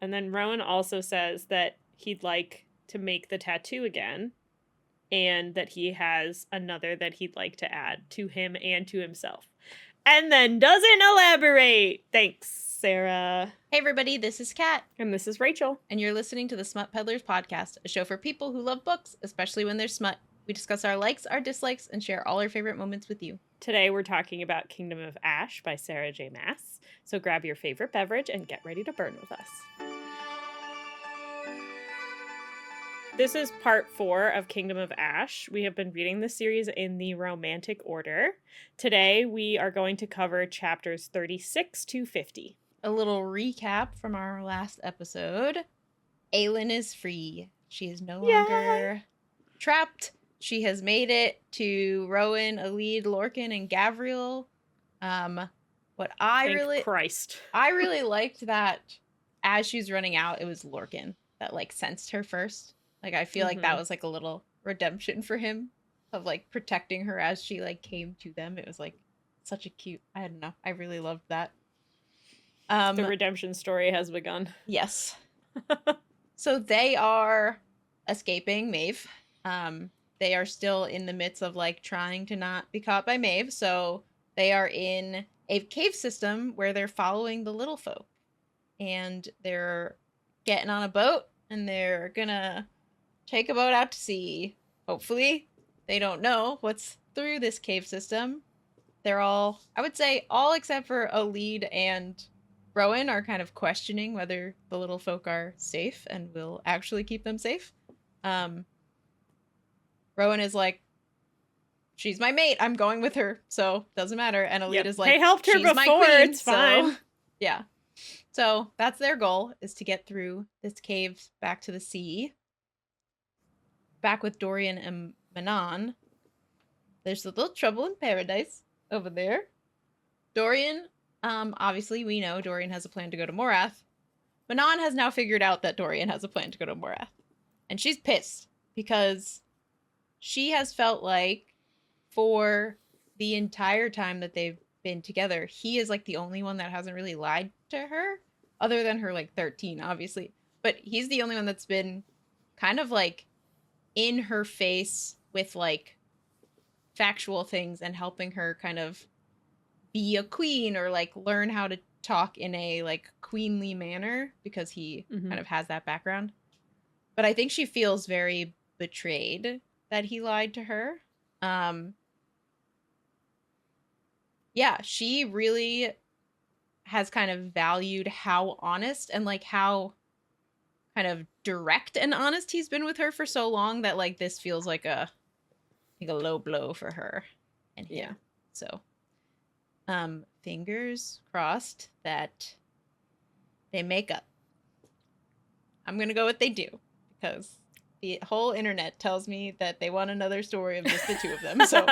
And then Rowan also says that he'd like to make the tattoo again, and that he has another that he'd like to add to him and to himself. And then doesn't elaborate. Thanks, Sarah. Hey everybody, this is Kat. And this is Rachel. And you're listening to the Smut Peddlers podcast, a show for people who love books, especially when there's smut. We discuss our likes, our dislikes, and share all our favorite moments with you. Today we're talking about Kingdom of Ash by Sarah J. Maas. So grab your favorite beverage and get ready to burn with us. This is part 4 of Kingdom of Ash. We have been reading this series in the romantic order. Today we are going to cover chapters 36 to 50. A little recap from our last episode. AELIN is free. She is no longer trapped. She has made it to Rowan, Elide, Lorcan, and Gavriel. I really liked that as she's running out, it was Lorcan that like sensed her first. Like I feel like that was like a little redemption for him of like protecting her as she like came to them. It was like such a cute, I don't know. I really loved that. The redemption story has begun. Yes. So they are escaping Maeve. They are still in the midst of like trying to not be caught by Maeve. So they are in a cave system where they're following the little folk. And they're getting on a boat and they're gonna take a boat out to sea. Hopefully. They don't know what's through this cave system. They're all, I would say all except for Elide and Rowan are kind of questioning whether the little folk are safe and will actually keep them safe. Rowan is like, she's my mate. I'm going with her, so doesn't matter. And Elide is like, I helped her before. Queen, it's fine. So, yeah. So that's their goal, is to get through this cave back to the sea. Back with Dorian and Manon. There's a little trouble in paradise over there. Dorian, obviously we know Dorian has a plan to go to Morath. Manon has now figured out that Dorian has a plan to go to Morath. And she's pissed because she has felt like for the entire time that they've been together, he is like the only one that hasn't really lied to her, other than her like 13, obviously. But he's the only one that's been kind of like in her face with like factual things and helping her kind of be a queen or like learn how to talk in a like queenly manner because he kind of has that background. But I think she feels very betrayed that he lied to her. Yeah, she really has kind of valued how honest and like how kind of direct and honest he's been with her for so long that like this feels like a low blow for her and him. Yeah. So fingers crossed that they make up. I'm gonna go with they do, because the whole internet tells me that they want another story of just the two of them. So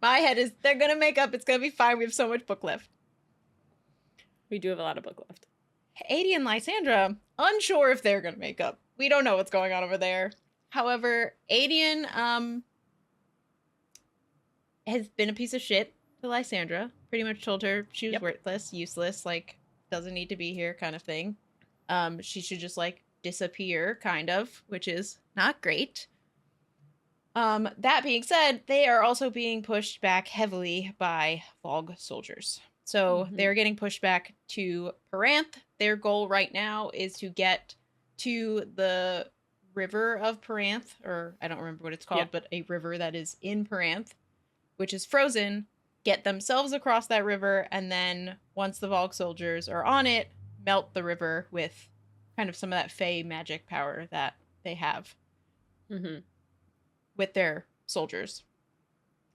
my head is they're gonna make up. It's gonna be fine. We have so much book left. We do have a lot of book left. Aedion and Lysandra, unsure if they're gonna make up. We don't know what's going on over there. However, Aedion has been a piece of shit to Lysandra. Pretty much told her she was worthless, useless, like doesn't need to be here kind of thing. She should just like disappear, kind of, which is not great. That being said, they are also being pushed back heavily by Valg soldiers. So they're getting pushed back to Parranth. Their goal right now is to get to the river of Parranth, or I don't remember what it's called, but a river that is in Parranth, which is frozen, get themselves across that river, and then once the Valg soldiers are on it, melt the river with kind of some of that Fey magic power that they have with their soldiers.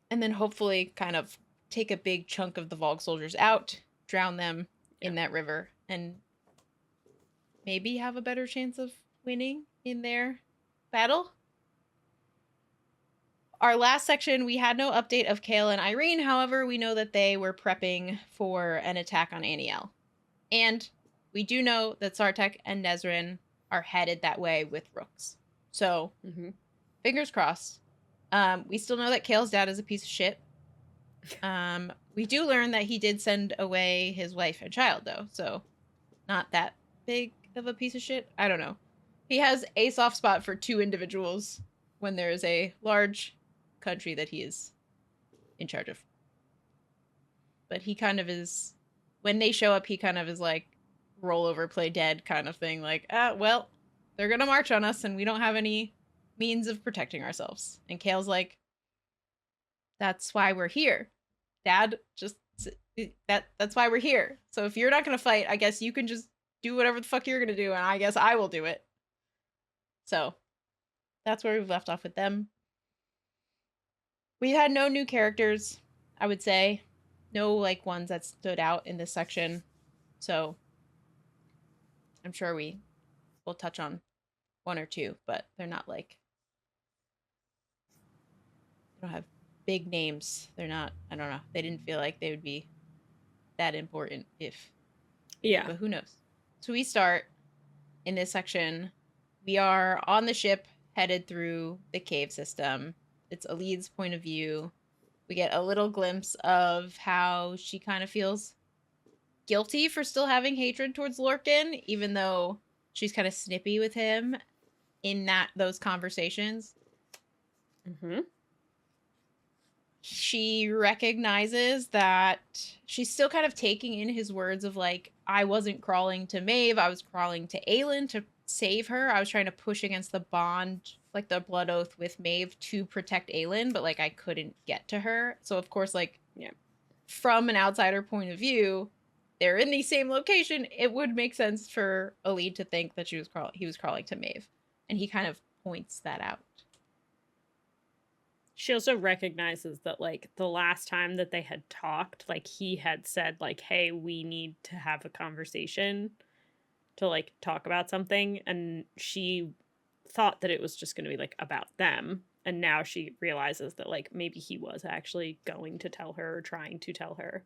And then hopefully kind of take a big chunk of the Valg soldiers out, drown them in that river, and maybe have a better chance of winning in their battle. Our last section, we had no update of Chaol and Yrene. However, we know that they were prepping for an attack on Anielle. And we do know that Sartaq and Nesryn are headed that way with Ruks. So, fingers crossed. We still know that Chaol's dad is a piece of shit. We do learn that he did send away his wife and child, though. So, not that big of a piece of shit. I don't know. He has a soft spot for two individuals when there is a large country that he is in charge of. But he kind of is, when they show up, he kind of is like, roll over, play dead kind of thing. Like, well, they're going to march on us and we don't have any means of protecting ourselves. And Chaol's like, that's why we're here. Dad, just, that's why we're here. So if you're not going to fight, I guess you can just do whatever the fuck you're going to do, and I guess I will do it. So that's where we've left off with them. We had no new characters, I would say. No, like, ones that stood out in this section. So I'm sure we will touch on one or two, but they're not like, they don't have big names. They're not, I don't know. They didn't feel like they would be that important if. Yeah. But who knows? So we start in this section. We are on the ship headed through the cave system. It's Elide's point of view. We get a little glimpse of how she kind of feels guilty for still having hatred towards Lorcan, even though she's kind of snippy with him in those conversations. Mm-hmm. She recognizes that she's still kind of taking in his words of like, I wasn't crawling to Maeve, I was crawling to AELIN to save her. I was trying to push against the bond, like the blood oath with Maeve to protect AELIN, but like I couldn't get to her. So of course, like, yeah, from an outsider point of view, they're in the same location. It would make sense for Elide to think that he was crawling to Maeve, and he kind of points that out. She also recognizes that, like, the last time that they had talked, like, he had said, like, hey, we need to have a conversation to, like, talk about something. And she thought that it was just going to be, like, about them. And now she realizes that, like, maybe he was actually going to tell her or trying to tell her.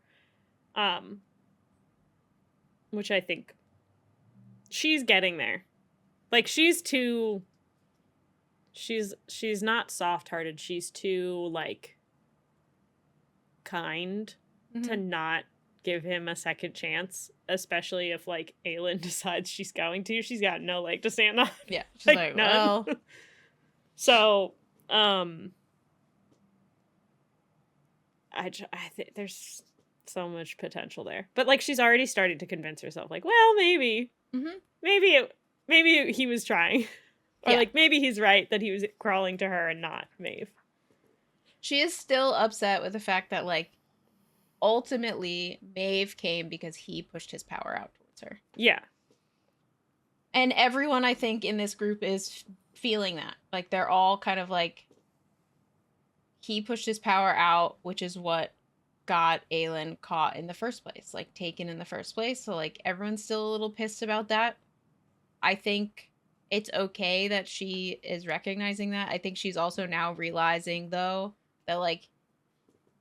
Which I think she's getting there. Like, she's not soft-hearted. She's too, like, kind to not give him a second chance, especially if, like, AELIN decides she's going to. She's got no leg to stand on. Yeah, she's like well. So, I think there's so much potential there. But, like, she's already starting to convince herself, like, well, maybe he was trying. Or, like, maybe he's right that he was crawling to her and not Maeve. She is still upset with the fact that, like, ultimately Maeve came because he pushed his power out towards her. Yeah. And everyone, I think, in this group is feeling that. Like, they're all kind of like, he pushed his power out, which is what got AELIN caught in the first place. Like, taken in the first place. So, like, everyone's still a little pissed about that. I think it's okay that she is recognizing that. I think she's also now realizing, though, that, like,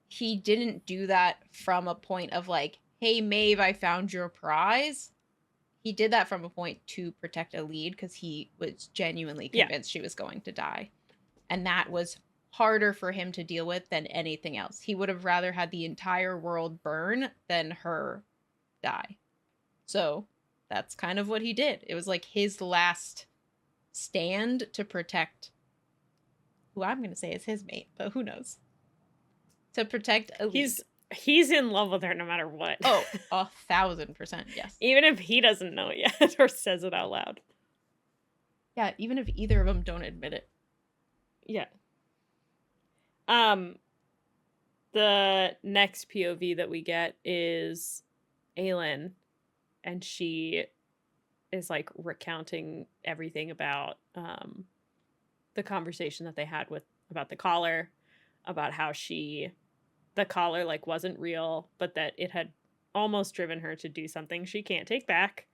he didn't do that from a point of, like, hey, Maeve, I found your prize. He did that from a point to protect Elide because he was genuinely convinced she was going to die. And that was harder for him to deal with than anything else. He would have rather had the entire world burn than her die. So that's kind of what he did. It was like his last stand to protect who I'm going to say is his mate, but who knows? To protect Elide. He's in love with her no matter what. Oh, 1,000%, yes. Even if he doesn't know it yet or says it out loud. Yeah, even if either of them don't admit it. Yeah. The next POV that we get is AELIN, and she is, like, recounting everything about the conversation that they had about the collar, about how the collar, like, wasn't real, but that it had almost driven her to do something she can't take back.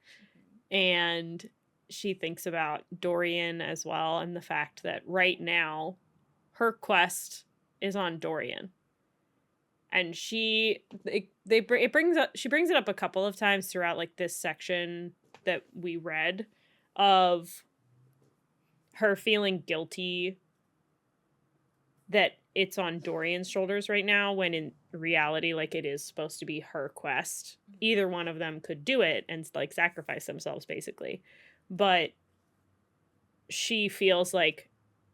And she thinks about Dorian as well, and the fact that right now her quest is on Dorian. And she brings it up a couple of times throughout, like, this section that we read of her feeling guilty that it's on Dorian's shoulders right now, when in reality, like, it is supposed to be her quest. Either one of them could do it and, like, sacrifice themselves, basically. But she feels like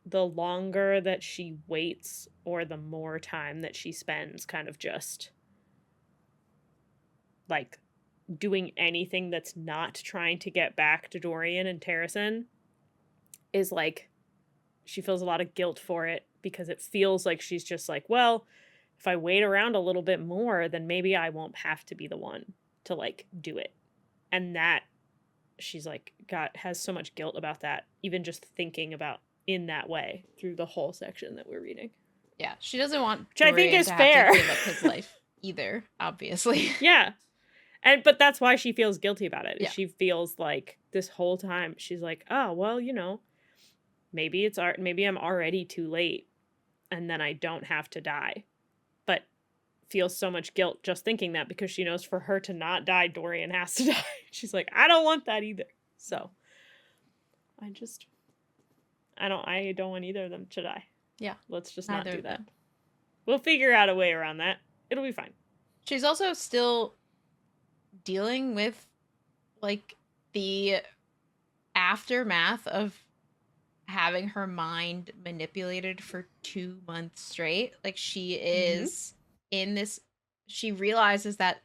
the longer that she waits, or the more time that she spends kind of just, like, doing anything that's not trying to get back to Dorian and Terrasen, is like, she feels a lot of guilt for it, because it feels like she's just like, well, if I wait around a little bit more, then maybe I won't have to be the one to, like, do it. And that, she's like, has so much guilt about that, even just thinking about in that way through the whole section that we're reading. Yeah, she doesn't want Which I think Dorian is to fair. have to give up his life either, obviously. Yeah. But that's why she feels guilty about it. Yeah. She feels like this whole time she's like, oh, well, you know, maybe I'm already too late, and then I don't have to die. But feels so much guilt just thinking that, because she knows for her to not die, Dorian has to die. She's like, I don't want that either. So I don't want either of them to die. Yeah. Let's just not Neither do of that. them. We'll figure out a way around that. It'll be fine. She's also still dealing with, like, the aftermath of having her mind manipulated for 2 months straight. Like, she is in this, she realizes that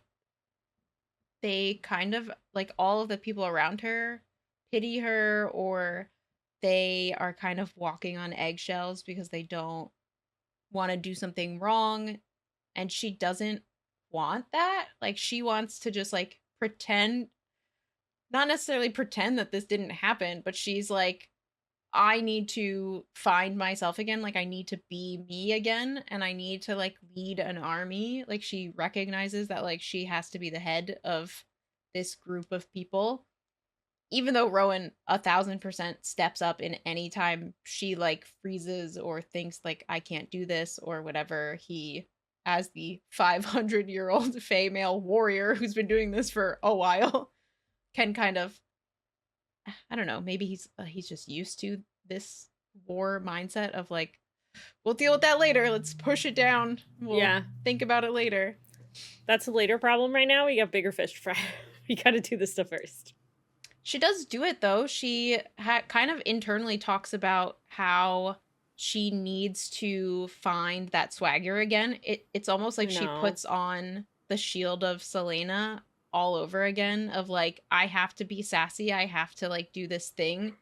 they kind of, like, all of the people around her pity her, or they are kind of walking on eggshells because they don't want to do something wrong, and she doesn't want that. Like, she wants to just, like, pretend, not necessarily pretend that this didn't happen, but she's like, I need to find myself again. Like, I need to be me again, and I need to, like, lead an army. Like, she recognizes that, like, she has to be the head of this group of people. Even though Rowan 1,000% steps up in any time she, like, freezes or thinks, like, I can't do this or whatever, he, as the 500-year-old female warrior who's been doing this for a while, can kind of, I don't know, maybe he's just used to this war mindset of, like, we'll deal with that later. Let's push it down. We'll think about it later. That's a later problem right now. We got bigger fish to fry. We gotta do this stuff first. She does do it, though. She kind of internally talks about how she needs to find that swagger again. It's almost like she puts on the shield of Selena all over again, of, like, I have to be sassy. I have to, like, do this thing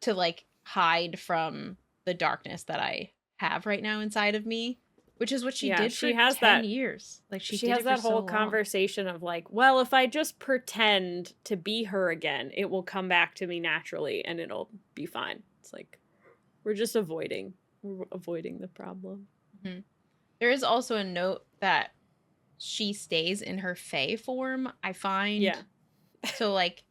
to, like, hide from the darkness that I have right now inside of me. Which is what she did for 10 years. Like, she has that whole conversation of, like, well, if I just pretend to be her again, it will come back to me naturally and it'll be fine. It's like, we're avoiding the problem. Mm-hmm. There is also a note that she stays in her fae form, I find. Yeah. So, like,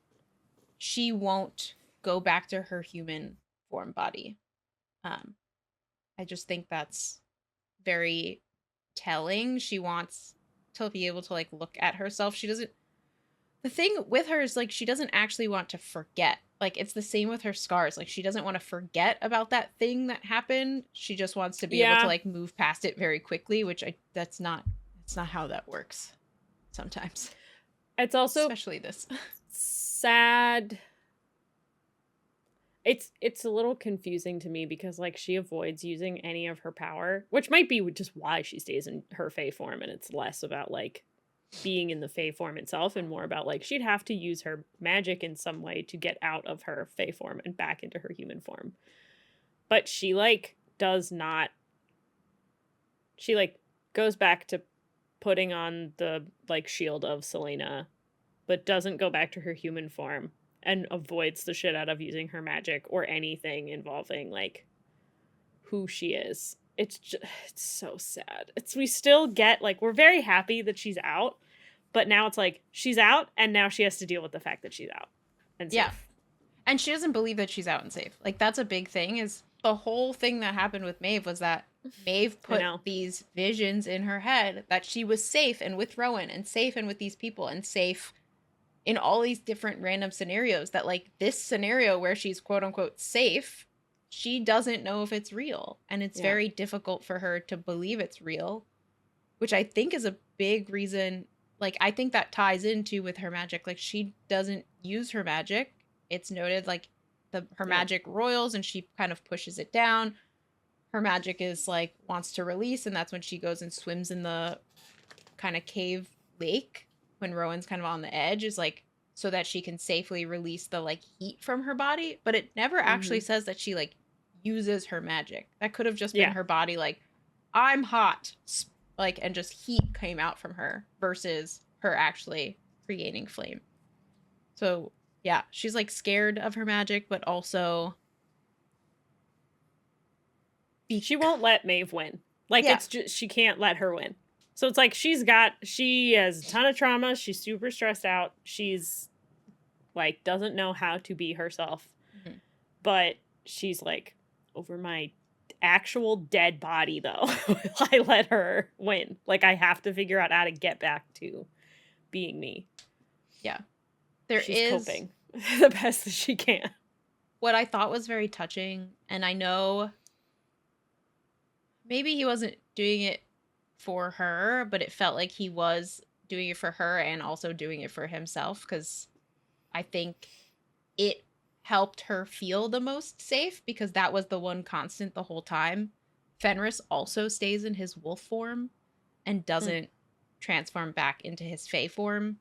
she won't go back to her human form body. I just think that's very telling. She wants to be able to, like, look at herself. She doesn't, the thing with her is, like, she doesn't actually want to forget. Like, it's the same with her scars. Like, she doesn't want to forget about that thing that happened. She just wants to be able to, like, move past it very quickly, which it's not how that works sometimes. It's also especially this sad. It's a little confusing to me, because, like, she avoids using any of her power, which might be just why she stays in her fae form, and it's less about, like, being in the fae form itself and more about, like, she'd have to use her magic in some way to get out of her fae form and back into her human form. But she, like, does not. She, like, goes back to putting on the, like, shield of Selena, but doesn't go back to her human form. And avoids the shit out of using her magic or anything involving, like, who she is. It's so sad. We still get, like, we're very happy that she's out, but now it's like, she's out, and now she has to deal with the fact that she's out and safe. Yeah. And she doesn't believe that she's out and safe. Like, that's a big thing, is the whole thing that happened with Maeve was that Maeve put these visions in her head that she was safe and with Rowan and safe and with these people and safe in all these different random scenarios, that, like, this scenario where she's quote unquote safe she doesn't know if it's real, and it's Yeah. very difficult for her to believe it's real, which I think is a big reason. Like, I think that ties into with her magic. Like, she doesn't use her magic. It's noted, like, her magic roils, and she kind of pushes it down. Her magic is, like, wants to release, and that's when she goes and swims in the kind of cave lake when Rowan's kind of on the edge, is, like, so that she can safely release the, like, heat from her body. But it never actually says that she, like, uses her magic. That could have just been her body, like, I'm hot, like, and just heat came out from her versus her actually creating flame. So yeah, she's, like, scared of her magic, but also she won't let Maeve win. Like, it's just, she can't let her win. So it's like she has a ton of trauma. She's super stressed out. She's, like, doesn't know how to be herself. Mhm. But she's like, over my actual dead body, though, I let her win. Like, I have to figure out how to get back to being me. Yeah. She's coping the best that she can. What I thought was very touching, and I know maybe he wasn't doing it for her, but it felt like he was doing it for her and also doing it for himself, because I think it helped her feel the most safe, because that was the one constant the whole time. Fenris also stays in his wolf form and doesn't transform back into his fae form.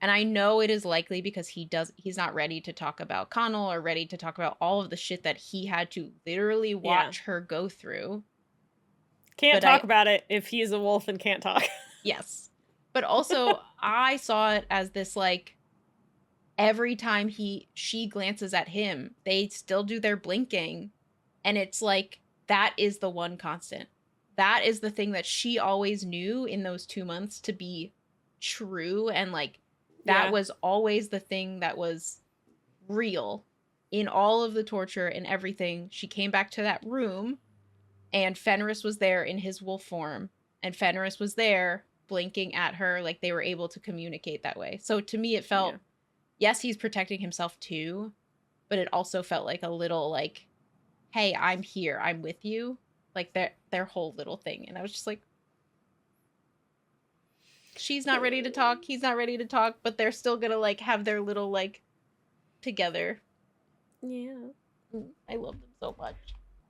And I know it is likely because he's not ready to talk about Connell or ready to talk about all of the shit that he had to literally watch her go through. Can't talk about it if he's a wolf and can't talk. Yes. But also, I saw it as this, like, every time she glances at him, they still do their blinking. And it's like, that is the one constant. That is the thing that she always knew in those 2 months to be true. And, like, that was always the thing that was real in all of the torture and everything. She came back to that room, and Fenris was there in his wolf form, and Fenris was there blinking at her. Like, they were able to communicate that way. So to me, it felt, yes, he's protecting himself too, but it also felt like a little, like, hey, I'm here, I'm with you. Like, their whole little thing. And I was just like, she's not ready to talk, he's not ready to talk, but they're still gonna, like, have their little, like, together. Yeah. I love them so much.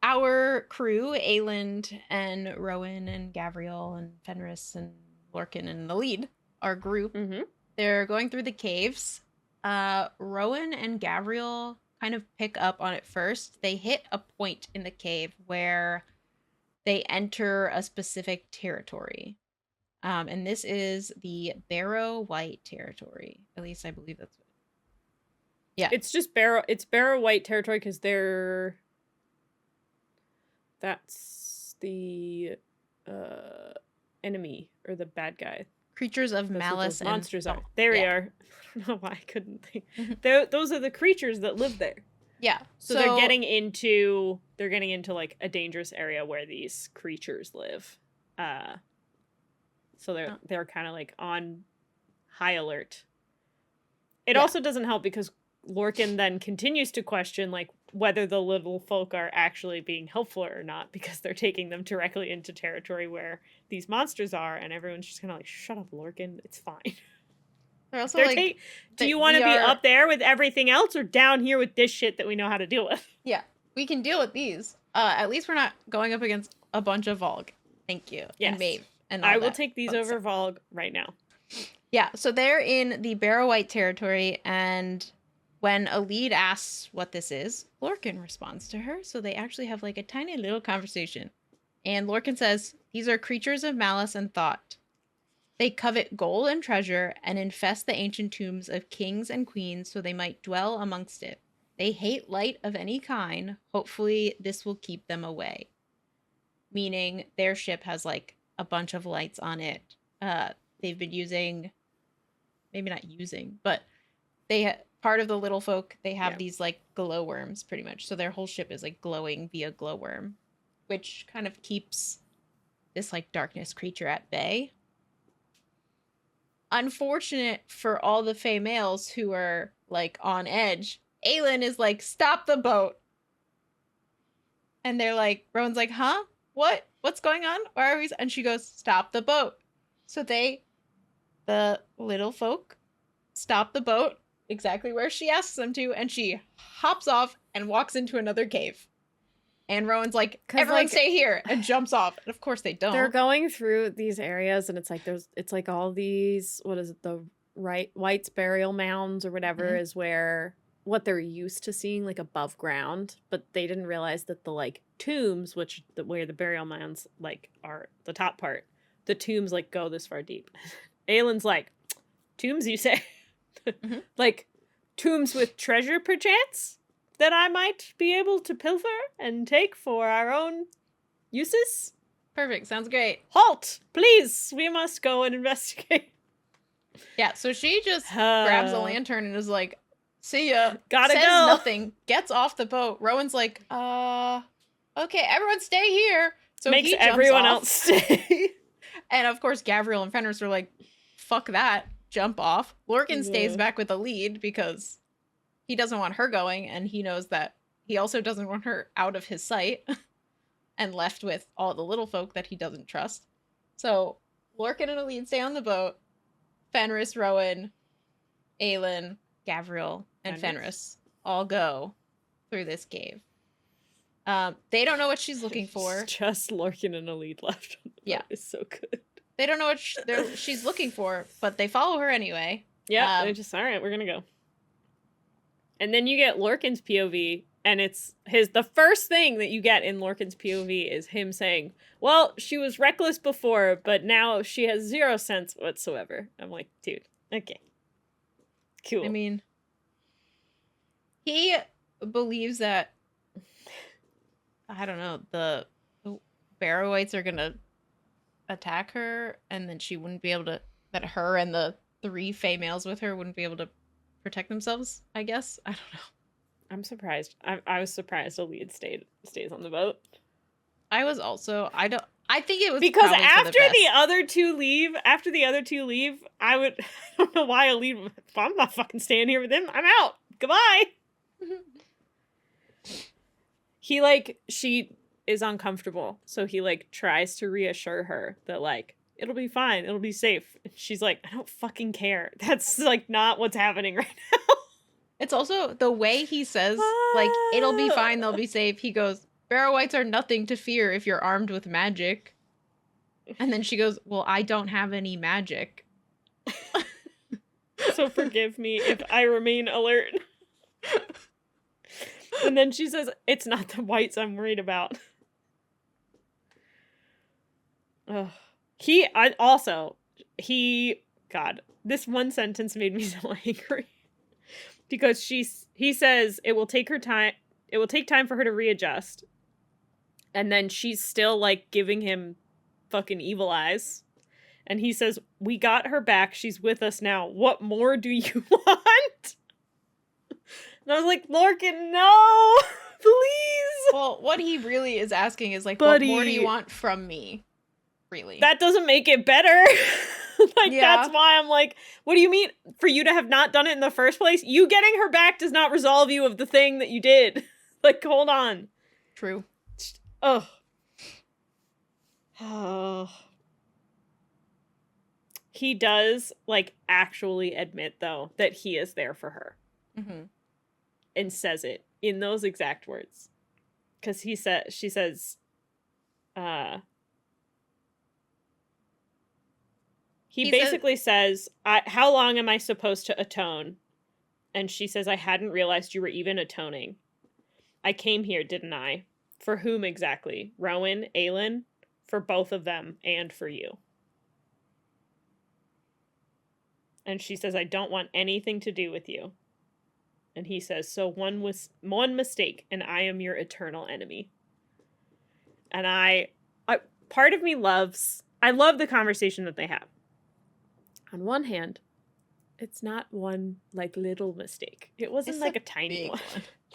Our crew, AELIN and Rowan and Gavriel and Fenris and Lorcan and Elide, our group, they're going through the caves. Rowan and Gavriel kind of pick up on it first. They hit a point in the cave where they enter a specific territory. And this is the Barrow White territory. At least I believe that's what. Yeah. It's just Barrow White territory because that's the enemy or the bad guy. Creatures of malice and monsters are. There we are. I don't know why I couldn't think. Those are the creatures that live there. Yeah. So they're getting into like a dangerous area where these creatures live. So they're kind of like on high alert. It also doesn't help because Lorcan then continues to question, like, whether the little folk are actually being helpful or not, because they're taking them directly into territory where these monsters are, and everyone's just kind of like, shut up, Lorcan, it's fine. They're also like, do you want to be up there with everything else or down here with this shit that we know how to deal with? Yeah, we can deal with these. At least we're not going up against a bunch of Valg. Thank you. Yes. And Maeve. And all I will take these over Valg right now. Yeah, so they're in the Barrow White territory, and when Elide asks what this is, Lorcan responds to her, so they actually have, like, a tiny little conversation. And Lorcan says, these are creatures of malice and thought. They covet gold and treasure and infest the ancient tombs of kings and queens so they might dwell amongst it. They hate light of any kind. Hopefully this will keep them away. Meaning their ship has, like, a bunch of lights on it. They've been using, maybe not using, but part of the little folk, they have these, like, glowworms pretty much. So their whole ship is, like, glowing via glowworm, which kind of keeps this, like, darkness creature at bay. Unfortunate for all the Fae males who are, like, on edge, AELIN is like, stop the boat. And they're like, Rowan's like, huh? What? What's going on? Why are we? And she goes, stop the boat. So the little folk, stop the boat exactly where she asks them to, and she hops off and walks into another cave. And Rowan's like, everyone stay here, and jumps off. And of course they don't. They're going through these areas, and it's like all these, what is it, the White's burial mounds or whatever is where what they're used to seeing like above ground, but they didn't realize that the like tombs, where the burial mounds like are the top part, the tombs like go this far deep. Aelin's like, tombs, you say? Like tombs with treasure perchance that I might be able to pilfer and take for our own uses? Perfect. Sounds great. Halt! Please! We must go and investigate. Yeah, so she just grabs a lantern and is like, see ya. Gotta says go. Nothing. Gets off the boat. Rowan's like, okay, everyone stay here. So makes he jumps everyone off. else stay. And of course, Gavriel and Fenris are like, fuck that. Jump off. Lorcan stays back with Elide because he doesn't want her going, and he knows that he also doesn't want her out of his sight and left with all the little folk that he doesn't trust. So Lorcan and Elide stay on the boat. Fenris, Rowan, AELIN, Gavriel, and Fenris all go through this cave. They don't know what she's looking for. Just Lorcan and Elide left. Yeah. It's so good. They don't know what she's looking for, but they follow her anyway. Yeah, they're just, all right, we're going to go. And then you get Lorcan's POV, and it's the first thing that you get in Lorcan's POV is him saying, well, she was reckless before, but now she has 0 sense whatsoever. I'm like, dude, okay. Cool. I mean, he believes that, I don't know, the Barrow-wights are going to attack her, and then she wouldn't be able to, that her and the 3 females with her wouldn't be able to protect themselves, I guess. I don't know. I'm surprised. I was surprised Elide stays on the boat. I was also, I think it was because after the other two leave, I don't know why Elide, I'm not fucking staying here with him. I'm out. Goodbye. She is uncomfortable, so he tries to reassure her that it'll be fine, it'll be safe. She's like, I don't fucking care. That's not what's happening right now. It's also the way he says it'll be fine, they'll be safe. He goes, Barrow-wights are nothing to fear if you're armed with magic. And then she goes, well, I don't have any magic. So forgive me if I remain alert. And then she says, it's not the whites I'm worried about. Ugh. God, this one sentence made me so angry. Because he says it will take time for her to readjust. And then she's still giving him fucking evil eyes. And he says, we got her back, she's with us now. What more do you want? And I was like, Lorcan, no! Please! Well, what he really is asking is Buddy, what more do you want from me? Really? That doesn't make it better. That's why I'm like, what do you mean? For you to have not done it in the first place? You getting her back does not resolve you of the thing that you did. Hold on. True. Ugh. Oh. He does, actually admit, though, that he is there for her. Mm-hmm. And says it in those exact words. Because she says, He basically says, how long am I supposed to atone? And she says, I hadn't realized you were even atoning. I came here, didn't I? For whom exactly? Rowan, AELIN? For both of them, and for you. And she says, I don't want anything to do with you. And he says, so one mistake, and I am your eternal enemy. And part of me I love the conversation that they have. On one hand, it's not one little mistake. It wasn't a tiny one.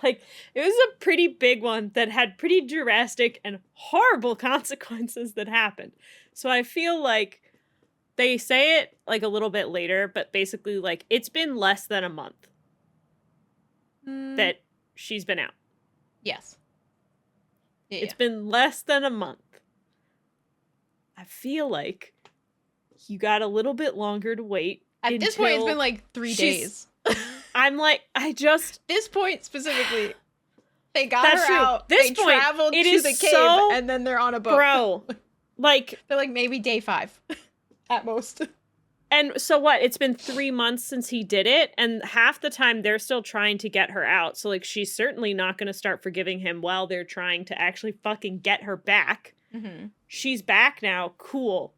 It was a pretty big one that had pretty drastic and horrible consequences that happened. So I feel like they say it a little bit later, but basically it's been less than a month that she's been out. Yes. Yeah, It's been less than a month. I feel like you got a little bit longer to wait. At this point, it's been like 3 days. I'm like, This point specifically, they got That's her true. out. This they point, traveled it to is the cave, so- and then they're on a boat. bro, like, They're like maybe day 5 at most. and so what? It's been 3 months since he did it, and half the time they're still trying to get her out. So, like, she's certainly not going to start forgiving him while they're trying to actually fucking get her back. Mm-hmm. She's back now. Cool.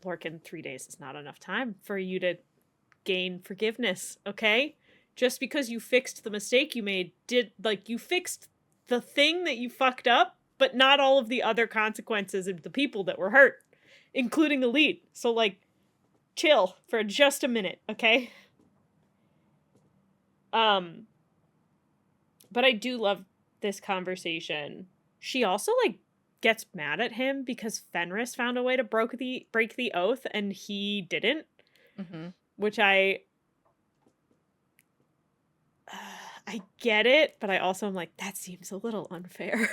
Lorcan, 3 days is not enough time for you to gain forgiveness, okay? Just because you fixed the mistake you made, you fixed the thing that you fucked up, but not all of the other consequences of the people that were hurt, including Elide. So, like, chill for just a minute, okay? But I do love this conversation. She also, like, gets mad at him because Fenris found a way to break the oath and he didn't. Mm-hmm. Which I get it, but I also am like, that seems a little unfair.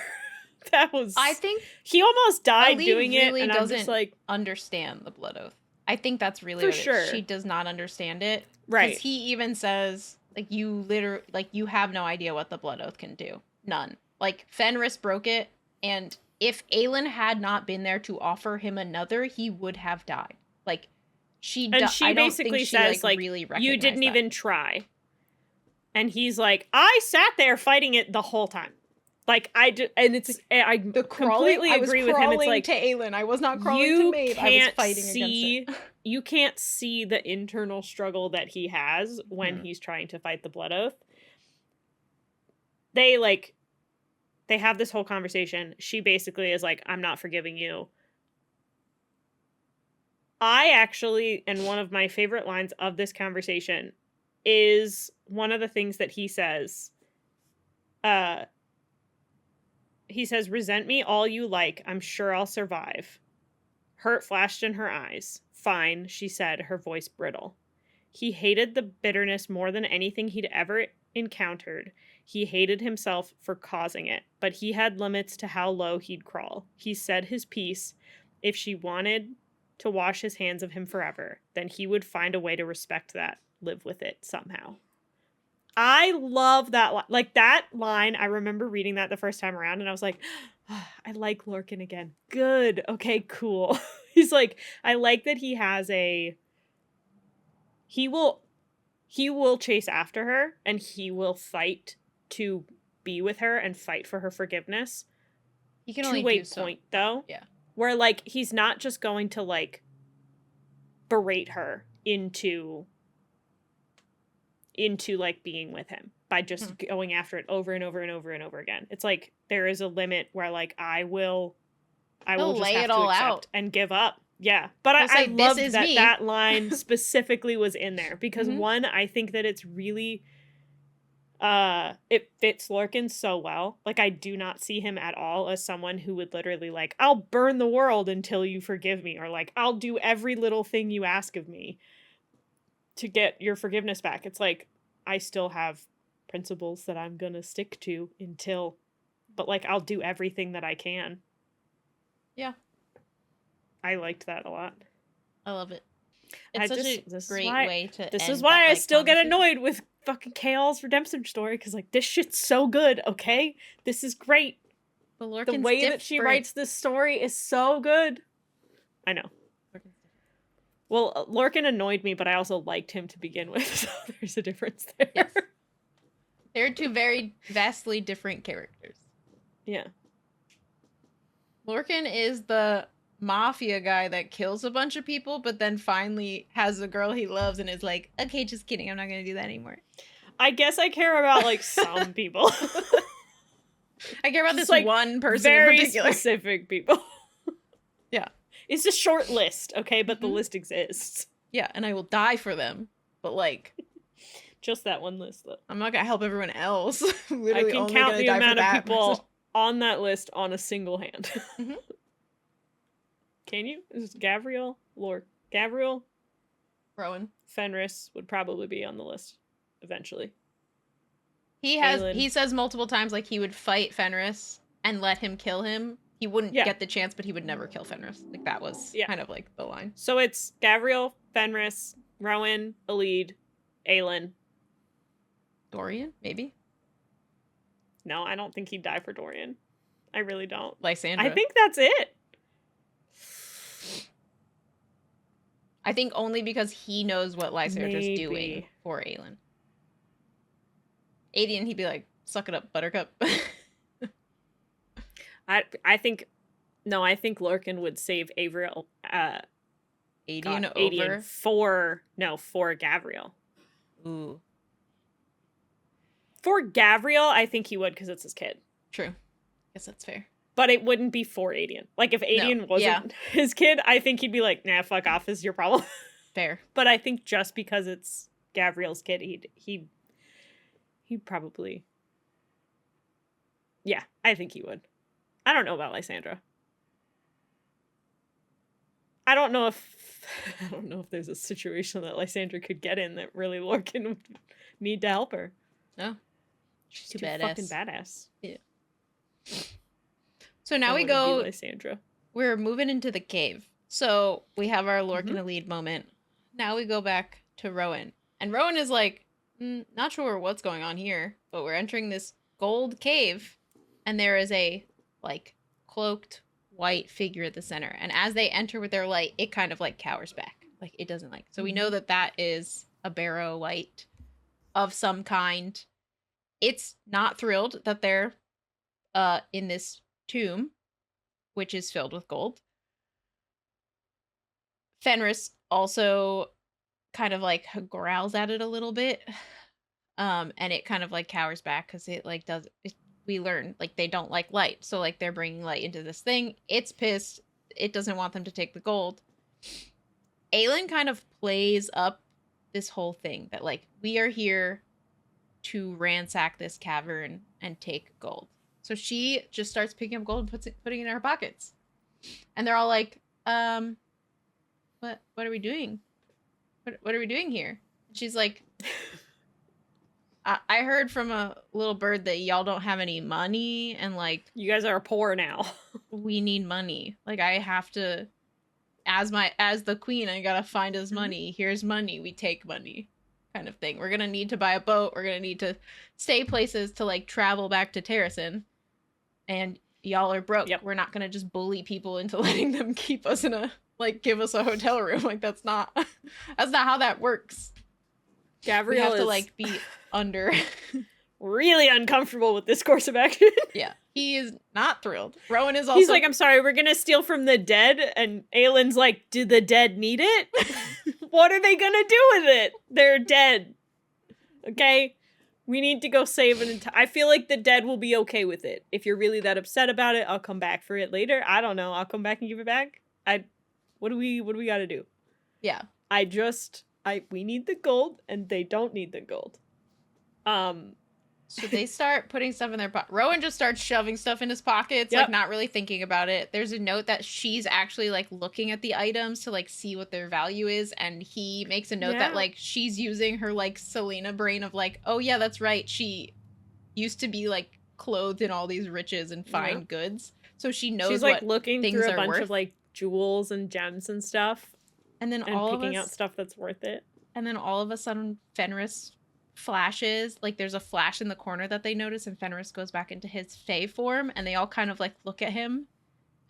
I think he almost died Elide doing really it, and I'm just like, understand the blood oath. I think that's really For what it is. sure. She does not understand it. right. Because he even says, like, you have no idea what the blood oath can do. None. Like, Fenris broke it, and if AELIN had not been there to offer him another, he would have died. Like, she basically says, like, really you didn't that. even try. And he's like, I sat there fighting it the whole time. Like, I completely agree with him. It's like, to AELIN. I was not crawling to Maeve. I was fighting against it. You can't see the internal struggle that he has when he's trying to fight the blood oath. They have this whole conversation. She basically is like, I'm not forgiving you. I actually, and one of my favorite lines of this conversation is one of the things that he says. He says, resent me all you like. I'm sure I'll survive. Hurt flashed in her eyes. Fine, she said, her voice brittle. He hated the bitterness more than anything he'd ever encountered. He hated himself for causing it, but he had limits to how low he'd crawl. He said his piece. If she wanted to wash his hands of him forever, then he would find a way to respect that, live with it somehow. I love that. Like, that line, I remember reading that the first time around, and I was like, oh, I like Lorcan again. Good. Okay, cool. He's like, I like that he has he will chase after her, and he will fight to be with her and fight for her forgiveness. He can only to a do so. point, though. Yeah. Where, like, he's not just going to, like, berate her into like being with him by just going after it over and over and over and over again. It's like there is a limit where, like, I will just lay have it to all accept out and give up. Yeah, but I like, love this is that me. that line specifically was in there because Mhm. one, I think that it's really it fits Lorcan so well. Like, I do not see him at all as someone who would literally, like, I'll burn the world until you forgive me, or, like, I'll do every little thing you ask of me to get your forgiveness back. It's like, I still have principles that I'm gonna stick to but, like, I'll do everything that I can. Yeah. I liked that a lot. I love it. It's such a great way to This end is why that, I like, still get conversation. annoyed with fucking Chaol's redemption story, because, like, this shit's so good, okay? This is great. But Lorcan's The way that she writes this story is so good. I know. Well, Lorcan annoyed me, but I also liked him to begin with, so there's a difference there. Yes. They're two very vastly different characters. Yeah. Lorcan is the mafia guy that kills a bunch of people, but then finally has a girl he loves and is like, okay, just kidding, I'm not gonna do that anymore. I guess I care about, like, some people. I care about Just, this like, one person very in particular. specific people. Yeah. It's a short list, okay? But the list exists. Yeah, and I will die for them. But, like, just that one list, though. I'm not gonna help everyone else. I Literally can only count gonna the die amount for of that people person. on that list on a single hand. Mhm. Can you? Is Gavriel? Gavriel? Rowan. Fenris would probably be on the list eventually. He AELIN. says multiple times, like, he would fight Fenris, and let him kill him, he wouldn't Yeah. get the chance, but he would never kill Fenris. Like, that was kind of like the line. So it's Gavriel, Fenris, Rowan, Elide, AELIN. Dorian, maybe? No, I don't think he'd die for Dorian. I really don't. Lysandra. I think that's it. I think only because he knows what Lysandra's doing for AELIN. Aedion, he'd be like, suck it up, Buttercup. I think Lorcan would save Aedion over for Gavriel. Ooh. For Gavriel, I think he would because it's his kid. True. Guess that's fair. But it wouldn't be for Aedion. Like, if Aedion wasn't his kid, I think he'd be like, nah, fuck off, this is your problem. Fair. But I think just because it's Gavriel's kid, he'd probably... Yeah, I think he would. I don't know about Lysandra. I don't know if there's a situation that Lysandra could get in that really Lorcan would need to help her. No. She's too fucking badass. Yeah. So now we go... Lysandra. We're moving into the cave. So we have our Lorcan Elide moment. Now we go back to Rowan. And Rowan is like, not sure what's going on here, but we're entering this gold cave. And there is a, like, cloaked white figure at the center. And as they enter with their light, it kind of, like, cowers back. Like, it doesn't like. So we know that that is a barrow wight of some kind. It's not thrilled that they're in this tomb, which is filled with gold. Fenris also kind of like growls at it a little bit, and it kind of like cowers back because it like we learn like they don't like light, so like they're bringing light into this thing. It's pissed. It doesn't want them to take the gold. AELIN kind of plays up this whole thing that like we are here to ransack this cavern and take gold. So she just starts picking up gold and putting it in her pockets. And they're all like, what are we doing? What are we doing here? And she's like, I heard from a little bird that y'all don't have any money and like you guys are poor now. We need money. Like I have to as the queen, I gotta find us money. Here's money, we take money. Kind of thing. We're gonna need to buy a boat, we're gonna need to stay places to like travel back to Terrasen. And y'all are broke. Yep. We're not gonna just bully people into letting them keep us in a like give us a hotel room. Like that's not how that works. Gavriel we have is to like be under really uncomfortable with this course of action. Yeah. He is not thrilled. Rowan is also He's like, I'm sorry, we're gonna steal from the dead, and AELIN's like, do the dead need it? What are they gonna do with it? They're dead. Okay? We need to go save an I feel like the dead will be okay with it. If you're really that upset about it, I'll come back for it later. I don't know. I'll come back and give it back. What do we gotta do? Yeah. We need the gold, and they don't need the gold. So they start putting stuff in their pocket. Rowan just starts shoving stuff in his pockets, like not really thinking about it. There's a note that she's actually like looking at the items to like see what their value is, and he makes a note that like she's using her like Selena brain of like, oh yeah, that's right. She used to be like clothed in all these riches and fine goods, so she knows she's like what looking things through a are bunch worth. of like jewels and gems and stuff, and then and all picking of us, out stuff that's worth it. And then all of a sudden, Fenris flashes, like there's a flash in the corner that they notice, and Fenris goes back into his Fae form, and they all kind of like look at him,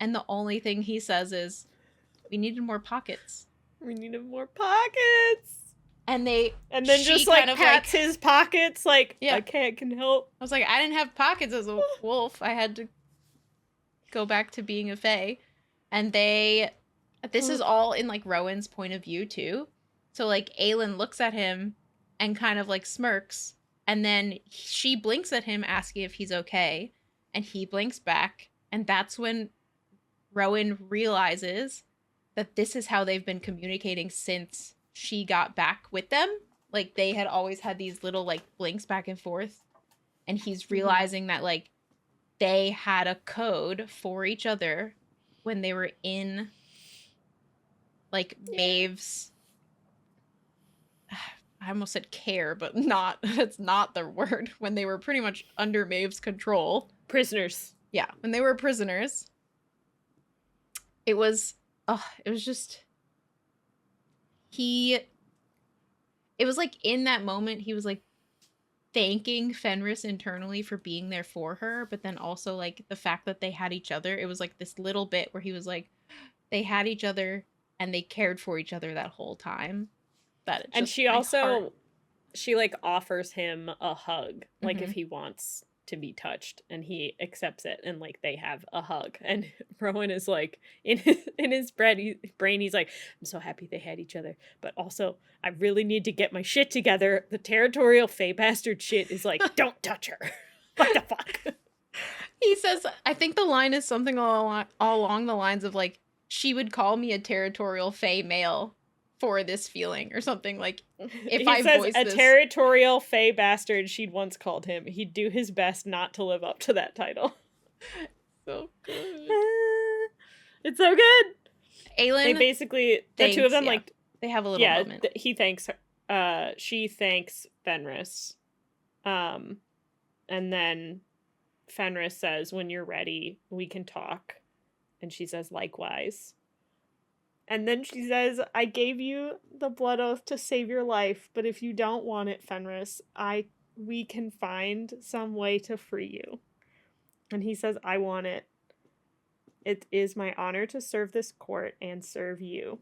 and the only thing he says is, we needed more pockets. We needed more pockets. And then just like pats his pockets like, okay, I can help. I was like, I didn't have pockets as a wolf. I had to go back to being a Fae. And this is all in like Rowan's point of view too. So like AELIN looks at him and kind of like smirks, and then she blinks at him asking if he's okay, and he blinks back, and that's when Rowan realizes that this is how they've been communicating since she got back with them. Like they had always had these little like blinks back and forth, and he's realizing that like they had a code for each other when they were in like Maeve's, I almost said care, but that's not the word. When they were pretty much under Maeve's control. Prisoners. yeah, when they were prisoners, it was just it was like in that moment he was like thanking Fenris internally for being there for her, but then also like the fact that they had each other. It was like this little bit where he was like, they had each other and they cared for each other that whole time. And she also, she like offers him a hug, like if he wants to be touched, and he accepts it, and like they have a hug. And Rowan is like in his brain he's like, I'm so happy they had each other, but also I really need to get my shit together. The territorial Fey bastard shit is like, don't touch her. What the fuck? He says, I think the line is something all along the lines of like, she would call me a territorial Fey male for this feeling, or something. Like, if he I says voice a this... territorial Fey bastard she'd once called him. He'd do his best not to live up to that title. So good. It's so good. AELIN, they basically, the two of them, like, they have a little moment. He thanks her. She thanks Fenris. And then Fenris says, when you're ready, we can talk. And she says, likewise. And then she says, I gave you the blood oath to save your life, but if you don't want it, Fenris, we can find some way to free you. And he says, I want it. It is my honor to serve this court and serve you.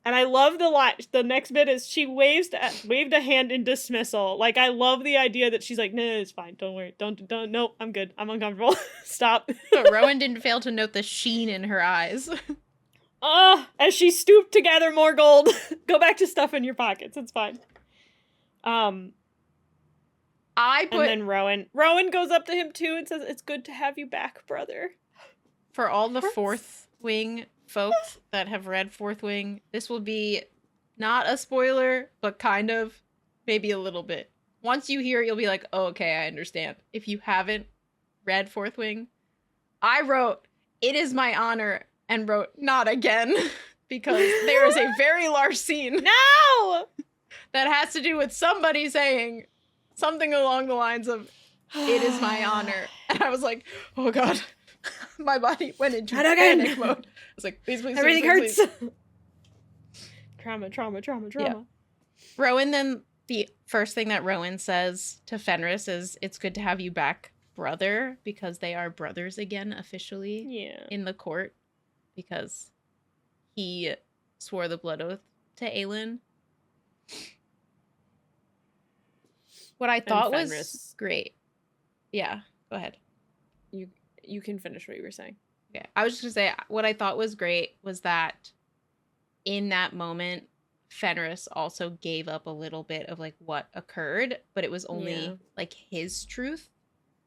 And I love the next bit is she waved a hand in dismissal. Like, I love the idea that she's like, no, it's fine. Don't worry. Don't, no, I'm good. I'm uncomfortable. Stop. But Rowan didn't fail to note the sheen in her eyes. As she stooped to gather more gold. Go back to stuff in your pockets. It's fine. And then Rowan goes up to him too and says, it's good to have you back, brother. For all the Fourth Wing folks that have read Fourth Wing, this will be not a spoiler, but kind of, maybe a little bit. Once you hear it, you'll be like, oh, okay, I understand. If you haven't read Fourth Wing, I wrote, it is my honor, and wrote, not again, because there is a very large scene. No! That has to do with somebody saying something along the lines of, it is my honor. And I was like, oh God. My body went into panic mode. I was like, please, everything please, hurts. Please. Trauma. Yeah. Rowan, then the first thing that Rowan says to Fenris is, it's good to have you back, brother, because they are brothers again officially in the court, because he swore the blood oath to AELIN. What I thought was great. Yeah, go ahead. You can finish what you were saying. Okay. I was just going to say, what I thought was great was that in that moment, Fenris also gave up a little bit of like what occurred, but it was only like his truth.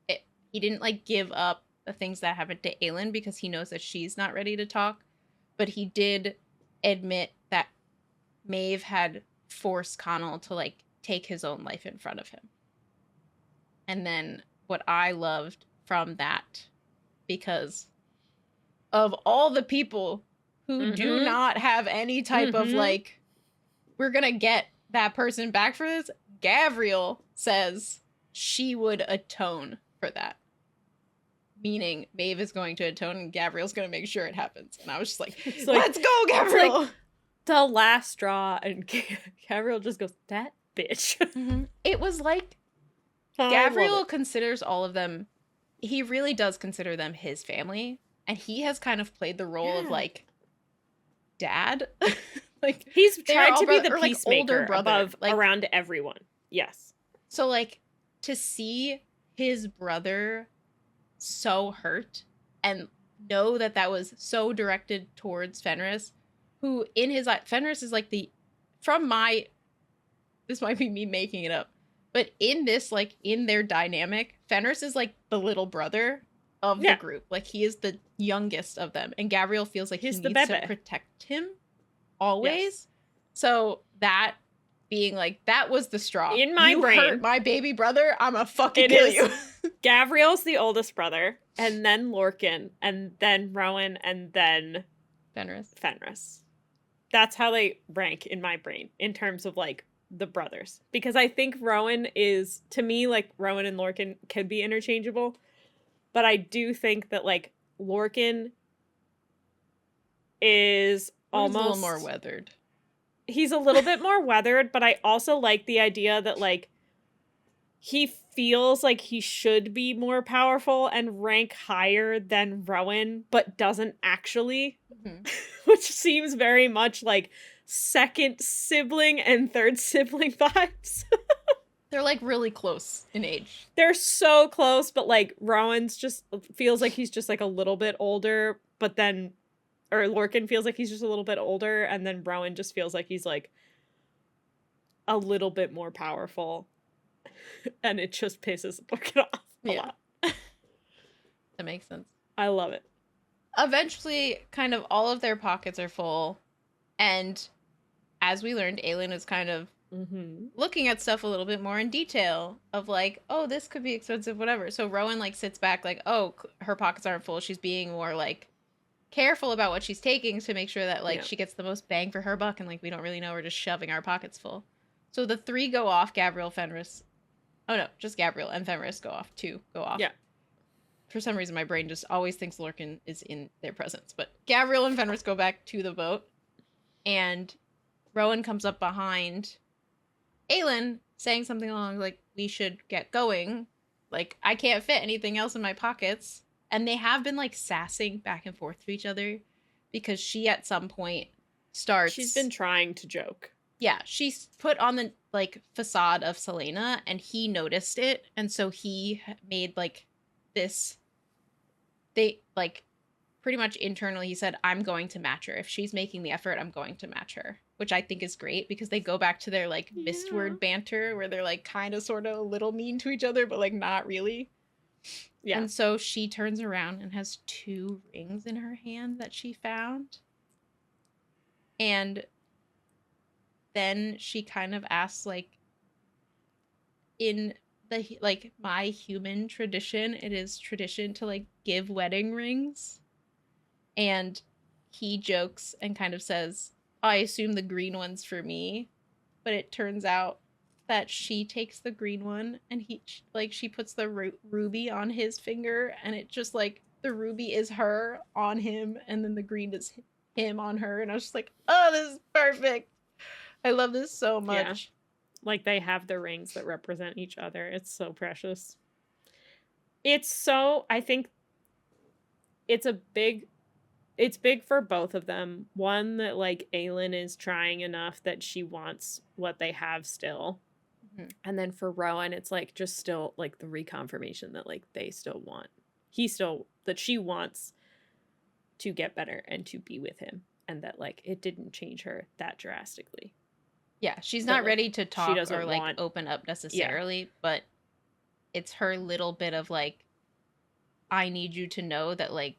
He didn't like give up the things that happened to AELIN because he knows that she's not ready to talk, but he did admit that Maeve had forced Connell to like take his own life in front of him. And then what I loved from that, because of all the people who do not have any type of like, we're gonna get that person back for this, Gavriel says she would atone for that. Meaning Maeve is going to atone and Gavriel's gonna make sure it happens. And I was just like, let's go, Gavriel! Like the last straw, and Gavriel just goes, that bitch. It was like, Gavriel considers all of them, he really does consider them his family, and he has kind of played the role of like dad. Like he's tried to be the or, peacemaker like, above like, around everyone. Yes. So like to see his brother so hurt and know that that was so directed towards Fenris, who in his Fenris is like this might be me making it up, but in this, like, in their dynamic, Fenris is, like, the little brother of the group. Like, he is the youngest of them. And Gavriel feels like he needs to protect him always. Yes. So that being, like, that was the straw. In my brain. You hurt my baby brother, I'ma fucking kill you. Gavriel's the oldest brother, and then Lorcan, and then Rowan, and then Fenris. That's how they rank in my brain, in terms of, like, the brothers, because I think Rowan is, to me, like, Rowan and Lorcan could be interchangeable, But I do think that, like, Lorcan is almost a little more weathered. He's a little bit more weathered, but I also like the idea that, like, he feels like he should be more powerful and rank higher than Rowan, but doesn't actually. Mm-hmm. Which seems very much like second sibling and third sibling vibes. They're, like, really close in age. They're so close, but, like, Rowan's just feels like he's just, like, a little bit older, but then, or Lorcan feels like he's just a little bit older, and then Rowan just feels like he's, like, a little bit more powerful. And it just pisses Lorcan off a lot. That makes sense. I love it. Eventually, kind of all of their pockets are full, and as we learned, AELIN is kind of looking at stuff a little bit more in detail of, like, oh, this could be expensive, whatever. So Rowan, like, sits back like, oh, her pockets aren't full. She's being more, like, careful about what she's taking to make sure that, like, she gets the most bang for her buck, and, like, we don't really know we're just shoving our pockets full. So the three go off. Gavriel, Fenris. Oh, no, just Gavriel and Fenris go off. Two go off. Yeah. For some reason, my brain just always thinks Lorcan is in their presence. But Gavriel and Fenris go back to the boat, and Rowan comes up behind AELIN, saying something along like, we should get going. Like, I can't fit anything else in my pockets. And they have been, like, sassing back and forth to each other because she, at some point, starts... She's been trying to joke. Yeah, she's put on the, like, facade of Selena, and he noticed it, and so he made, like, this... They, like, pretty much internally, he said, I'm going to match her. If she's making the effort, I'm going to match her. Which I think is great, because they go back to their, like, Mistward banter, where they're, like, kind of, sort of, a little mean to each other, but, like, not really. Yeah. And so she turns around and has 2 rings in her hand that she found. And then she kind of asks, like, in the, like, my human tradition, it is tradition to, like, give wedding rings. And he jokes and kind of says, I assume the green one's for me. But it turns out that she takes the green one, and she puts the ruby on his finger, and it just, like, the ruby is her on him, and then the green is him on her. And I was just like, oh, this is perfect. I love this so much. Yeah. Like, they have the rings that represent each other. It's so precious. It's so, I think it's big for both of them. One, that, like, AELIN is trying enough that she wants what they have still. Mm-hmm. And then for Rowan, it's, like, just still, like, the reconfirmation that, like, they still want. That she wants to get better and to be with him. And that, like, it didn't change her that drastically. Yeah, she's not ready to talk or, like, open up necessarily, but it's her little bit of, like, I need you to know that, like,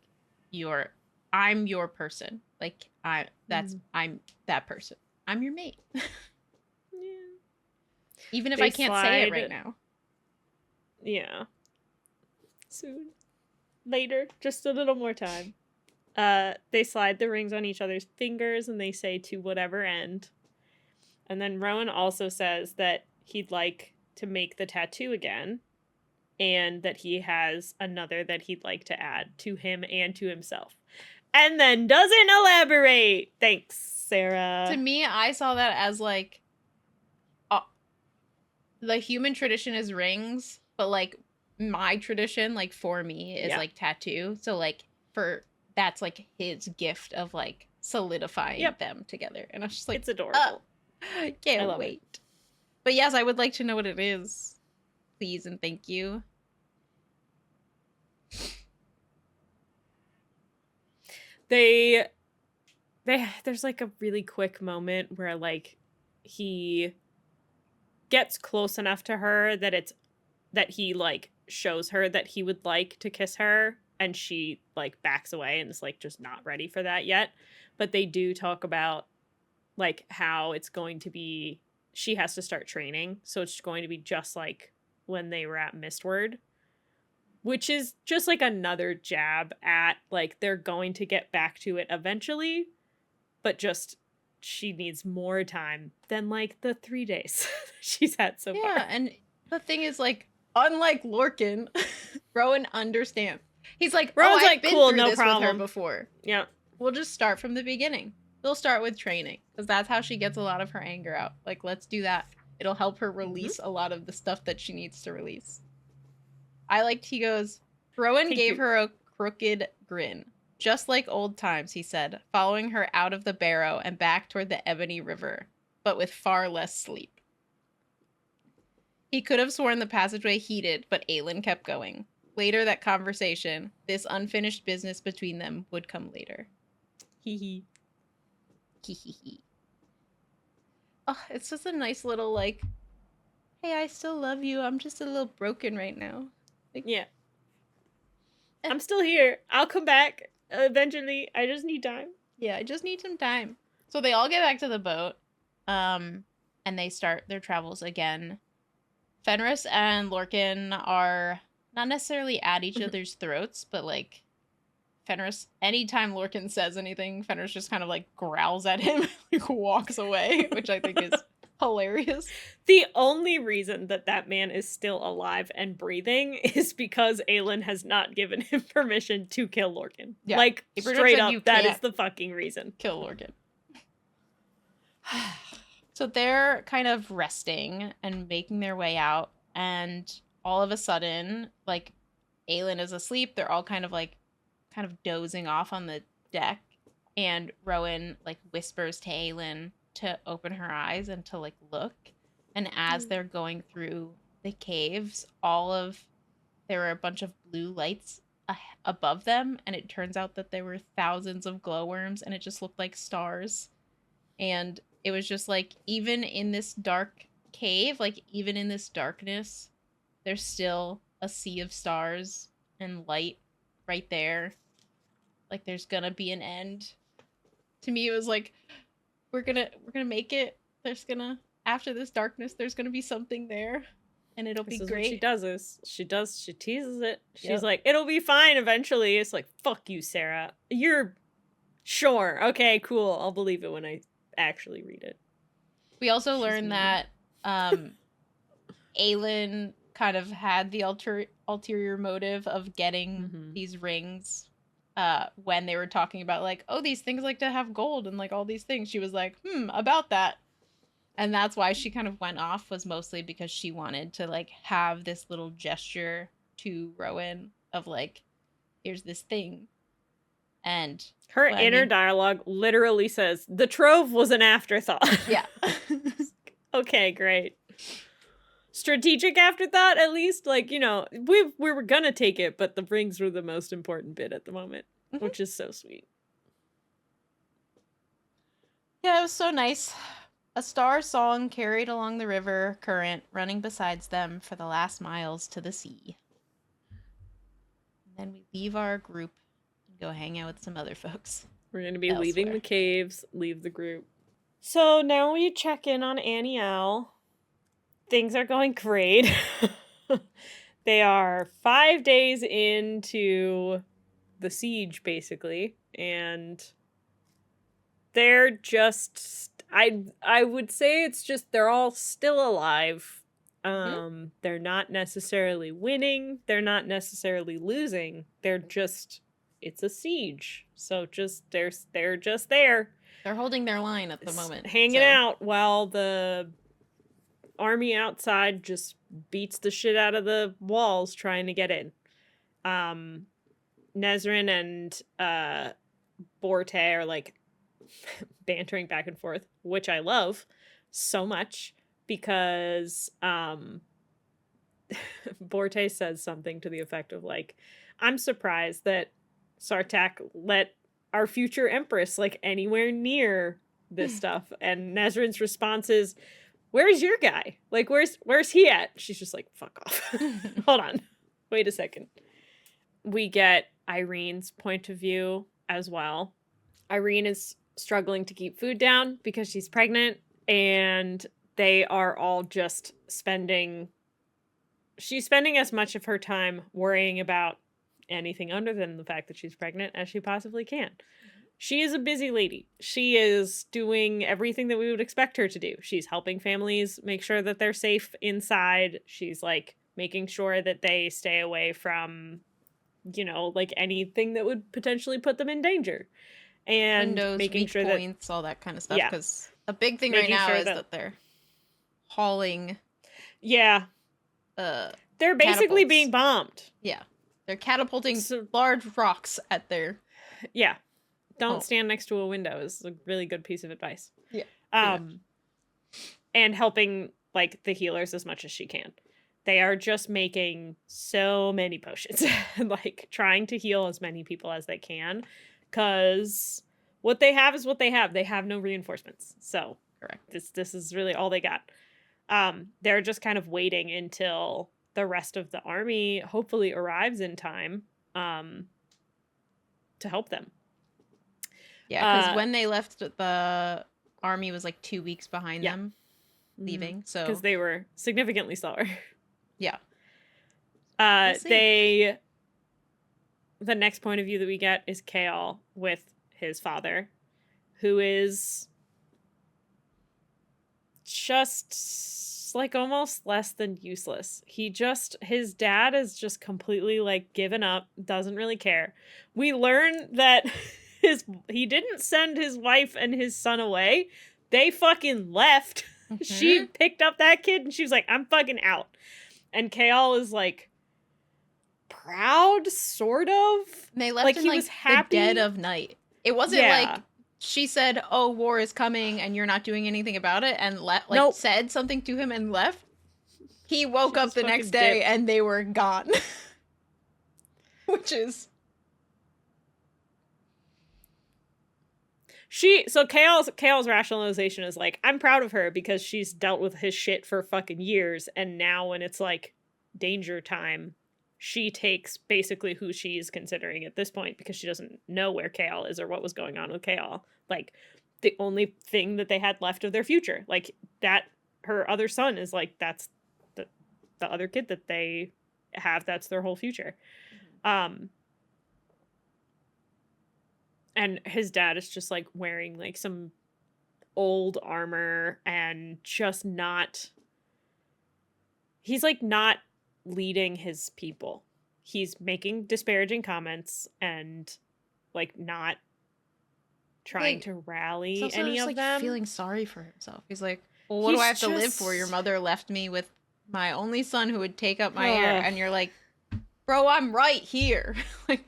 I'm your person. Like, I'm that person. I'm your mate. Yeah. Even if I can't say it right now. Yeah. Soon. Later. Just a little more time. They slide the rings on each other's fingers, and they say, to whatever end. And then Rowan also says that he'd like to make the tattoo again, and that he has another that he'd like to add to him and to himself. And then doesn't elaborate. Thanks, Sarah. To me, I saw that as, like, the human tradition is rings, but, like, my tradition, like, for me, is, like, tattoo. So, like, that's, like, his gift of, like, solidifying them together. And I was just like, it's adorable. Can't wait. It. But yes, I would like to know what it is. Please and thank you. There's, like, a really quick moment where, like, he gets close enough to her that he, like, shows her that he would like to kiss her, and she, like, backs away and is, like, just not ready for that yet. But they do talk about, like, how it's going to be, she has to start training, so it's going to be just like when they were at Mistward, which is just, like, another jab at, like, they're going to get back to it eventually, but just she needs more time than, like, the 3 days she's had so far. Yeah, and the thing is, like, unlike Lorcan, Rowan understands. He's like, Rowan's I've like, been cool, through no this with her problem. before. Yeah. We'll just start from the beginning. We'll start with training, because that's how she gets a lot of her anger out. Like, let's do that. It'll help her release a lot of the stuff that she needs to release. I liked, he goes, Rowan gave her a crooked grin. Just like old times, he said, following her out of the barrow and back toward the Ebony River, but with far less sleep. He could have sworn the passageway heated, but AELIN kept going. Later, that conversation, this unfinished business between them, would come later. Hee hee. Hee hee hee. Oh, it's just a nice little, like, hey, I still love you. I'm just a little broken right now. Like, yeah. I'm still here. I'll come back eventually. I just need time. Yeah, I just need some time. So they all get back to the boat, and they start their travels again. Fenris and Lorcan are not necessarily at each other's throats, but, like, Fenris, anytime Lorcan says anything, Fenris just kind of, like, growls at him, like, walks away, which I think is hilarious. The only reason that man is still alive and breathing is because AELIN has not given him permission to kill Lorcan. Yeah. Like, straight up, that is can't the fucking reason. kill Lorcan. So they're kind of resting and making their way out, and all of a sudden, like, AELIN is asleep. They're all kind of dozing off on the deck, and Rowan, like, whispers to AELIN to open her eyes and to, like, look. And as they're going through the caves, there were a bunch of blue lights above them, and it turns out that there were thousands of glowworms, and it just looked like stars. And it was just like, even in this dark cave, like, even in this darkness, there's still a sea of stars and light right there. Like, there's gonna be an end. To me, it was like, we're gonna make it. After this darkness, there's gonna be something there, and it'll be great. What she teases it. She's like, it'll be fine eventually. It's like, fuck you, Sarah. You're sure. Okay, cool. I'll believe it when I actually read it. We also learned that AELIN kind of had the ulterior motive of getting these rings when they were talking about, like, oh, these things like to have gold and, like, all these things. She was like, about that. And that's why she kind of went off, was mostly because she wanted to, like, have this little gesture to Rowan of, like, here's this thing. And her inner dialogue literally says, the trove was an afterthought. Yeah. Okay, great. Strategic afterthought, at least. Like, you know, we were gonna take it, but the rings were the most important bit at the moment, which is so sweet. Yeah, it was so nice. A star song carried along the river current, running beside them for the last miles to the sea. And then we leave our group and go hang out with some other folks. We're going to be leaving the caves, leave the group. So now we check in on Anielle. Things are going great. They are 5 days into the siege, basically, and they're just... I would say it's just they're all still alive. They're not necessarily winning. They're not necessarily losing. They're just... It's a siege. So they're just there. They're holding their line at the moment. Hanging out while the army outside just beats the shit out of the walls trying to get in. Nesryn and Borte are, like, bantering back and forth, which I love so much, because Borte says something to the effect of, like, I'm surprised that Sartaq let our future empress, like, anywhere near this stuff. And Nesrin's response is, where's your guy? Like, where's he at? She's just like, fuck off. Hold on. Wait a second. We get Yrene's point of view as well. Yrene is struggling to keep food down because she's pregnant, and they are all just she's spending as much of her time worrying about anything other than the fact that she's pregnant as she possibly can. She is a busy lady. She is doing everything that we would expect her to do. She's helping families make sure that they're safe inside. She's, like, making sure that they stay away from, like anything that would potentially put them in danger. And Windows, making weak sure points, all that kind of stuff. Yeah. Because a big thing right Making now sure is that they're hauling they're basically catapults. being bombed. Yeah. They're catapulting large rocks at their... Yeah. Don't stand next to a window is a really good piece of advice. Yeah. And helping, like, the healers as much as she can. They are just making so many potions. Like, trying to heal as many people as they can. Because what they have is what they have. They have no reinforcements. So, correct. This is really all they got. They're just kind of waiting until the rest of the army hopefully arrives in time to help them. Yeah, because when they left, the army was like 2 weeks behind them leaving. So because they were significantly slower. Yeah. The next point of view that we get is Chaol with his father, who is just like almost less than useless. His dad is just completely like given up, doesn't really care. We learn that he didn't send his wife and his son away. They fucking left. Mm-hmm. She picked up that kid and she was like, I'm fucking out. And Chaol is like proud, sort of. And they left like in he was happy. The dead of night. It wasn't like she said, "Oh, war is coming and you're not doing anything about it," and said something to him and left. He woke up the next day and they were gone. Which is Chaol's rationalization is like, I'm proud of her because she's dealt with his shit for fucking years, and now when it's like danger time, she takes basically who she's considering at this point because she doesn't know where Chaol is or what was going on with Chaol. Like, the only thing that they had left of their future. Like, that, her other son is like, that's the other kid that they have, that's their whole future. And his dad is just, like, wearing, like, some old armor and just not... He's, like, not leading his people. He's making disparaging comments and, like, not trying to rally any of them. Feeling sorry for himself. He's like, well, what do I have to live for? Your mother left me with my only son who would take up my heir. And you're like, bro, I'm right here. Like,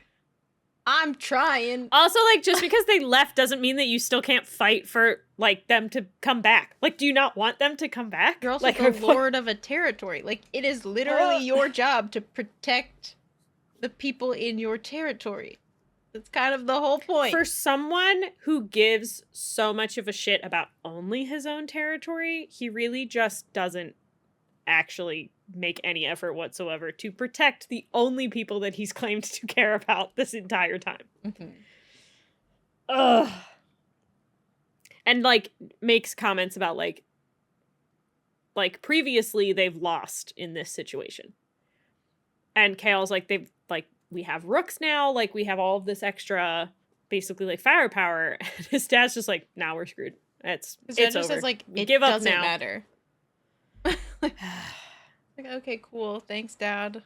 I'm trying. Also, like, just because they left doesn't mean that you still can't fight for, like, them to come back. Like, do you not want them to come back? You're also like, the lord of a territory. Like, it is literally your job to protect the people in your territory. That's kind of the whole point. For someone who gives so much of a shit about only his own territory, he really just doesn't actually make any effort whatsoever to protect the only people that he's claimed to care about this entire time. Mm-hmm. Ugh. And, like, makes comments about, like, previously they've lost in this situation. And Chaol's like, we have Ruks now, like, we have all of this extra, basically, like, firepower. And his dad's just like, nah, we're screwed. It's over. Says, like, it give up doesn't now. Matter. Like, okay, cool. Thanks, Dad.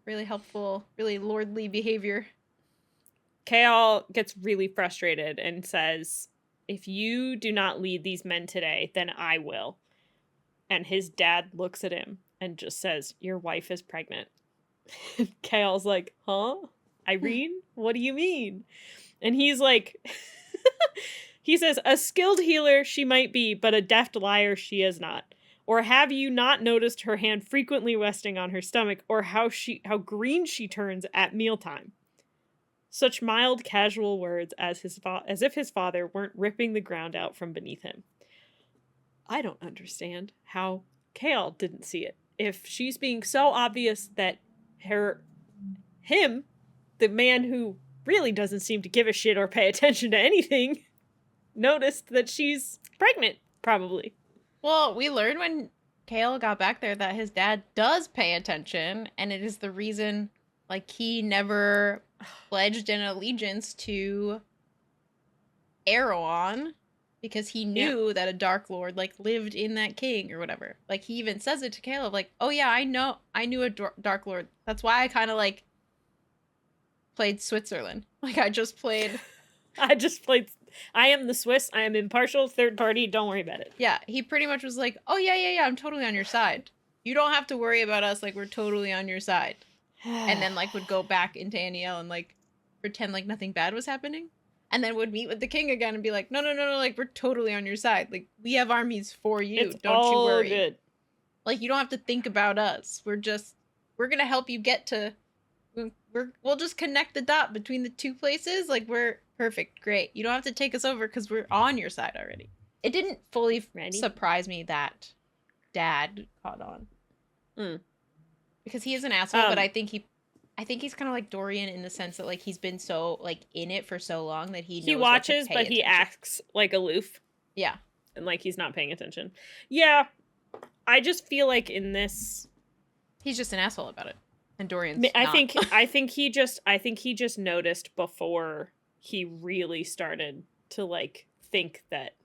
Really helpful. Really lordly behavior. Chaol gets really frustrated and says, if you do not lead these men today, then I will. And his dad looks at him and just says, your wife is pregnant. Chaol's like, huh? Yrene? What do you mean? And he's like, he says, a skilled healer she might be, but a deft liar she is not. Or have you not noticed her hand frequently resting on her stomach, or how green she turns at mealtime? Such mild, casual words as if his father weren't ripping the ground out from beneath him. I don't understand how Chaol didn't see it. If she's being so obvious that him, the man who really doesn't seem to give a shit or pay attention to anything, noticed that she's pregnant, probably. Well, we learned when Chaol got back there that his dad does pay attention, and it is the reason, like, he never pledged an allegiance to Erewhon, because he knew that a Dark Lord like lived in that king or whatever. Like he even says it to Caleb, like, "Oh yeah, I knew a Dark Lord. That's why I kind of like played Switzerland. Like I just played. I am the Swiss. I am impartial, third party. Don't worry about it." Yeah, he pretty much was like, "Oh yeah, I'm totally on your side. You don't have to worry about us. Like we're totally on your side." And then like would go back into Anielle and like pretend like nothing bad was happening, and then would meet with the king again and be like, no, like we're totally on your side. Like we have armies for you. It's Don't all you worry. good. Like you don't have to think about us. We're gonna help you get to. We'll just connect the dot between the two places. Like we're perfect, great. You don't have to take us over because we're on your side already. It didn't fully surprise me that Dad caught on. Because he is an asshole, but I think he's kind of like Dorian in the sense that like he's been so like in it for so long that he watches, but he acts like aloof. Yeah, and like he's not paying attention. Yeah, I just feel like in this, he's just an asshole about it, and Dorian's. I think he just noticed before he really started to like think that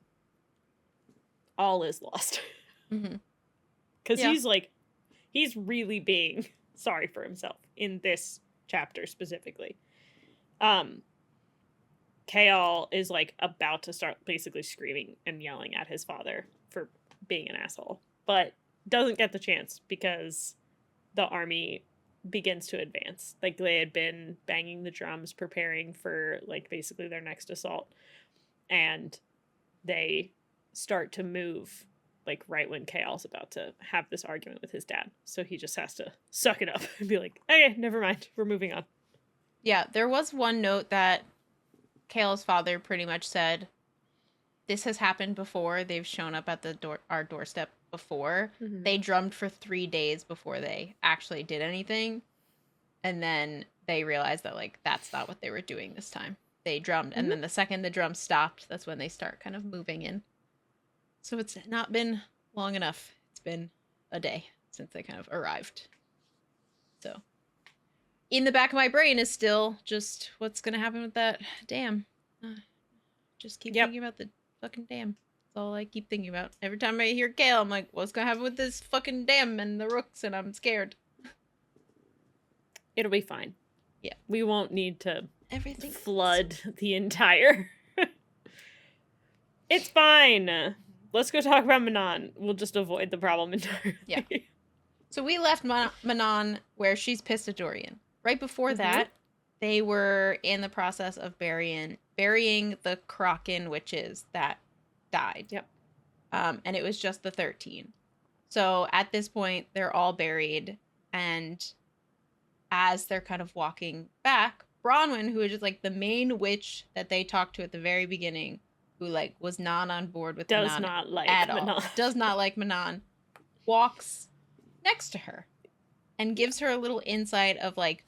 all is lost. Because he's really being sorry for himself in this chapter specifically. Chaol is like about to start basically screaming and yelling at his father for being an asshole, but doesn't get the chance because the army begins to advance. Like they had been banging the drums, preparing for like basically their next assault, and they start to move like right when Chaol's about to have this argument with his dad. So he just has to suck it up and be like, okay, never mind. We're moving on. Yeah, there was one note that Chaol's father pretty much said, this has happened before. They've shown up at our doorstep before. They drummed for 3 days before they actually did anything. And then they realized that like that's not what they were doing this time. They drummed, and then the second the drum stopped, that's when they start kind of moving in. So it's not been long enough. It's been a day since they kind of arrived. So in the back of my brain is still just what's going to happen with that dam. Just keep thinking about the fucking dam. That's all I keep thinking about. Every time I hear Chaol, I'm like, what's going to happen with this fucking dam and the Ruks? And I'm scared. It'll be fine. Yeah. We won't need to everything flood the entire... It's fine. Let's go talk about Manon. We'll just avoid the problem entirely. Yeah. So we left Manon where she's pissed at Dorian. Right before that, they were in the process of burying the Kraken witches that died. Yep. And it was just the 13. So at this point, they're all buried. And as they're kind of walking back, Bronwyn, who is just like the main witch that they talked to at the very beginning, who like was not on board with Manon at all, does not like Manon, walks next to her and gives her a little insight of like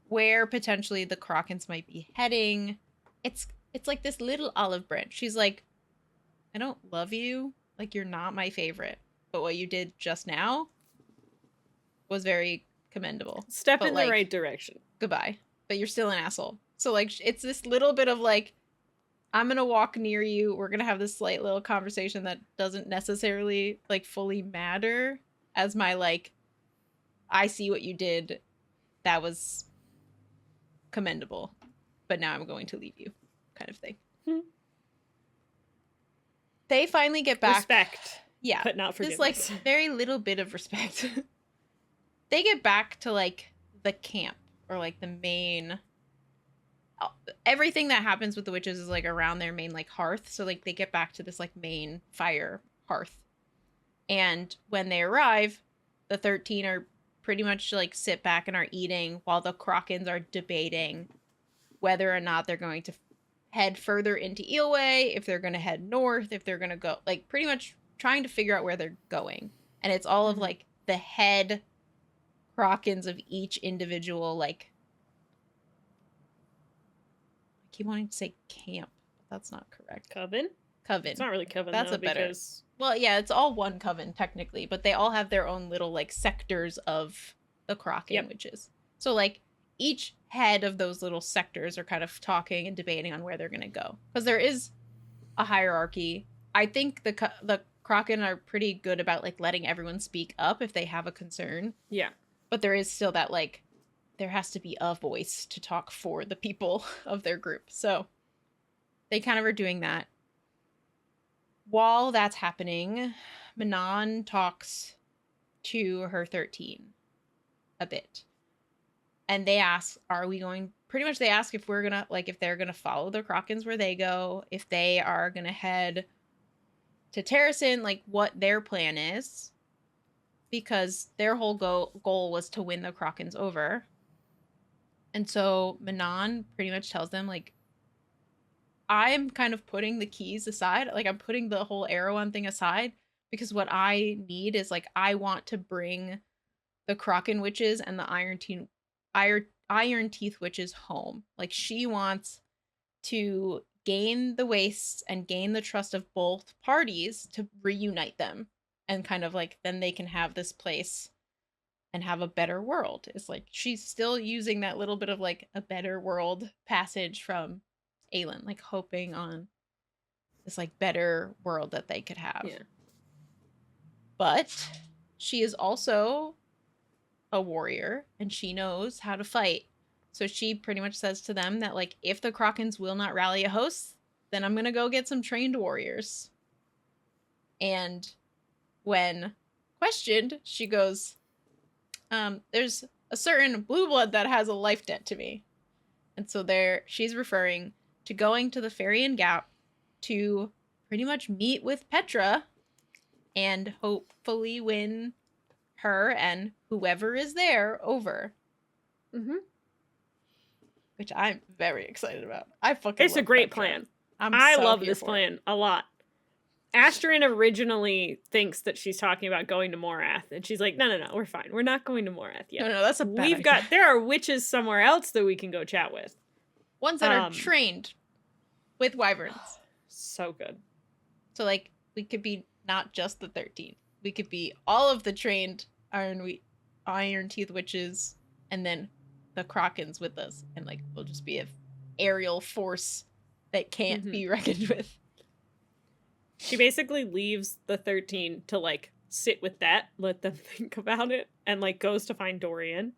where potentially the Krakens might be heading. It's like this little olive branch. She's like, I don't love you, like you're not my favorite, but what you did just now was very commendable. Step in the right direction. Goodbye, but you're still an asshole. So like it's this little bit of like, I'm going to walk near you. We're going to have this slight little conversation that doesn't necessarily like fully matter as my like, I see what you did. That was commendable, but now I'm going to leave you kind of thing. They finally get back. Respect. Yeah. But not forgiveness. This like very little bit of respect. They get back to like the camp or like the main... Everything that happens with the witches is like around their main like hearth. So like they get back to this like main fire hearth. And when they arrive, the 13 are pretty much like sit back and are eating while the Krakens are debating whether or not they're going to head further into Eelway, if they're going to head north, if they're going to go like pretty much trying to figure out where they're going. And it's all of like the head Krakens of each individual like keep wanting to say camp. That's not correct. Coven? It's not really coven. That's though, a better. Because... Well, yeah, it's all one coven technically, but they all have their own little like sectors of the Kraken witches. So like each head of those little sectors are kind of talking and debating on where they're going to go. Because there is a hierarchy. I think the Kraken are pretty good about like letting everyone speak up if they have a concern. Yeah. But there is still that like there has to be a voice to talk for the people of their group. So they kind of are doing that. While that's happening, Manon talks to her 13 a bit. And they ask, they ask if we're gonna, like, if they're gonna follow the Krakens where they go, if they are gonna head to Terrasen, like, what their plan is. Because their whole goal was to win the Krakens over. And so Manon pretty much tells them, like, I'm kind of putting the keys aside. Like, I'm putting the whole Erewhon thing aside. Because what I need is, like, I want to bring the Kraken witches and the Iron Teeth witches home. Like, she wants to gain the wastes and gain the trust of both parties to reunite them. And kind of, like, then they can have this place and have a better world. It's like, she's still using that little bit of, like, a better world passage from AELIN, like, hoping on this, like, better world that they could have. Yeah. But she is also a warrior, and she knows how to fight. So she pretty much says to them that, like, if the Krakens will not rally a host, then I'm gonna go get some trained warriors. And when questioned, she goes, there's a certain blue blood that has a life debt to me. And so she's referring to going to the Farian Gap to pretty much meet with Petra and hopefully win her and whoever is there over. Mm-hmm. Which I'm very excited about. It's a great plan. I love this plan a lot. Asterin originally thinks that she's talking about going to Morath, and she's like, no, we're fine. We're not going to Morath yet. No, that's a bad idea. There are witches somewhere else that we can go chat with. Ones that are trained with wyverns. So good. So, like, we could be not just the 13. We could be all of the trained Iron Teeth witches, and then the Krakens with us, and, like, we'll just be an aerial force that can't be reckoned with. She basically leaves the 13 to, like, sit with that, let them think about it, and, like, goes to find Dorian.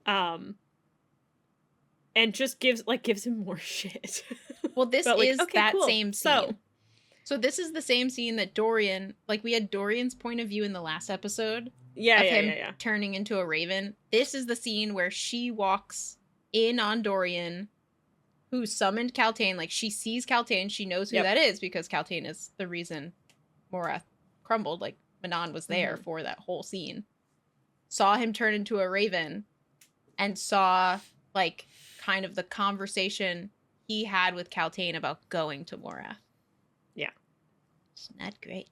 And just gives him more shit. Well, this but, like, is okay, that cool. same scene. So this is the same scene that Dorian, like, we had Dorian's point of view in the last episode. Yeah. Turning into a raven. This is the scene where she walks in on Dorian, who summoned Kaltain. Like, she sees Kaltain, she knows who that is, because Kaltain is the reason Morath crumbled. Like, Manon was there for that whole scene. Saw him turn into a raven, and saw, like, kind of the conversation he had with Kaltain about going to Morath. Yeah. It's not great.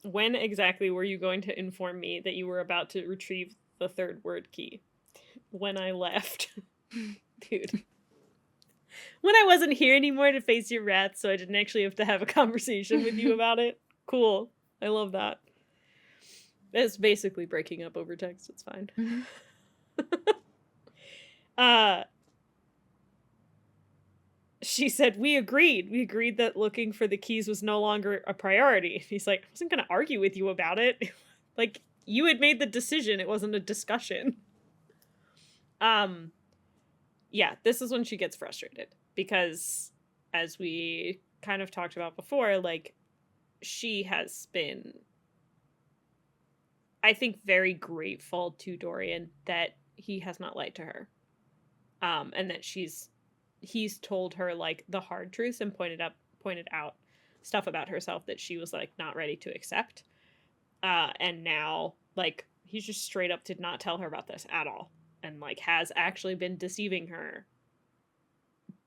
When exactly were you going to inform me that you were about to retrieve the third word key? When I left. Dude. When I wasn't here anymore to face your wrath, so I didn't actually have to have a conversation with you about it. Cool. I love that. It's basically breaking up over text. It's fine. She said, we agreed. We agreed that looking for the keys was no longer a priority. He's like, I wasn't going to argue with you about it. Like, you had made the decision. It wasn't a discussion. Yeah, this is when she gets frustrated. Because, as we kind of talked about before, like, she has been, I think, very grateful to Dorian that he has not lied to her. And that he's told her, like, the hard truths and pointed out stuff about herself that she was, like, not ready to accept. And now, like, he just straight up did not tell her about this at all. And, like, has actually been deceiving her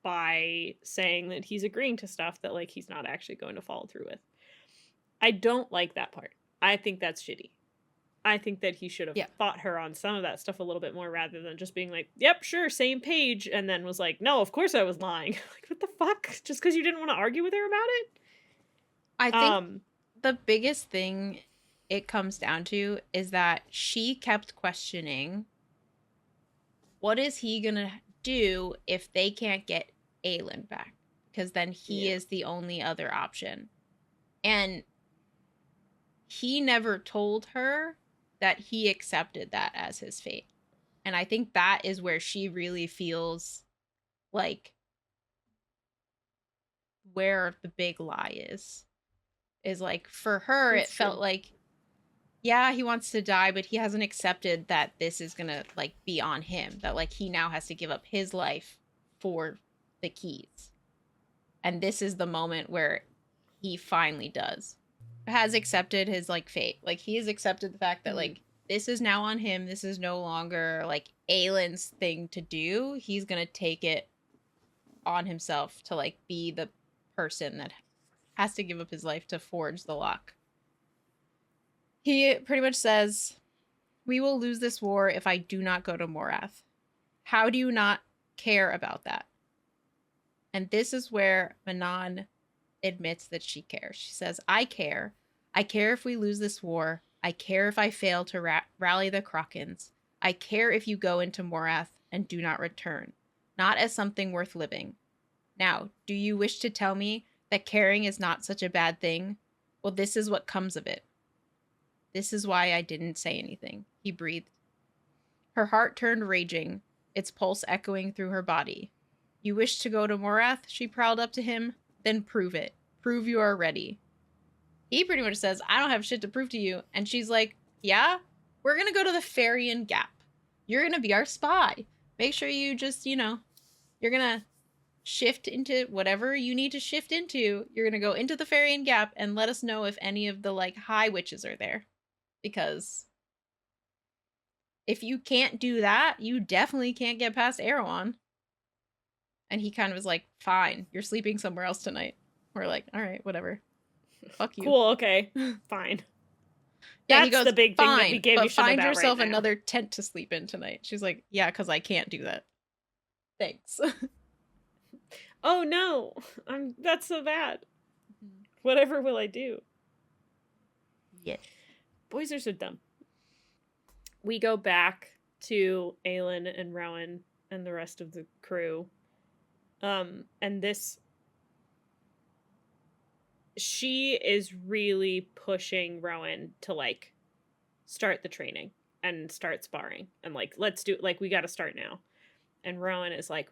by saying that he's agreeing to stuff that, like, he's not actually going to follow through with. I don't like that part. I think that's shitty. I think that he should have fought her on some of that stuff a little bit more rather than just being like, yep, sure, same page, and then was like, no, of course I was lying. Like, what the fuck? Just because you didn't want to argue with her about it? I think the biggest thing it comes down to is that she kept questioning, what is he gonna do if they can't get AELIN back, because then he is the only other option. And he never told her that he accepted that as his fate. And I think that is where she really feels like where the big lie is like, for her, That's it felt true. like, yeah, he wants to die, but he hasn't accepted that this is gonna like be on him, that like he now has to give up his life for the keys. And this is the moment where he finally has accepted his like fate. Like, he has accepted the fact that like this is now on him. This is no longer like AELIN's thing to do. He's gonna take it on himself to like be the person that has to give up his life to forge the lock. He pretty much says, "We will lose this war if I do not go to Morath. How do you not care about that?" And this is where Manon admits that she cares. She says, "I care. I care if we lose this war. I care if I fail to rally the Krakens. I care if you go into Morath and do not return, not as something worth living. Now, do you wish to tell me that caring is not such a bad thing? Well, this is what comes of it. This is why I didn't say anything." He breathed. Her heart turned raging, its pulse echoing through her body. "You wish to go to Morath?" she prowled up to him. "Then prove it. Prove you are ready." He pretty much says, "I don't have shit to prove to you." And she's like, "Yeah, we're gonna go to the Farian Gap. You're gonna be our spy. Make sure you just, you're gonna shift into whatever you need to shift into. You're gonna go into the Farian Gap and let us know if any of the like high witches are there. Because if you can't do that, you definitely can't get past Erewhon." And he kind of was like, "Fine, you're sleeping somewhere else tonight." We're like, "All right, whatever. Fuck you." Cool, okay. Fine. Yeah, he That's goes, the big thing that we "Fine, gave you but shit find about right yourself now. another tent to sleep in tonight." She's like, "Yeah, because I can't do that. Thanks." Oh no, that's so bad. Whatever will I do? Yeah. Boys are so dumb. We go back to AELIN and Rowan and the rest of the crew. And she is really pushing Rowan to like start the training and start sparring and like, let's do, like, we got to start now. And Rowan is like,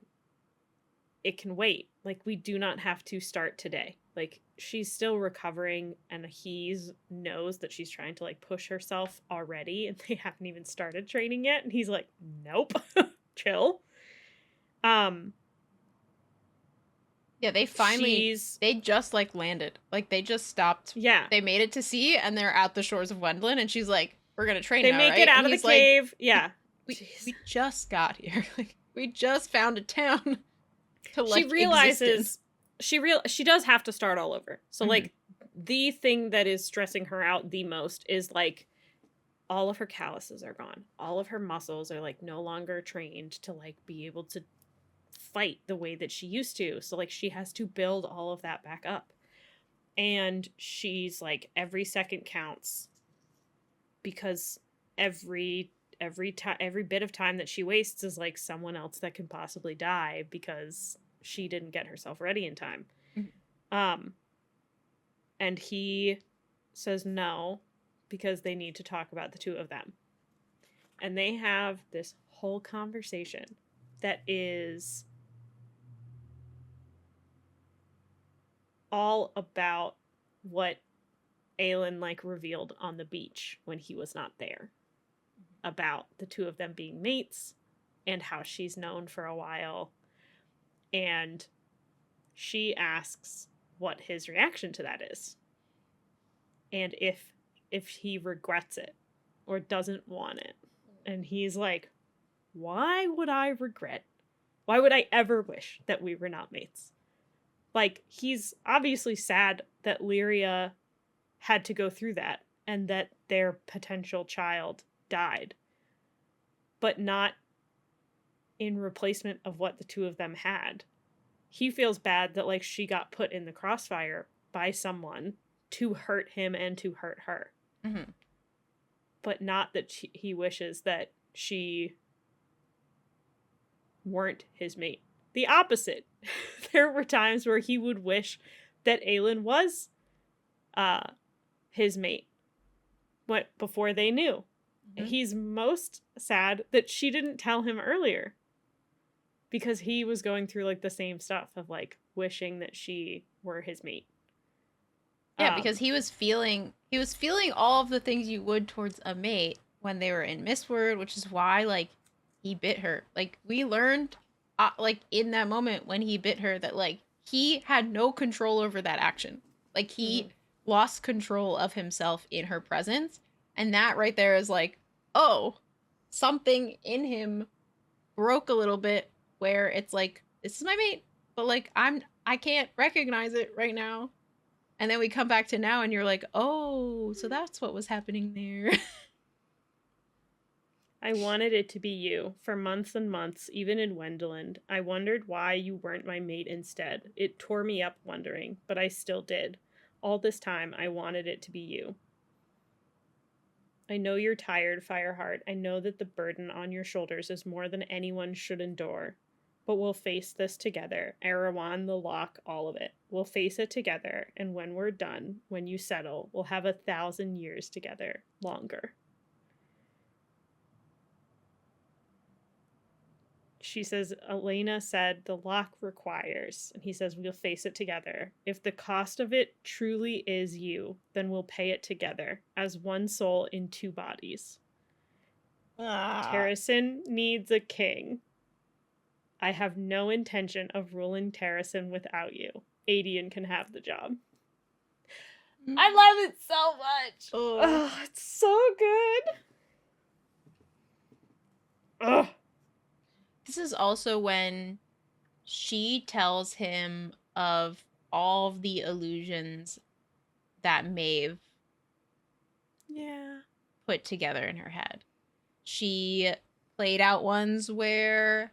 it can wait. Like, we do not have to start today. Like, she's still recovering, and he knows that she's trying to like push herself already, and they haven't even started training yet. And he's like, nope, chill. Yeah, they just like landed. Like, they just stopped. Yeah. They made it to sea and they're at the shores of Wendland, and she's like, "We're gonna train They now, make right?" it out And of the he's like, cave. Yeah. We just got here. Like, we just found a town to like She realizes she does have to start all over. So like the thing that is stressing her out the most is like all of her calluses are gone. All of her muscles are like no longer trained to like be able to fight the way that she used to. So like she has to build all of that back up. And she's like, every second counts, because every bit of time that she wastes is like someone else that can possibly die because she didn't get herself ready in time. And he says no, because they need to talk about the two of them. And they have this whole conversation that is all about what AELIN like revealed on the beach when he was not there, about the two of them being mates and how she's known for a while. And she asks what his reaction to that is, and if he regrets it or doesn't want it. And he's like, why would I regret? Why would I ever wish that we were not mates? Like, he's obviously sad that Lyria had to go through that and that their potential child died, but not in replacement of what the two of them had. He feels bad that like she got put in the crossfire by someone to hurt him and to hurt her. But not that he wishes that she weren't his mate. The opposite. There were times where he would wish that AELIN was his mate before they knew. Mm-hmm. He's most sad that she didn't tell him earlier, because he was going through like the same stuff of like wishing that she were his mate. Yeah, because he was feeling all of the things you would towards a mate when they were in Mistward, which is why like he bit her. Like we learned like in that moment when he bit her that like he had no control over that action. Like he lost control of himself in her presence, and that right there is like, oh, something in him broke a little bit where it's like, this is my mate, but like I can't recognize it right now. And then we come back to now and you're like, oh, so that's what was happening there. I wanted it to be you for months and months, even in Wendeland. I wondered why you weren't my mate instead. It tore me up wondering, but I still did. All this time, I wanted it to be you. I know you're tired, Fireheart. I know that the burden on your shoulders is more than anyone should endure. But we'll face this together. Erewhon, the lock, all of it. We'll face it together, and when we're done, when you settle, we'll have 1,000 years together. Longer. She says, Elena said the lock requires, and he says, we'll face it together. If the cost of it truly is you, then we'll pay it together, as one soul in 2 bodies. Terrasen needs a king. I have no intention of ruling Terrasen without you. Aedion can have the job. I love it so much. Oh, it's so good. Ugh. This is also when she tells him of all of the illusions that Maeve put together in her head. She played out ones where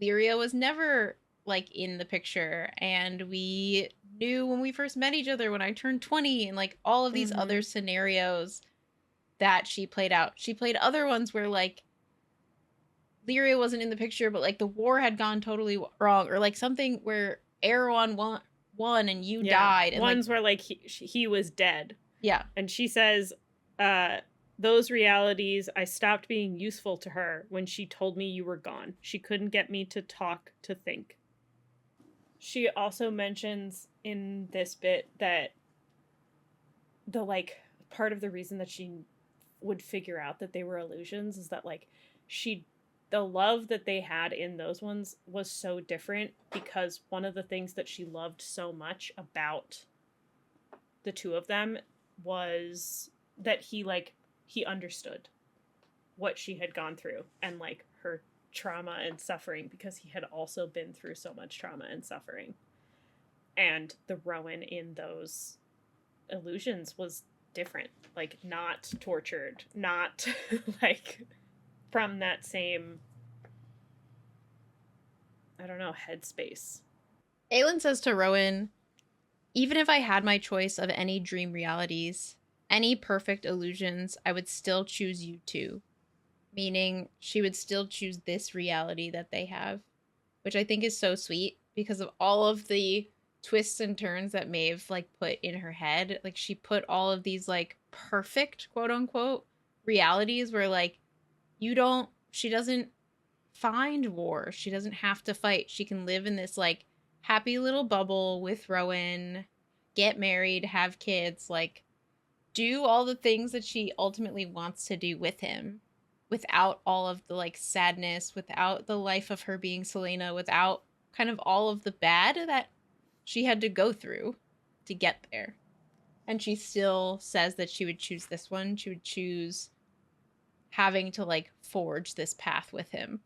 Lyria was never like in the picture, and we knew when we first met each other when I turned 20, and like all of these other scenarios that she played out. She played other ones where like Lyria wasn't in the picture, but like the war had gone totally wrong, or like something where Erewhon won and you died. And ones where like he was dead. Yeah. And she says, those realities, I stopped being useful to her when she told me you were gone. She couldn't get me to talk, to think. She also mentions in this bit that the like part of the reason that she would figure out that they were illusions is that like the love that they had in those ones was so different, because one of the things that she loved so much about the two of them was that he understood what she had gone through and like her trauma and suffering, because he had also been through so much trauma and suffering. And the Rowan in those illusions was different, like not tortured, not like from that same, I don't know, headspace. AELIN says to Rowan, even if I had my choice of any dream realities, any perfect illusions, I would still choose you too. Meaning she would still choose this reality that they have, which I think is so sweet because of all of the twists and turns that Maeve like put in her head. Like she put all of these like perfect quote unquote realities where like she doesn't find war. She doesn't have to fight. She can live in this like happy little bubble with Rowan, get married, have kids, like do all the things that she ultimately wants to do with him without all of the like sadness, without the life of her being Selena, without kind of all of the bad that she had to go through to get there. And she still says that she would choose this one. She would choose having to like forge this path with him,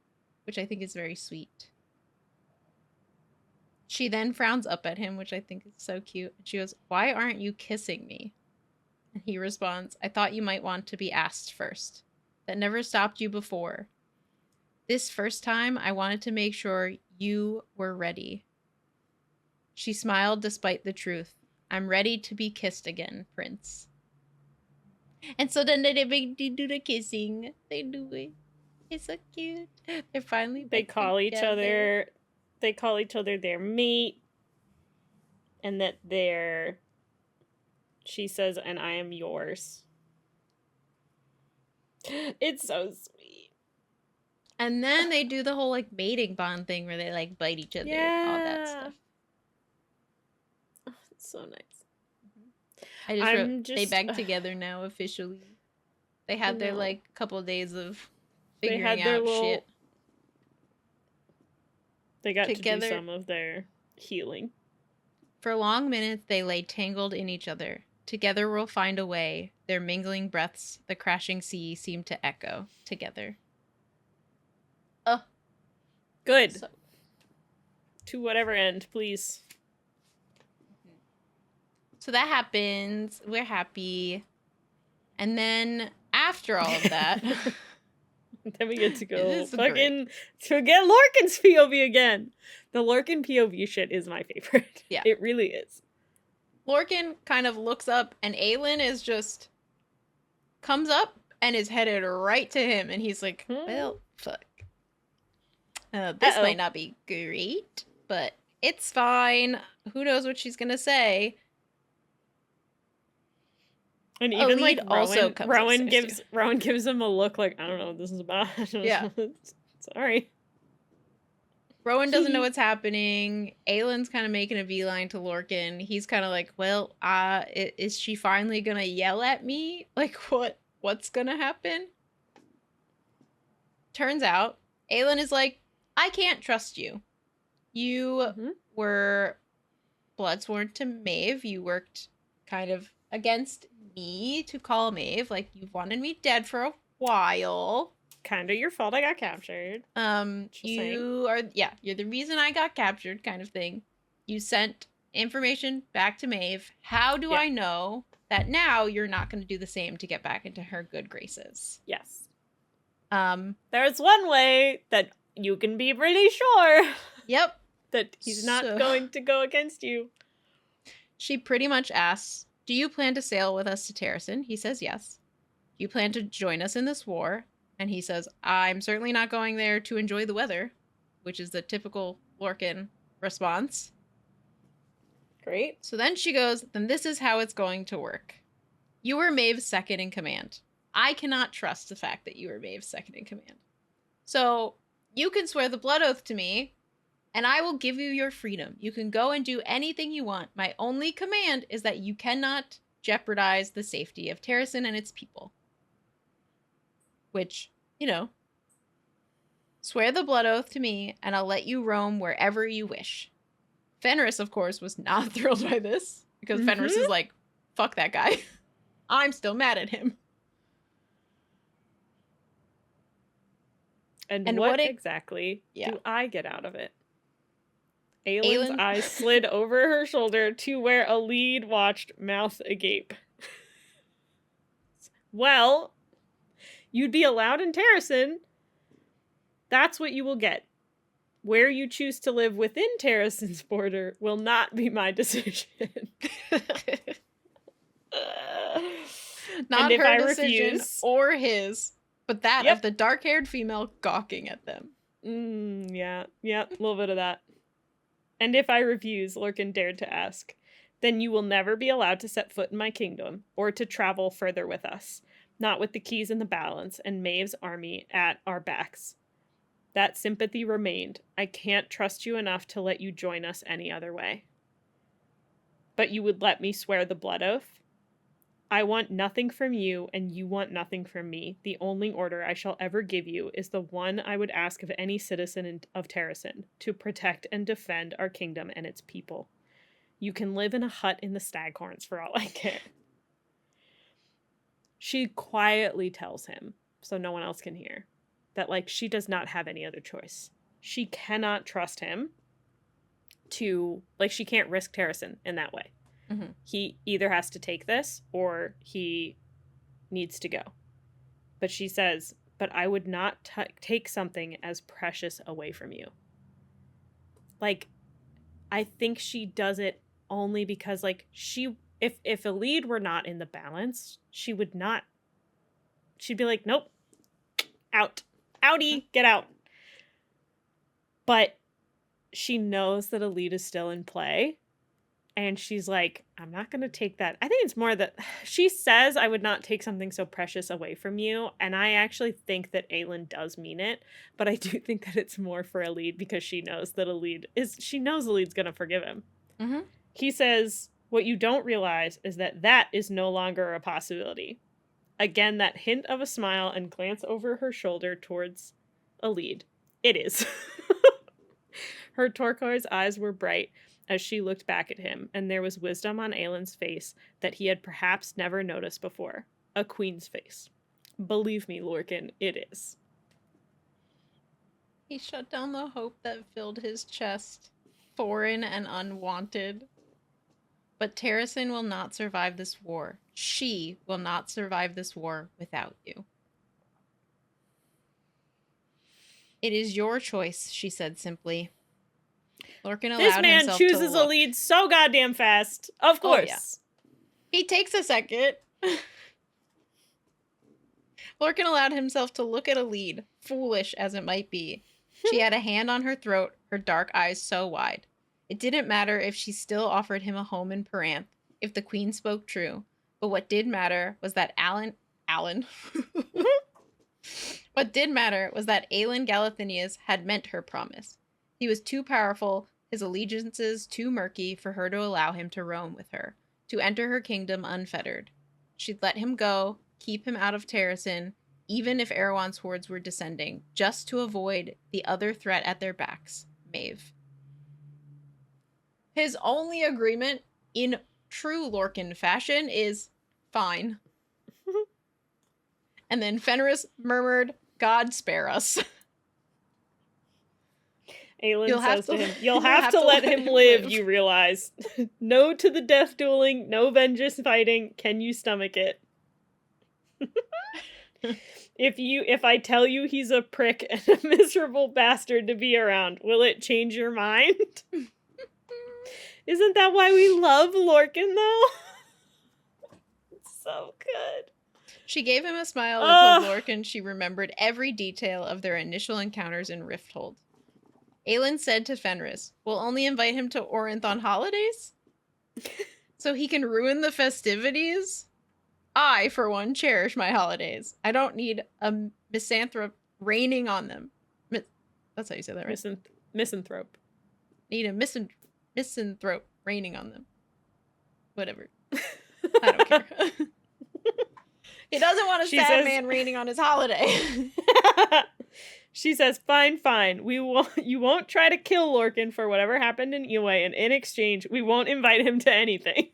which I think is very sweet. She then frowns up at him, which I think is so cute. She goes, "Why aren't you kissing me?" And he responds, "I thought you might want to be asked first. That never stopped you before. This first time, I wanted to make sure you were ready." She smiled despite the truth. "I'm ready to be kissed again, Prince." And so then they do the kissing. They do it. It's so cute. They're finally They back call each together. other. They call each other their mate, and that they're. She says, "And I am yours." It's so sweet. And then they do the whole like mating bond thing where they like bite each other, all that stuff. Oh, it's so nice. I just wrote they back together now officially. They had their like couple of days of figuring out shit. They got together. To do some of their healing. For long minutes they lay tangled in each other. Together we'll find a way. Their mingling breaths, the crashing sea seemed to echo together. Oh. Good. So. To whatever end, please. So that happens. We're happy. And then after all of that... then we get to go fucking... to get Lorcan's POV again. The Lorcan POV shit is my favorite. Yeah. It really is. Lorcan kind of looks up and AELIN is just... comes up and is headed right to him. And he's like, well, fuck. This might not be great, but it's fine. Who knows what she's gonna say? And even Elide like Rowan gives him a look like, I don't know what this is about. Yeah. Sorry. Rowan doesn't know what's happening. AELIN's kind of making a beeline to Lorcan. He's kind of like, well, is she finally gonna yell at me? Like, what's gonna happen? Turns out, AELIN is like, I can't trust you. You were bloodsworn to Maeve. You worked kind of against me to call Maeve. Like, you've wanted me dead for a while. Kind of your fault I got captured. You're the reason I got captured, kind of thing. You sent information back to Maeve. How do I know that now you're not going to do the same to get back into her good graces? Yes. There's one way that you can be pretty sure. Yep. That he's not going to go against you. She pretty much asks, do you plan to sail with us to Terrasen? He says yes. Do you plan to join us in this war? And he says, I'm certainly not going there to enjoy the weather, which is the typical Lorcan response. Great. So then she goes, then this is how it's going to work. You were Maeve's second in command. I cannot trust the fact that you were Maeve's second in command. So you can swear the blood oath to me, and I will give you your freedom. You can go and do anything you want. My only command is that you cannot jeopardize the safety of Terrasen and its people. Which, swear the blood oath to me, and I'll let you roam wherever you wish. Fenris, of course, was not thrilled by this, because Fenris is like, fuck that guy. I'm still mad at him. And what exactly do I get out of it? AELIN's eyes slid over her shoulder to where Elide watched, mouth agape. Well, you'd be allowed in Terrasen. That's what you will get. Where you choose to live within Terrasen's border will not be my decision. Not her decision or his, but that of the dark-haired female gawking at them. Yeah, a little bit of that. And if I refuse, Lorcan dared to ask, then you will never be allowed to set foot in my kingdom, or to travel further with us, not with the keys in the balance and Maeve's army at our backs. That sympathy remained. I can't trust you enough to let you join us any other way. But you would let me swear the blood oath? I want nothing from you, and you want nothing from me. The only order I shall ever give you is the one I would ask of any citizen of Terrasen, to protect and defend our kingdom and its people. You can live in a hut in the Staghorns for all I care. She quietly tells him, so no one else can hear, that, she does not have any other choice. She cannot trust him to, she can't risk Terrasen in that way. Mm-hmm. He either has to take this or he needs to go. But she says, but I would not take something as precious away from you. I think she does it only because, if Elide were not in the balance, she would not, she'd be like, nope, out. Outie, get out. But she knows that Elide is still in play. And she's like, I'm not going to take that. I think it's more that she says, I would not take something so precious away from you. And I actually think that AELIN does mean it. But I do think that it's more for Elide because she knows that she knows Elide's going to forgive him. Mm-hmm. He says, what you don't realize is that is no longer a possibility. Again, that hint of a smile and glance over her shoulder towards Elide. It is. Her turquoise eyes were bright as she looked back at him, and there was wisdom on AELIN's face that he had perhaps never noticed before. A queen's face. Believe me, Lorcan, it is. He shut down the hope that filled his chest, foreign and unwanted. But Terrasen will not survive this war. She will not survive this war without you. It is your choice, she said simply. Lorcan allowed this man himself chooses to look. a lead so goddamn fast. Of course. Oh, yeah. He takes a second. Lorcan allowed himself to look at Elide, foolish as it might be. She had a hand on her throat, her dark eyes so wide. It didn't matter if she still offered him a home in Parranth, if the queen spoke true. But what did matter was that What did matter was that AELIN Galathinius had meant her promise. He was too powerful, his allegiances too murky for her to allow him to roam with her, to enter her kingdom unfettered. She'd let him go, keep him out of Terrasen, even if Erewhon's hordes were descending, just to avoid the other threat at their backs, Maeve. His only agreement, in true Lorcan fashion, is fine. And then Fenris murmured, God spare us. AELIN says to him, you'll have to let him live, you realize. No to the death dueling, no vengeance fighting. Can you stomach it? If I tell you he's a prick and a miserable bastard to be around, will it change your mind? Isn't that why we love Lorcan, though? It's so good. She gave him a smile that told Lorcan she remembered every detail of their initial encounters in Rifthold. AELIN said to Fenris, we'll only invite him to Orinth on holidays? So he can ruin the festivities? I, for one, cherish my holidays. I don't need a misanthrope raining on them. That's how you say that, right? Misanthrope. Need a misanthrope raining on them. Whatever. I don't care. He doesn't want a sad man raining on his holiday. She says, fine. You won't try to kill Lorcan for whatever happened in Eway, and in exchange, we won't invite him to anything.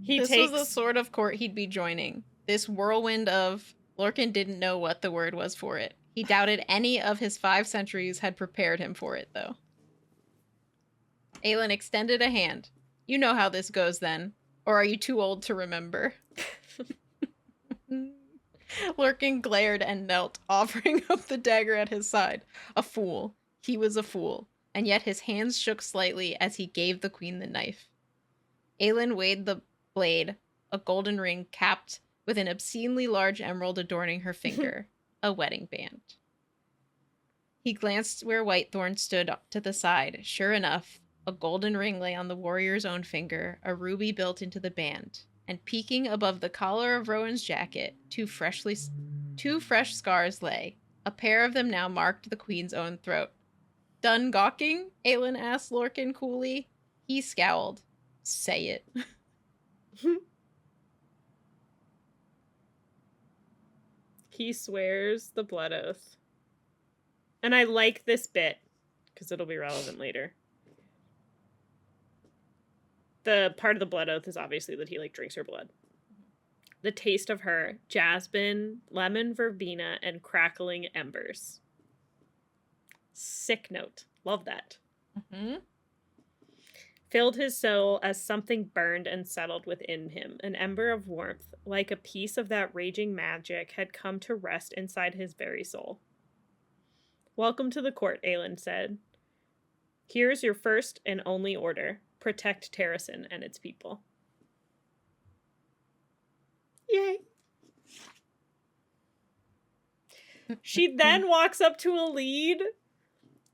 This was the sort of court he'd be joining. This whirlwind of... Lorcan didn't know what the word was for it. He doubted any of his 5 centuries had prepared him for it, though. AELIN extended a hand. You know how this goes, then. Or are you too old to remember? Lorcan glared and knelt, offering up the dagger at his side. A fool. He was a fool. And yet his hands shook slightly as he gave the queen the knife. AELIN weighed the blade, a golden ring capped with an obscenely large emerald adorning her finger, a wedding band. He glanced where Whitethorn stood to the side. Sure enough, a golden ring lay on the warrior's own finger, a ruby built into the band, and peeking above the collar of Rowan's jacket, 2 fresh scars lay. A pair of them now marked the queen's own throat. Done gawking? AELIN asked Lorcan coolly. He scowled. Say it. He swears the blood oath. And I like this bit, because it'll be relevant later. The part of the blood oath is obviously that he, drinks her blood. The taste of her, jasmine, lemon verbena, and crackling embers. Sick note. Love that. Mm-hmm. Filled his soul as something burned and settled within him. An ember of warmth, like a piece of that raging magic, had come to rest inside his very soul. Welcome to the court, AELIN said. Here's your first and only order. Protect Terrasen and its people. Yay. She then walks up to Elide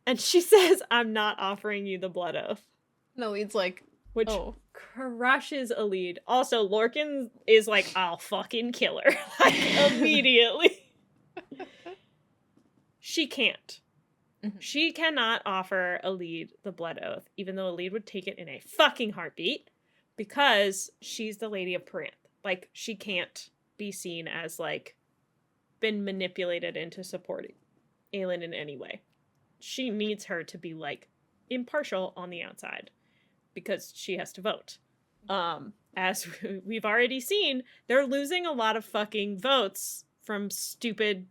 and she says, I'm not offering you the blood oath. And Elide's like, Which crushes Elide. Also, Lorcan is like, I'll fucking kill her. Like, immediately. She can't. Mhm. She cannot offer Elide the blood oath, even though Elide would take it in a fucking heartbeat, because she's the Lady of Parranth. Like, she can't be seen as, like, been manipulated into supporting AELIN in any way. She needs her to be, like, impartial on the outside, because she has to vote. As we've already seen, they're losing a lot of fucking votes from stupid,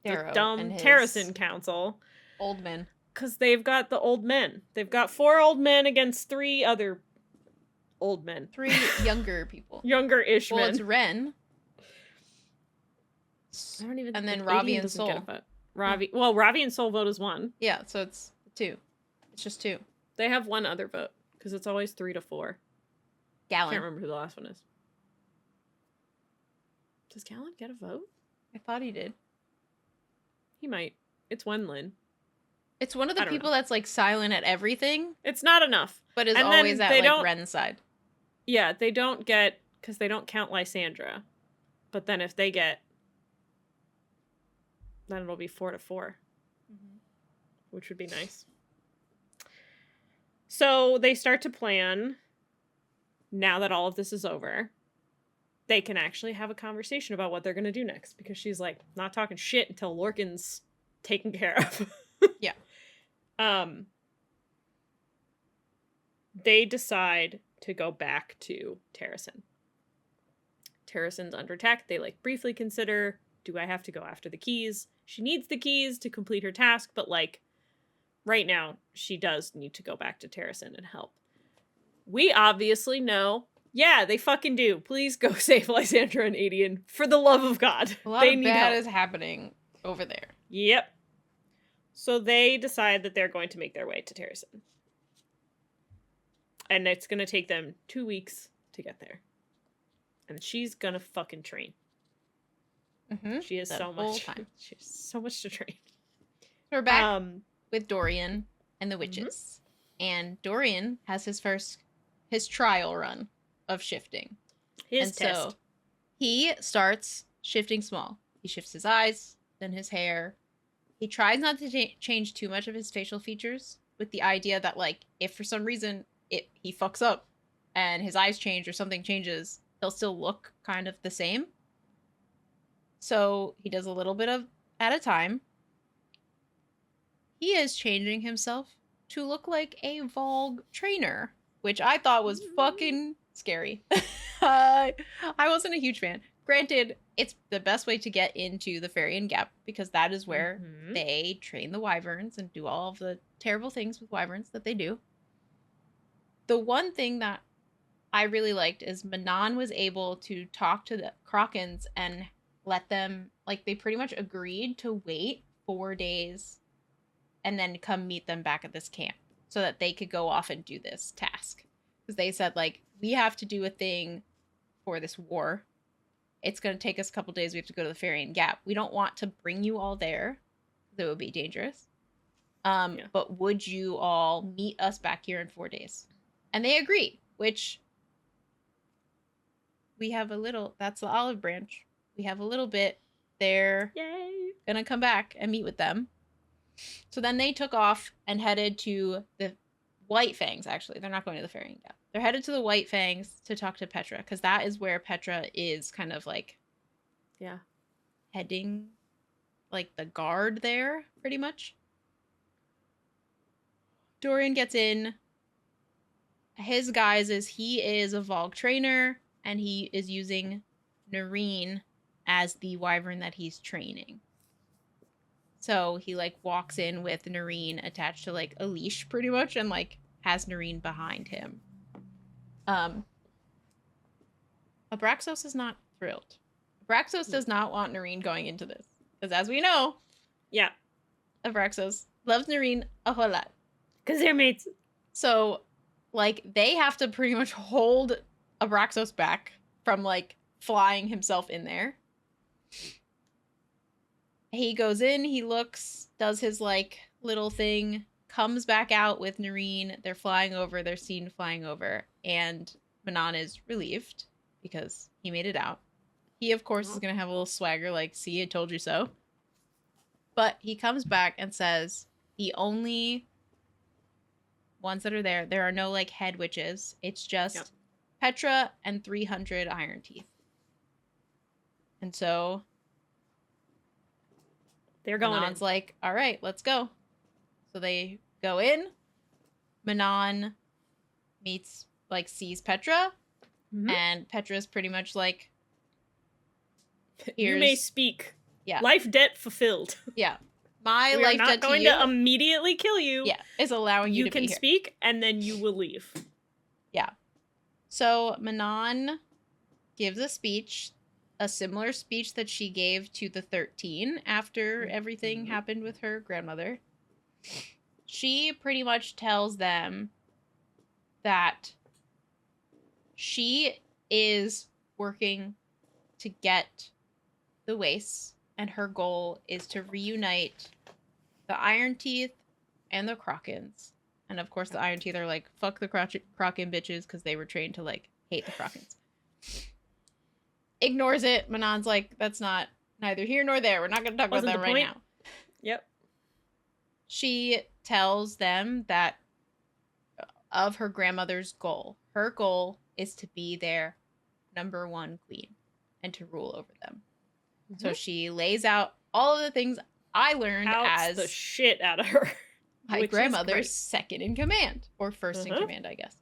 the dumb Terrasen Council. Old men. Because they've got the old men. They've got 4 old men against 3 other old men. 3 younger people. Younger-ish men. Well, it's Ren. I don't even. And then Aedion Ravi and doesn't Sol. get a vote. Ravi and Sol vote as 1. Yeah, so it's 2. It's just 2. They have 1 other vote because it's always 3 to 4. Galen. Can't remember who the last one is. Does Galen get a vote? I thought he did. He might. It's Wenlin. It's one of the people that's like silent at everything. It's not enough. But is and always at like Ren's side. Yeah, they don't get, because they don't count Lysandra. But then if they get, then it'll be 4 to 4. Mm-hmm. Which would be nice. So they start to plan, now that all of this is over, they can actually have a conversation about what they're going to do next. Because she's like, not talking shit until Lorcan's taken care of. Yeah. They decide to go back to Terrasen. Terrasen's under attack. They like briefly consider, do I have to go after the keys? She needs the keys to complete her task, but like right now she does need to go back to Terrasen and help. We obviously know, yeah, they fucking do. Please go save Lysandra and Aedion for the love of God. A lot they of need bad help. is happening over there. Yep. So they decide that they're going to make their way to Terrasen. And it's going to take them 2 weeks to get there. And she's going to fucking train. Mm-hmm. She has so much. She has so much to train. We're back with Dorian and the witches. Mm-hmm. And Dorian has his trial run of shifting. His test. So he starts shifting small. He shifts his eyes, then his hair. He tries not to change too much of his facial features, with the idea that, like, if for some reason he fucks up and his eyes change or something changes, he'll still look kind of the same. So he does a little bit of at a time. He is changing himself to look like a Valg trainer, which I thought was fucking scary. I wasn't a huge fan. Granted, it's the best way to get into the Farian Gap, because that is where they train the wyverns and do all of the terrible things with wyverns that they do. The one thing that I really liked is Manon was able to talk to the Krakens and let them, like, they pretty much agreed to wait 4 days and then come meet them back at this camp so that they could go off and do this task. Because they said, like, we have to do a thing for this war. It's going to take us a couple days. We have to go to the Farian Gap. We don't want to bring you all there. That would be dangerous. But would you all meet us back here in 4 days? And they agree, which we have a little, that's the olive branch. We have a little bit. They're going to come back and meet with them. So then they took off and headed to the White Fangs, actually. They're not going to the Farian Gap. They're headed to the White Fangs to talk to Petra, because that is where Petra is kind of like, heading, like, the guard there, pretty much. Dorian gets in. His guise is he is a Valg trainer, and he is using Yrene as the wyvern that he's training. So he, like, walks in with Yrene attached to, like, a leash, pretty much, and, like, has Yrene behind him. Abraxos is not thrilled. Abraxos does not want Yrene going into this. Because as we know, Abraxos loves Yrene a whole lot. Because they're mates. So, like, they have to pretty much hold Abraxos back from, like, flying himself in there. he goes in, he looks, does his like little thing, comes back out with Yrene. They're flying over, they're seen flying over, and Manon is relieved because he made it out. He, of course, is going to have a little swagger like, see, I told you so. But he comes back and says the only ones that are there are no like head witches. It's just Petra and 300 Iron Teeth. And so they're going Manon's in. like, all right, let's go. So they go in. Manon sees Petra. Mm-hmm. And Petra's pretty much like, you may speak. Yeah. Life debt fulfilled. Yeah. My we life are not debt going to you, immediately kill you. Yeah, is allowing you to be here. You can speak, and then you will leave. Yeah. So Manon gives a speech, a similar speech that she gave to the 13 after everything happened with her grandmother. She pretty much tells them that she is working to get the wastes, and her goal is to reunite the Iron Teeth and the Krakens. And of course the Iron Teeth are like, fuck the Kraken bitches, because they were trained to like hate the Krakens. Ignores it. Manon's like, that's not neither here nor there. We're not going to talk about that right now. Yep. She tells them that of her grandmother's goal. Her goal is to be their number one queen and to rule over them. Mm-hmm. So she lays out all of the things I learned as the shit out of her. My grandmother's second in command, or first in command, I guess.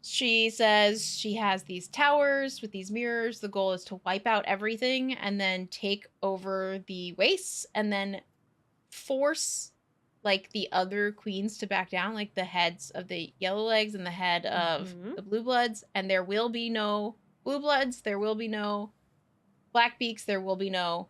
She says she has these towers with these mirrors. The goal is to wipe out everything and then take over the wastes and then force like the other queens to back down, like the heads of the Yellow Legs and the head of the Blue Bloods. And there will be no Blue Bloods. There will be no Blackbeaks. There will be no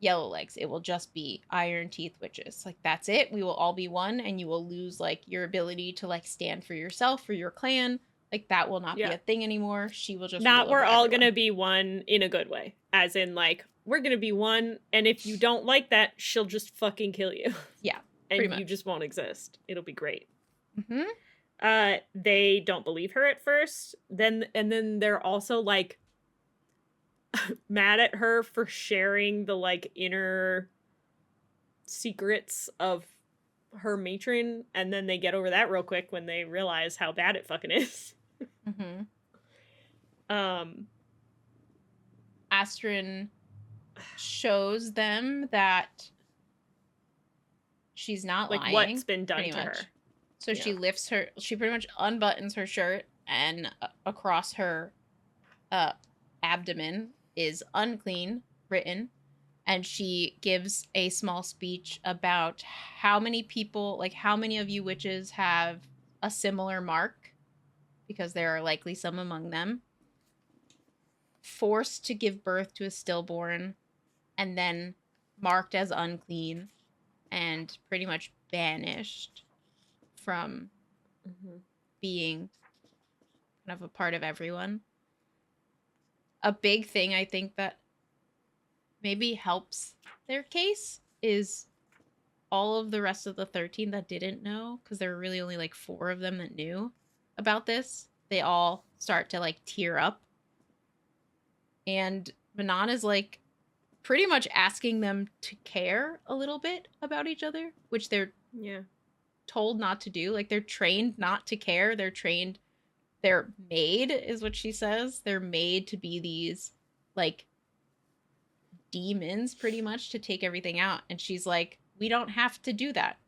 Yellow Legs. It will just be Iron Teeth witches. Like, that's it. We will all be one, and you will lose like your ability to like stand for yourself, for your clan. Like, that will not be a thing anymore. She will just not we're all gonna be one in a good way, as in like we're gonna be one, and if you don't like that, she'll just fucking kill you. Yeah, and you just won't exist. It'll be great. Mm-hmm. They don't believe her at first. Then they're also like mad at her for sharing the like inner secrets of her matron, and then they get over that real quick when they realize how bad it fucking is. Astrid shows them that she's not like lying. What's been done to her. So she she pretty much unbuttons her shirt, and across her abdomen is unclean written, and she gives a small speech about how many people, like how many of you witches have a similar mark, because there are likely some among them, forced to give birth to a stillborn, and then marked as unclean, and pretty much banished from being kind of a part of everyone. A big thing I think that maybe helps their case is all of the rest of the 13 that didn't know, because there were really only like 4 of them that knew about this. They all start to like tear up, and Manon is like pretty much asking them to care a little bit about each other, which they're told not to do. Like, they're trained not to care. They're made, is what she says. They're made to be these like demons pretty much, to take everything out. And she's like, we don't have to do that.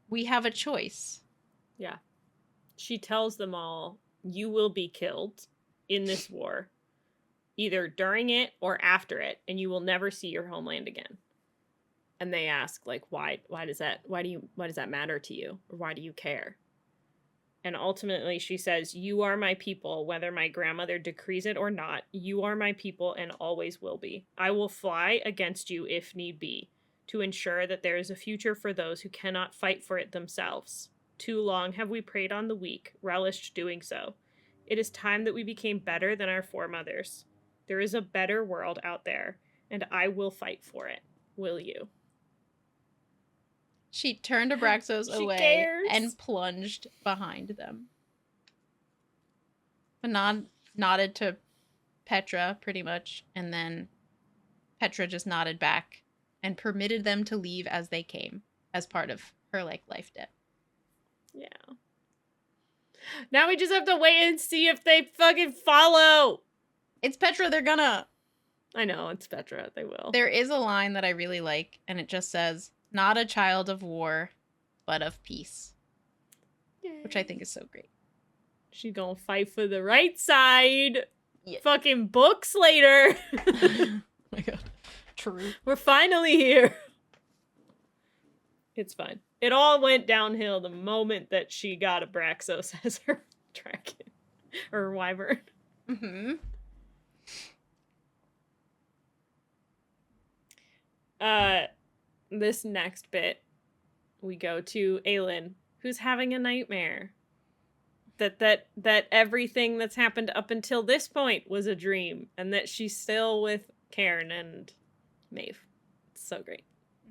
We have a choice. Yeah. She tells them all, you will be killed in this war, either during it or after it, and you will never see your homeland again. And they ask, like, why does that matter to you? Or why do you care? And ultimately she says, you are my people, whether my grandmother decrees it or not. You are my people and always will be. I will fly against you if need be, to ensure that there is a future for those who cannot fight for it themselves. Too long have we preyed on the weak, relished doing so. It is time that we became better than our foremothers. There is a better world out there, and I will fight for it. Will you? She turned Abraxos She away cares. and plunged behind them. Manon nodded to Petra, pretty much, and then Petra just nodded back and permitted them to leave as they came, as part of her, like, life debt. Yeah. Now we just have to wait and see if they fucking follow. It's Petra, they're gonna. I know, it's Petra, they will. There is a line that I really like, and it just says, "Not a child of war, but of peace." Yay. Which I think is so great. She's gonna fight for the right side. Yeah. Fucking books later. Oh my god. True. We're finally here. It's fine. It all went downhill the moment that she got Abraxos as her dragon. Or wyvern. Mm-hmm. This next bit, we go to AELIN, who's having a nightmare. That everything that's happened up until this point was a dream, and that she's still with Cairn and Maeve. It's so great.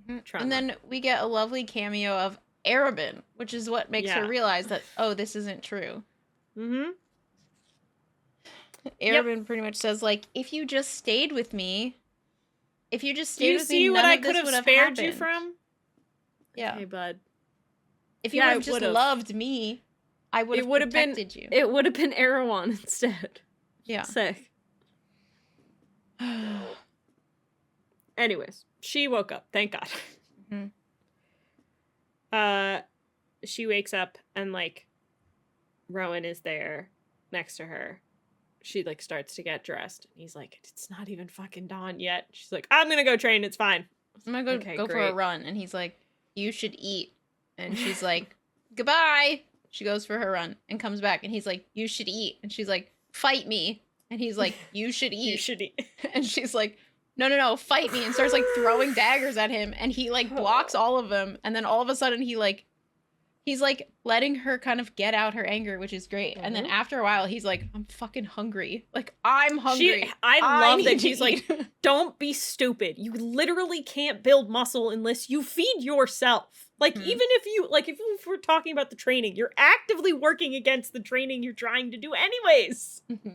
Mm-hmm. And then we get a lovely cameo of Arabin, which is what makes her realize that, oh, this isn't true. Mm-hmm. Arabin pretty much says, like, if you just stayed with me, none of this would have happened. You see what I could have spared you from? Yeah. Hey, bud. If you would have just loved me, I would have protected you. It would have been Erewhon instead. Yeah. Sick. Anyways, she woke up. Thank God. Mm-hmm. She wakes up and, like, Rowan is there next to her. She, like, starts to get dressed. And he's like, it's not even fucking dawn yet. She's like, I'm gonna go train. It's fine. I'm gonna go for a run. And he's like, you should eat. And she's like, goodbye. She goes for her run and comes back. And he's like, you should eat. And she's like, fight me. And he's like, you should eat. You should eat. And she's like, no, fight me. And starts, like, throwing daggers at him. And he, like, blocks all of them. And then all of a sudden he's like letting her kind of get out her anger, which is great. Mm-hmm. And then after a while, he's like, I'm fucking hungry. Like, I'm hungry. I love that she's like, don't be stupid. You literally can't build muscle unless you feed yourself. Like, even if we're talking about the training, you're actively working against the training you're trying to do anyways. Mm-hmm.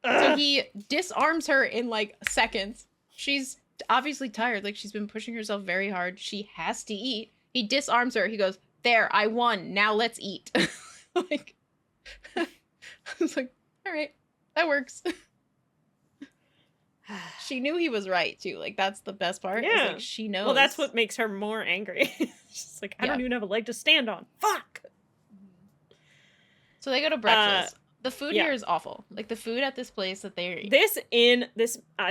So he disarms her in, like, seconds. She's obviously tired. Like, she's been pushing herself very hard. She has to eat. He disarms her. He goes, there, I won. Now let's eat. Like, I was like, all right, that works. She knew he was right, too. Like, that's the best part. Yeah. Like, she knows. Well, that's what makes her more angry. She's like, I don't even have a leg to stand on. Fuck! So they go to breakfast. The food here is awful. Like, the food at this place that they're eating.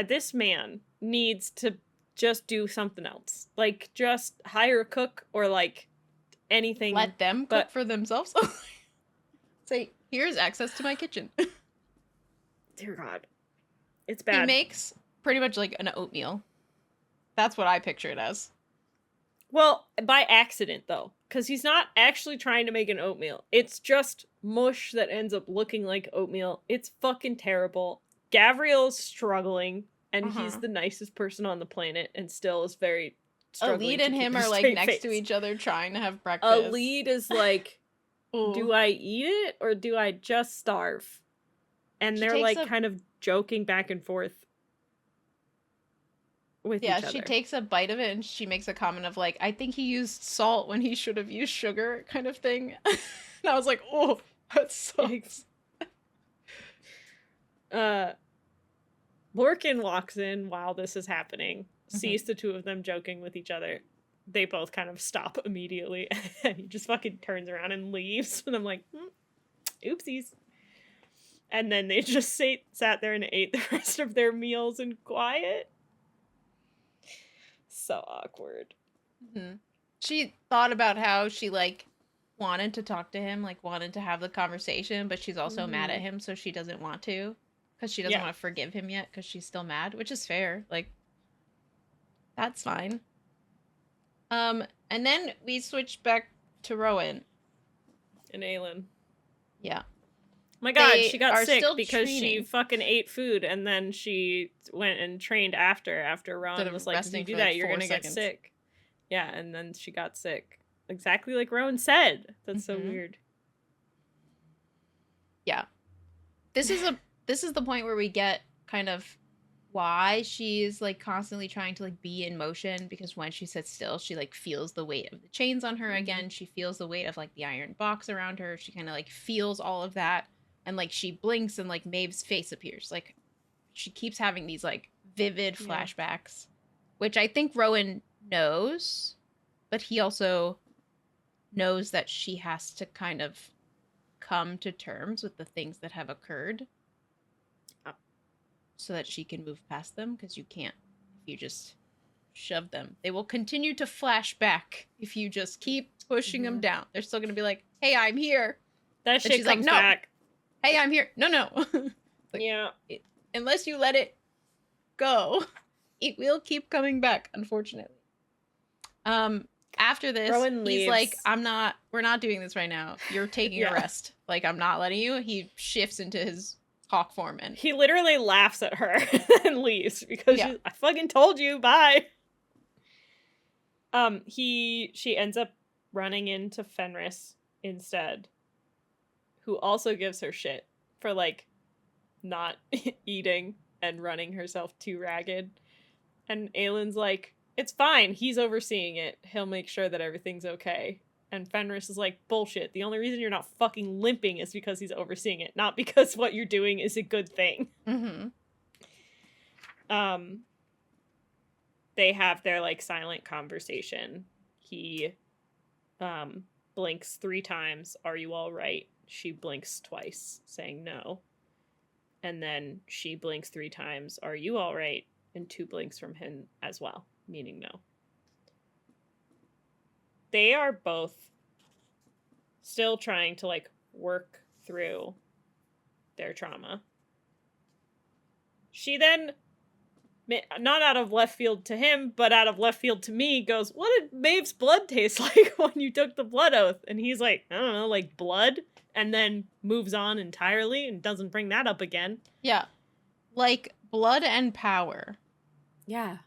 This man needs to just do something else. Like, just hire a cook or, like, anything. Let them cook for themselves. Say, here's access to my kitchen. Dear God. It's bad. He makes pretty much like an oatmeal. That's what I picture it as. Well, by accident, though. Because he's not actually trying to make an oatmeal. It's just mush that ends up looking like oatmeal. It's fucking terrible. Gavriel's struggling, and he's the nicest person on the planet, and still is very struggling. Elide and him are, like, next to each other trying to have breakfast. Elide is like, do I eat it, or do I just starve? And they're, like, kind of joking back and forth with each other. Yeah, she takes a bite of it, and she makes a comment of, like, I think he used salt when he should have used sugar, kind of thing. And I was like, oh, that sucks. Lorcan walks in while this is happening, sees the two of them joking with each other. They both kind of stop immediately, and he just fucking turns around and leaves. And I'm like, oopsies. And then they just sat there and ate the rest of their meals in quiet. So awkward. Mm-hmm. She thought about how she, like, wanted to talk to him, like, wanted to have the conversation, but she's also mad at him, so she doesn't want to. Because she doesn't want to forgive him yet, because she's still mad, which is fair. Like, that's fine. And then we switch back to Rowan. And AELIN. Yeah. My God, They she got are sick still because she training. fucking ate food, and then she went and trained after Rowan Instead of was like, if you resting do for, that, like, you're 4 gonna get seconds. sick. Yeah, and then she got sick. Exactly like Rowan said. That's so Mhm. weird. Yeah. This is the point where we get kind of why she's like constantly trying to like be in motion, because when she sits still, she like feels the weight of the chains on her again. She feels the weight of like the iron box around her. She kind of like feels all of that, and like she blinks and like Maeve's face appears. Like she keeps having these like vivid Yeah. flashbacks, which I think Rowan knows, but he also knows that she has to kind of come to terms with the things that have occurred so that she can move past them, because you can't if you just shove them. They will continue to flash back if you just keep pushing them down. They're still going to be like, hey, I'm here. That And shit she's comes like, no. back. Hey, I'm here. No. Like, yeah. Unless you let it go, it will keep coming back, unfortunately. After this, Rowan he's leaves. like, we're not doing this right now. You're taking a rest. Like, I'm not letting you. He shifts into his hawk form, and he literally laughs at her and leaves because I fucking told you, bye. She ends up running into Fenris instead, who also gives her shit for like not eating and running herself too ragged. And AELIN's like, it's fine, he's overseeing it, he'll make sure that everything's okay. And Fenris is like, bullshit, the only reason you're not fucking limping is because he's overseeing it, not because what you're doing is a good thing. They have their like silent conversation. He blinks 3 times, are you all right? She blinks twice, saying no. And then she blinks 3 times, are you all right? And 2 blinks from him as well, meaning no. They are both still trying to like work through their trauma. She then, not out of left field to him, but out of left field to me, goes, what did Maeve's blood taste like when you took the blood oath? And he's like, I don't know, like blood? And then moves on entirely and doesn't bring that up again. Yeah. Like blood and power. Yeah.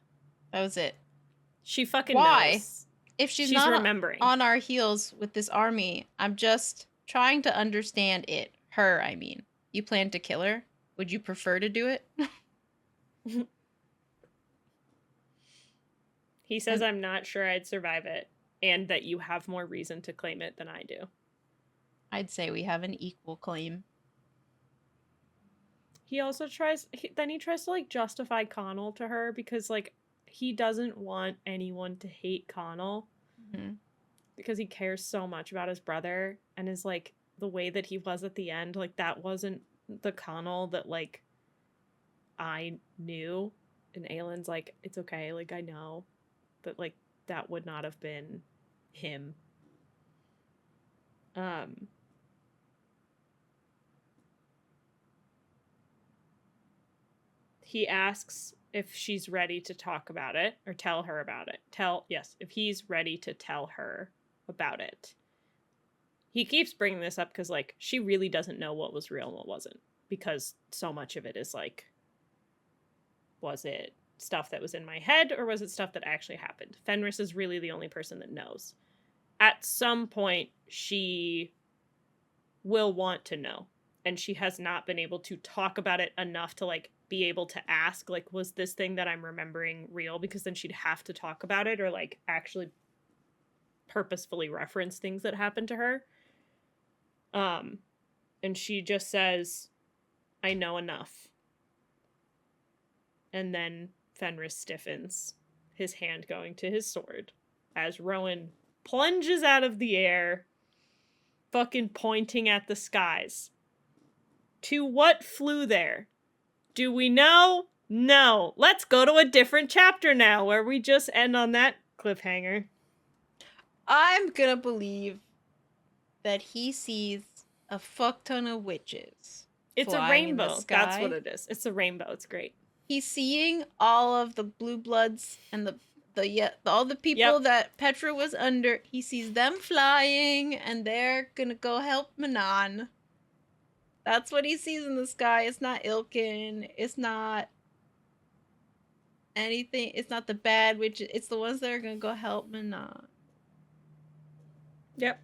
That was it. She fucking Why? knows. If she's She's not remembering. on our heels with this army, I'm just trying to understand it. Her, I mean. You plan to kill her? Would you prefer to do it? He says, I'm not sure I'd survive it, and that you have more reason to claim it than I do. I'd say we have an equal claim. He also tries to, like, justify Connell to her, because, like, he doesn't want anyone to hate Connell. Because he cares so much about his brother, and is, like, the way that he was at the end, like, that wasn't the Connell that, like, I knew. And AELIN's like, it's okay, like, I know. But, like, that would not have been him. He asks if she's ready to talk about it, or tell her about it. If he's ready to tell her about it. He keeps bringing this up because, like, she really doesn't know what was real and what wasn't. Because so much of it is, like, was it stuff that was in my head, or was it stuff that actually happened? Fenris is really the only person that knows. At some point, she will want to know. And she has not been able to talk about it enough to, like, be able to ask, like, was this thing that I'm remembering real? Because then she'd have to talk about it, or, like, actually purposefully reference things that happened to her. And she just says, I know enough. And then Fenris stiffens, his hand going to his sword, as Rowan plunges out of the air, fucking pointing at the skies. To what flew there? Do we know? No. Let's go to a different chapter now, where we just end on that cliffhanger. I'm gonna believe that he sees a fuck ton of witches. It's a rainbow. That's what it is. It's a rainbow. It's great. He's seeing all of the blue bloods and all the people that Petra was under. He sees them flying, and they're gonna go help Manon. That's what he sees in the sky. It's not Ilkin. It's not anything. It's not the bad witch. It's the ones that are gonna go help Manon. Yep.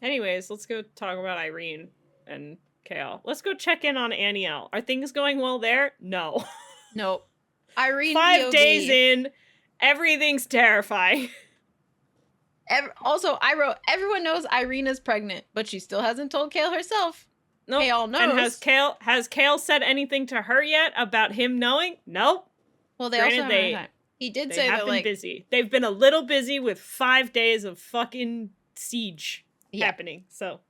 Anyways, let's go talk about Yrene and Chaol. Let's go check in on Anielle. Are things going well there? No. Nope. Yrene 5 POV. days in, everything's terrifying. Also, I wrote, everyone knows Yrene is pregnant, but she still hasn't told Chaol herself. Nope. Chaol knows. And has Chaol said anything to her yet about him knowing? Nope. Well, they Granted, also have time. He did they say have that, been like, busy. They've been a little busy with 5 days of fucking siege happening. So,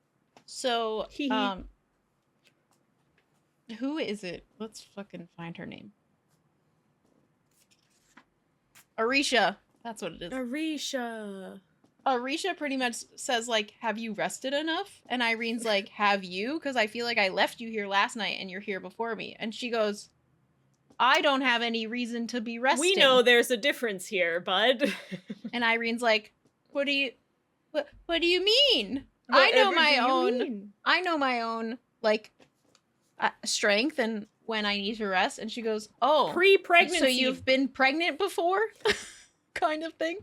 who is it? Let's fucking find her name. Arisha. That's what it is. Arisha pretty much says, like, have you rested enough? And Irene's like, have you? Because I feel like I left you here last night and you're here before me. And she goes, I don't have any reason to be resting. We know there's a difference here, bud. And Irene's like, what do you mean? I know my own, like, strength and when I need to rest. And she goes, oh, pre-pregnancy. So you've been pregnant before? Kind of thing.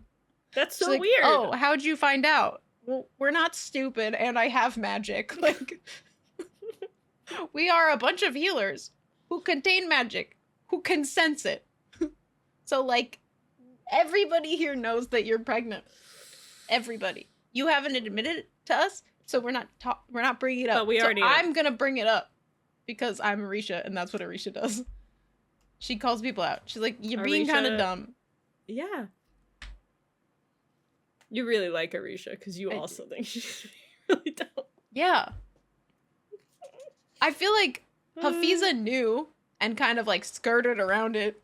That's so like, weird. Oh, how'd you find out? Well, we're not stupid and I have magic. Like, we are a bunch of healers who contain magic, who can sense it. So, like, everybody here knows that you're pregnant. Everybody. You haven't admitted it to us, so we're not bringing it up. But we already I'm gonna bring it up because I'm Arisha, and that's what Arisha does. She calls people out. She's like, "You're being kind of dumb." Yeah. You really like Arisha because you also think she's really dumb. Yeah. I feel like Hafiza knew and kind of like skirted around it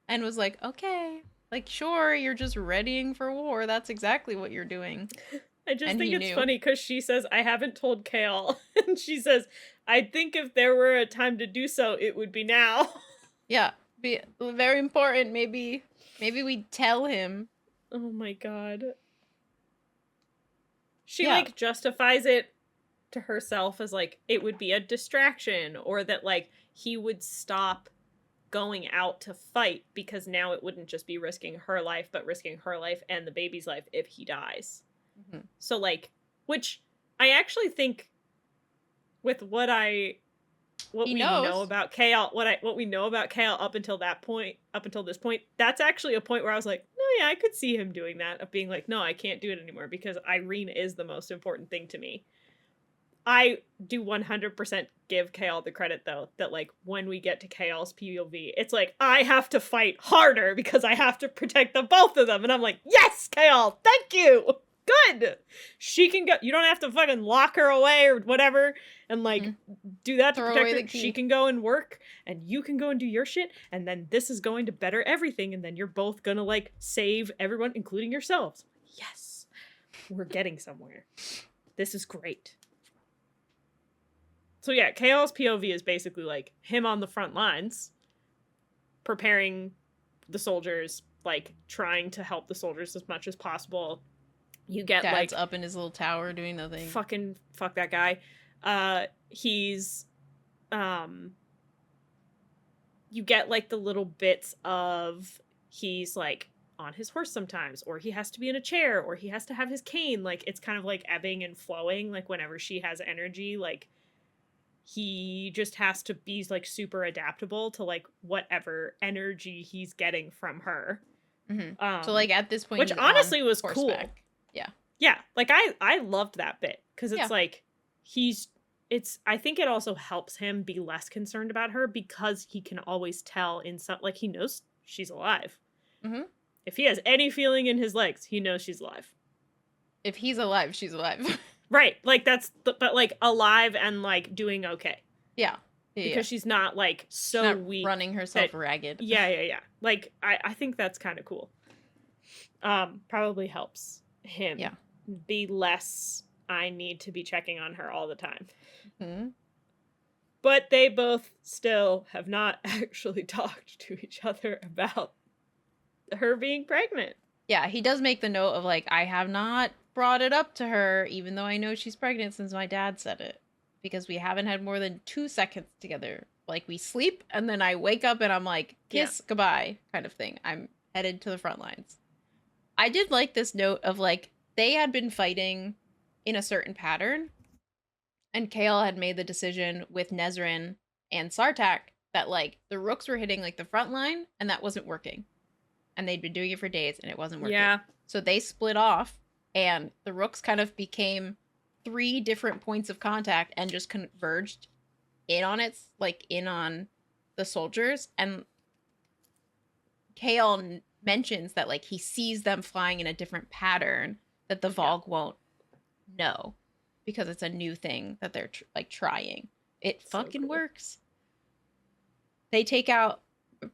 and was like, okay, like, sure, you're just readying for war. That's exactly what you're doing. I just think it's funny because she says, I haven't told Chaol. And she says, I think if there were a time to do so, it would be now. Yeah. Be very important. Maybe we tell him. Oh my god. She, like, justifies it to herself as, like, it would be a distraction, or that, like, he would stop going out to fight because now it wouldn't just be risking her life, but risking her life and the baby's life if he dies. Mm-hmm. So, like, which I actually think with what we know about Chaol, what we know about Chaol up until this point, that's actually a point where I was like, no, yeah, I could see him doing that, of being like, no, I can't do it anymore because Yrene is the most important thing to me. I do 100% give Chaol the credit, though, that, like, when we get to Chaol's POV, it's like, I have to fight harder because I have to protect the both of them. And I'm like, yes, Chaol, thank you! Good! She can go. You don't have to fucking lock her away or whatever and, like, do that to protect her. She can go and work, and you can go and do your shit, and then this is going to better everything, and then you're both gonna, like, save everyone, including yourselves. Yes! We're getting somewhere. This is great. So yeah, Chaol's POV is basically, like, him on the front lines, preparing the soldiers, like, trying to help the soldiers as much as possible. You get, Dad's like, up in his little tower doing nothing. Fucking fuck that guy. He's, you get, like, the little bits of he's, like, on his horse sometimes, or he has to be in a chair, or he has to have his cane. Like, it's kind of, like, ebbing and flowing. Like, whenever she has energy, like, he just has to be, like, super adaptable to, like, whatever energy he's getting from her. Mm-hmm. So, like, at this point, which honestly was cool. Yeah, like, I loved that bit because it's like I think it also helps him be less concerned about her because he can always tell in some, like, he knows she's alive. Mm-hmm. If he has any feeling in his legs, he knows she's alive. If he's alive, she's alive. Right, like, but, like, alive and, like, doing okay. Yeah. Because she's not, like, so not weak. running herself ragged. Yeah. Like, I think that's kind of cool. Probably helps him be less, I need to be checking on her all the time. Mm-hmm. But they both still have not actually talked to each other about her being pregnant. Yeah, he does make the note of, like, I have not brought it up to her, even though I know she's pregnant since my dad said it. Because we haven't had more than 2 seconds together. Like, we sleep, and then I wake up and I'm like, kiss, goodbye, kind of thing. I'm headed to the front lines. I did like this note of, like, they had been fighting in a certain pattern, and Chaol had made the decision with Nesryn and Sartaq that, like, the Ruks were hitting, like, the front line, and that wasn't working. And they'd been doing it for days, and it wasn't working. Yeah. So they split off, and the Ruks kind of became 3 different points of contact and just converged in on it, like, in on the soldiers. And Chaol mentions that, like, he sees them flying in a different pattern that the Valg won't know because it's a new thing that they're trying. It fucking works. They take out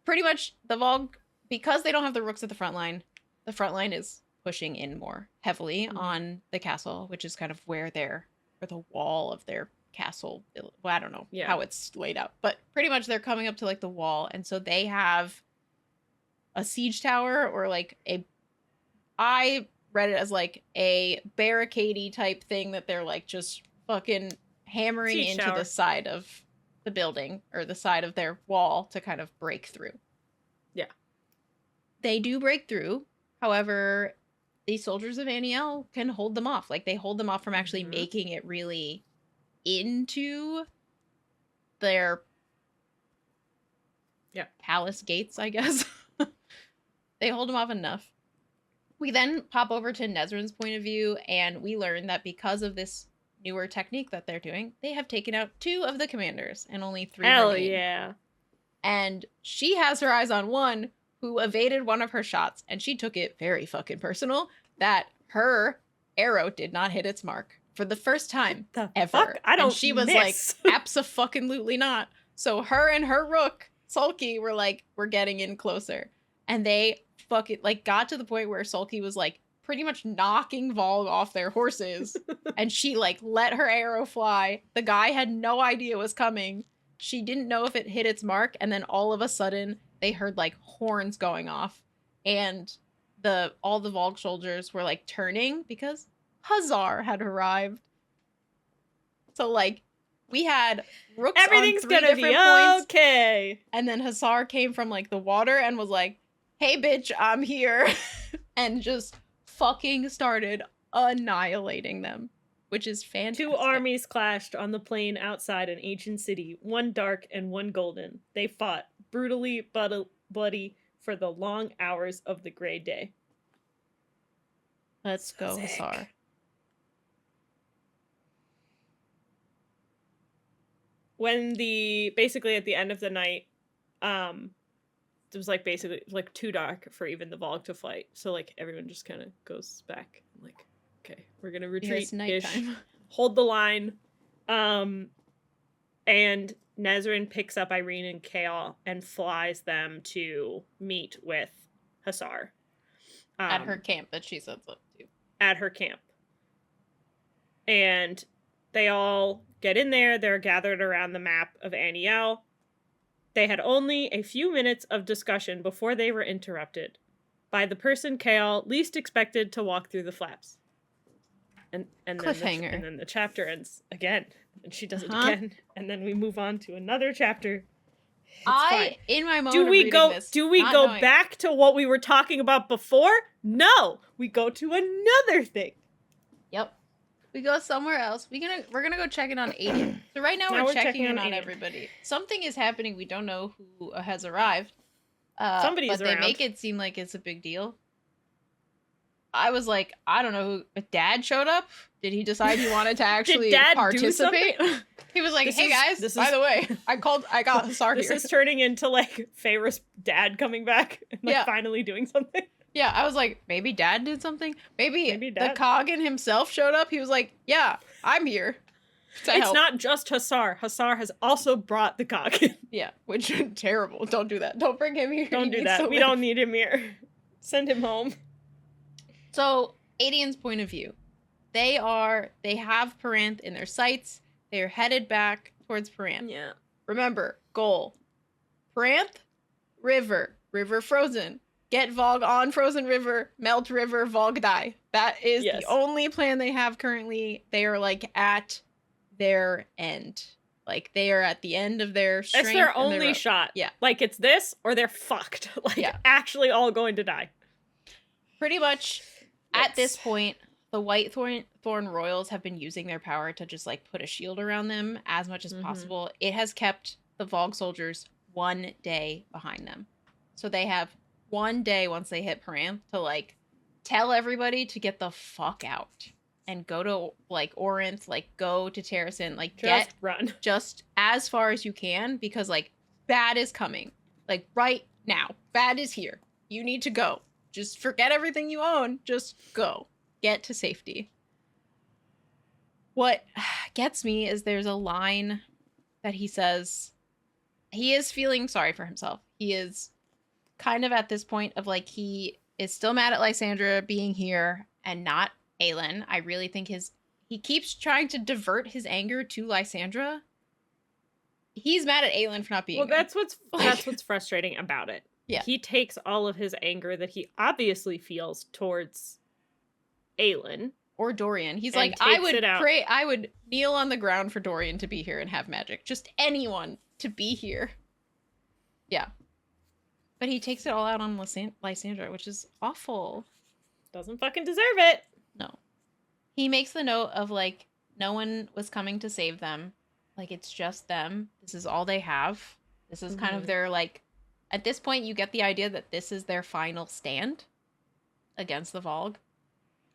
pretty much the Valg because they don't have the Ruks at the front line. The front line is pushing in more heavily on the castle, which is kind of where the wall of their castle. Well, I don't know how it's laid out, but pretty much they're coming up to, like, the wall, and so they have a siege tower, or like I read it as like a barricade-y type thing that they're like just fucking hammering siege into tower. The side of the building, or the side of their wall, to kind of break through. Yeah. They do break through. However, the soldiers of Anielle can hold them off. Like, they hold them off from actually making it really into their palace gates, I guess. They hold them off enough. We then pop over to Nesryn's point of view, and we learn that because of this newer technique that they're doing, they have taken out 2 of the commanders and only 3 Hell remain. yeah. And she has her eyes on one who evaded one of her shots, and she took it very fucking personal that her arrow did not hit its mark for the first time ever. Fuck? I don't and she was miss. like, abso-fucking-lutely not. So her and her Rook, Sulky, were like, we're getting in closer. And they fucking, like, got to the point where Sulky was, like, pretty much knocking Valg off their horses. And she, like, let her arrow fly. The guy had no idea it was coming. She didn't know if it hit its mark. And then all of a sudden, they heard, like, horns going off. And all the Valg soldiers were, like, turning because Hussar had arrived. So, like, we had Ruks Everything's on 3 gonna different be points. okay. And then Hussar came from, like, the water and was like, hey, bitch, I'm here. And just fucking started annihilating them, which is fantastic. 2 armies clashed on the plain outside an ancient city, one dark and one golden. They fought brutally bloody for the long hours of the gray day. Let's go, Hussar. When basically at the end of the night, it was like basically like too dark for even the Valg to fight. So like everyone just kind of goes back. Like, okay, we're gonna retreat. It's nighttime. Hold the line. And Nesryn picks up Yrene and Chaol and flies them to meet with Hussar. At her camp that she sets up to. At her camp. And they all get in there. They're gathered around the map of Anielle. They had only a few minutes of discussion before they were interrupted by the person Chaol least expected to walk through the flaps. And cliffhanger. And then the chapter ends again. And she does it again. And then we move on to another chapter. In my moment do we go knowing. back to what we were talking about before? No. We go to another thing. Yep. We go somewhere else. We're gonna go check in on Aedion. So right now we're checking in on everybody. Something is happening. We don't know who has arrived. Somebody's but around. They make it seem like it's a big deal. I was like, I don't know who. Dad showed up. Did he decide he wanted to actually participate? He was like, "Hey guys, by the way, I got Hussar here." This is turning into like Feyre's dad coming back and like finally doing something. Yeah, I was like, maybe Dad did something. Maybe the Coggin himself showed up. He was like, "Yeah, I'm here." It's not just Hussar. Hussar has also brought the Coggin. Yeah, which is terrible. Don't do that. Don't bring him here. Don't do that. We don't need him here. Send him home. So, Aedion's point of view. They have Parranth in their sights. They're headed back towards Parranth. Yeah. Remember, goal. Parranth, river frozen. get Valg on Frozen River, melt River, Valg die. That is the only plan they have currently. They are like at their end. Like they are at the end of their strength. It's their only shot. Yeah. Like it's this or they're fucked. Like actually all going to die. Pretty much at this point, the Whitethorn Royals have been using their power to just like put a shield around them as much as possible. It has kept the Valg soldiers 1 day behind them. So they have 1 day once they hit Parranth to like tell everybody to get the fuck out and go to like Orinth, like go to Terrasen, like just run just as far as you can because like bad is coming. Like right now, bad is here. You need to go. Just forget everything you own. Just go. Get to safety. What gets me is there's a line that he says. He is feeling sorry for himself. He is kind of at this point of like he is still mad at Lysandra being here and not AELIN. I really think he keeps trying to divert his anger to Lysandra. He's mad at AELIN for not being there. That's what's frustrating about it. Yeah. He takes all of his anger that he obviously feels towards AELIN or Dorian. He's like, I would kneel on the ground for Dorian to be here and have magic. Just anyone to be here. Yeah. But he takes it all out on Lysandra, which is awful. Doesn't fucking deserve it. No. He makes the note of like, no one was coming to save them. Like, it's just them. This is all they have. This is kind of their like, at this point, you get the idea that this is their final stand against the Valg.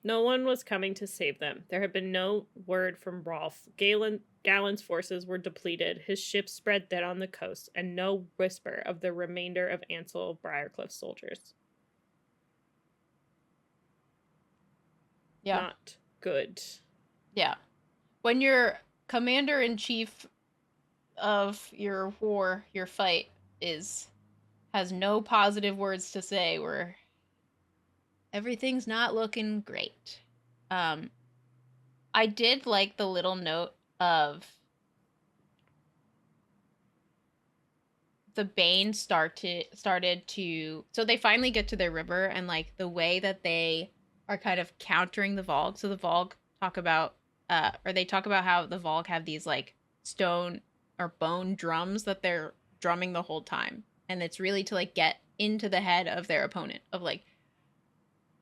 No one was coming to save them. There had been no word from Rolf. Galen's forces were depleted, his ships spread thin on the coast, and no whisper of the remainder of Ansel Briarcliff's soldiers. Yeah. Not good. Yeah. When your commander-in-chief of your war, your fight, has no positive words to say, where everything's not looking great. I did like the little note of the Bane started to, so they finally get to their river, and like the way that they are kind of countering the Valg. So the Valg talk about how the Valg have these like stone or bone drums that they're drumming the whole time, and it's really to like get into the head of their opponent of like,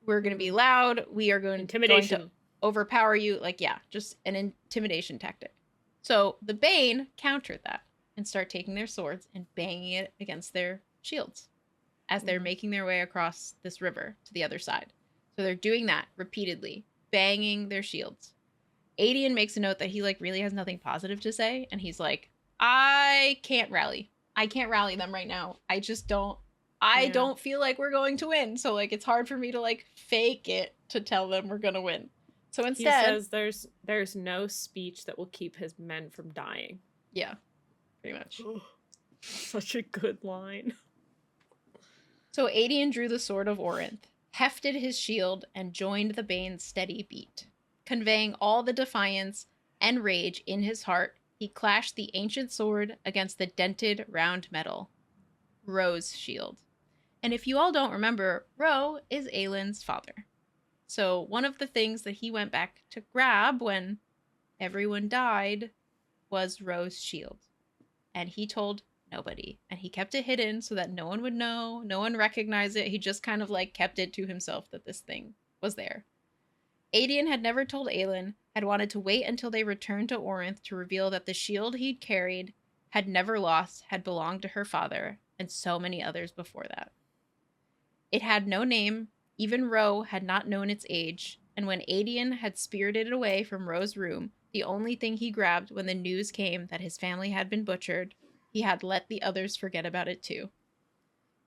we're going to be loud, we are going to overpower you, like, yeah, just an intimidation tactic. So the Bane countered that and start taking their swords and banging it against their shields as they're making their way across this river to the other side. So they're doing that repeatedly, banging their shields. Aedion makes a note that he like really has nothing positive to say, and he's like, I can't rally them right now. I just don't don't feel like we're going to win. So like it's hard for me to like fake it to tell them we're gonna win. So instead, he says there's no speech that will keep his men from dying. Yeah, pretty much. Such a good line. So Aedion drew the sword of Orinth, hefted his shield, and joined the Bane's steady beat. Conveying all the defiance and rage in his heart, he clashed the ancient sword against the dented round metal. Ro's shield. And if you all don't remember, Ro is AELIN's father. So one of the things that he went back to grab when everyone died was Ro's shield. And he told nobody. And he kept it hidden so that no one would know, no one recognized it. He just kind of like kept it to himself that this thing was there. Aedion had never told AELIN, had wanted to wait until they returned to Orinth to reveal that the shield he'd carried, had never lost, had belonged to her father, and so many others before that. It had no name, even Ro had not known its age, and when Aedion had spirited it away from Ro's room, the only thing he grabbed when the news came that his family had been butchered, he had let the others forget about it too.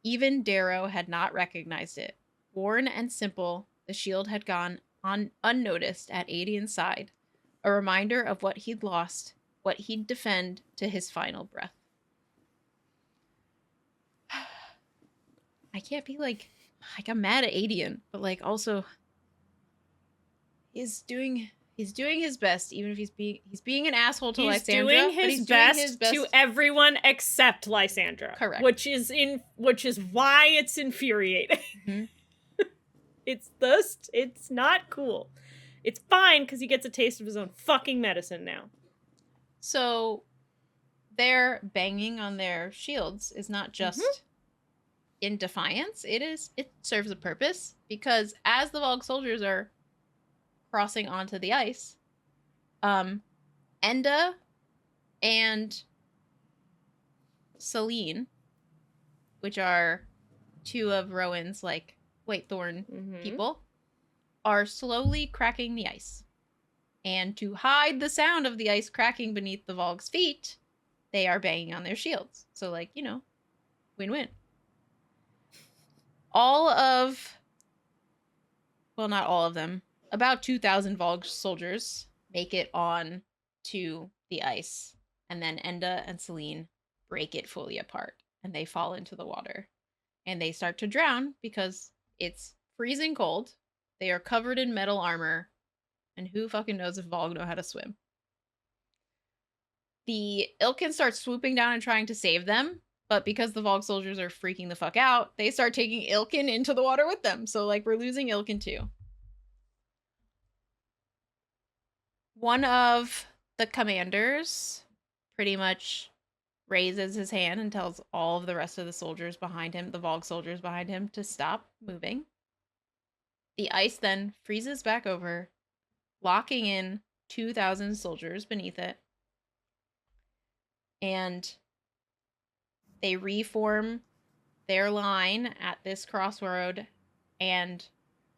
Even Darrow had not recognized it. Worn and simple, the shield had gone on unnoticed at Aedion's side, a reminder of what he'd lost, what he'd defend to his final breath. I can't be like I'm mad at Aedion, but like also he's doing He's doing his best, even if he's being an asshole to he's Lysandra. Doing his best to everyone except Lysandra. Correct. Which is why it's infuriating. Mm-hmm. It's not cool. It's fine because he gets a taste of his own fucking medicine now. So their banging on their shields is not just in defiance. It serves a purpose, because as the Valg soldiers are crossing onto the ice, Enda and Celine, which are two of Rowan's like White Thorn people, are slowly cracking the ice. And to hide the sound of the ice cracking beneath the Valg's feet, they are banging on their shields. So, like, you know, win-win. Not all of them, about 2,000 Valg soldiers make it on to the ice. And then Enda and Celine break it fully apart. And they fall into the water. And they start to drown because it's freezing cold. They are covered in metal armor. And who fucking knows if Valg know how to swim? The Ilkin starts swooping down and trying to save them, but because the Valg soldiers are freaking the fuck out, they start taking Ilkin into the water with them. So, like, we're losing Ilkin too. One of the commanders pretty much raises his hand and tells all of the rest of the soldiers behind him, the Valg soldiers behind him, to stop moving. The ice then freezes back over, locking in 2,000 soldiers beneath it. And they reform their line at this crossroad, and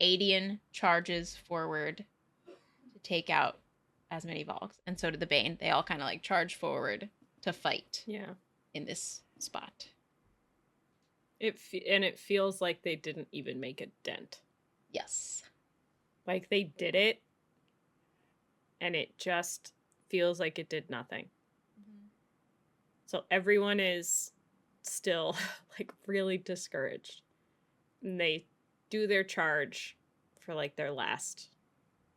Aedion charges forward to take out as many Valgs. And so did the Bane. They all kind of like charge forward to fight in this spot. It feels like they didn't even make a dent. Yes. Like they did it, and it just feels like it did nothing. So everyone is still like really discouraged. And they do their charge for like their last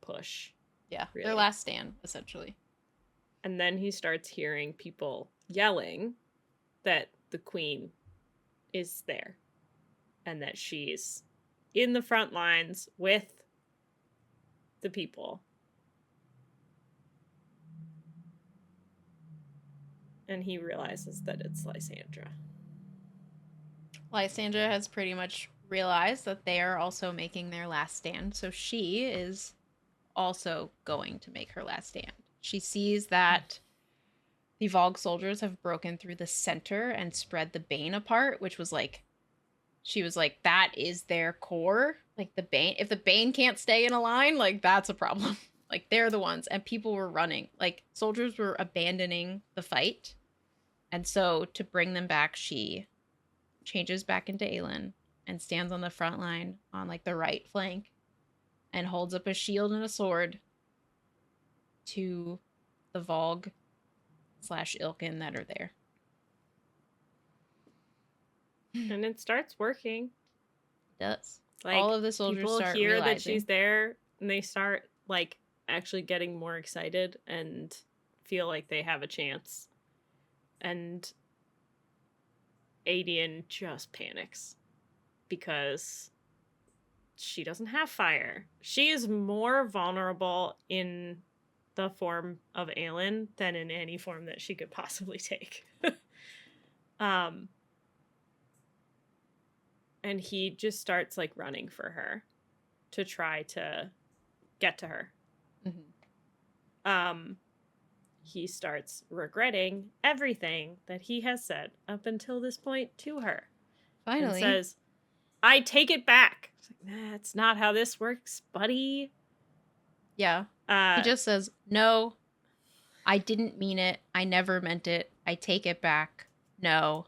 push. Yeah, really. Their last stand, essentially. And then he starts hearing people yelling that the queen is there. And that she's in the front lines with the people. And he realizes that it's Lysandra. Lysandra has pretty much realized that they are also making their last stand. So she is also going to make her last stand. She sees that the Valg soldiers have broken through the center and spread the Bane apart, which was like, she was like, that is their core. Like the Bane, if the Bane can't stay in a line, like that's a problem. Like they're the ones, and people were running. Like soldiers were abandoning the fight. And so to bring them back, she changes back into AELIN and stands on the front line on like the right flank and holds up a shield and a sword to the Valg / Ilkin that are there. And it starts working. It does. Like, all of the soldiers people start hear realizing that she's there, and they start like actually getting more excited and feel like they have a chance. And Aedion just panics because she doesn't have fire. She is more vulnerable in the form of AELIN than in any form that she could possibly take. And he just starts like running for her to try to get to her. He starts regretting everything that he has said up until this point to her. Finally. And says, I take it back. It's like, that's not how this works, buddy. Yeah. He just says, no, I didn't mean it. I never meant it. I take it back. No.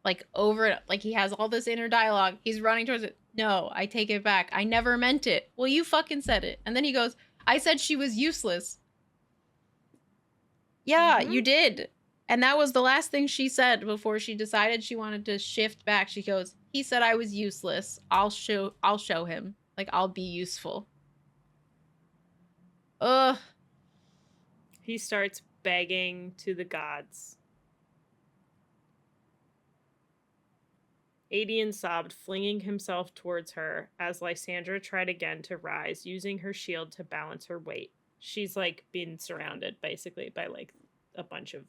Like like he has all this inner dialogue. He's running towards it. No, I take it back. I never meant it. Well, you fucking said it. And then he goes, I said she was useless. Yeah, you did. And that was the last thing she said before she decided she wanted to shift back. She goes, he said I was useless. I'll show him. Like, I'll be useful. Ugh. He starts begging to the gods. Aedion sobbed, flinging himself towards her as Lysandra tried again to rise, using her shield to balance her weight. She's, like, been surrounded, basically, by, like, a bunch of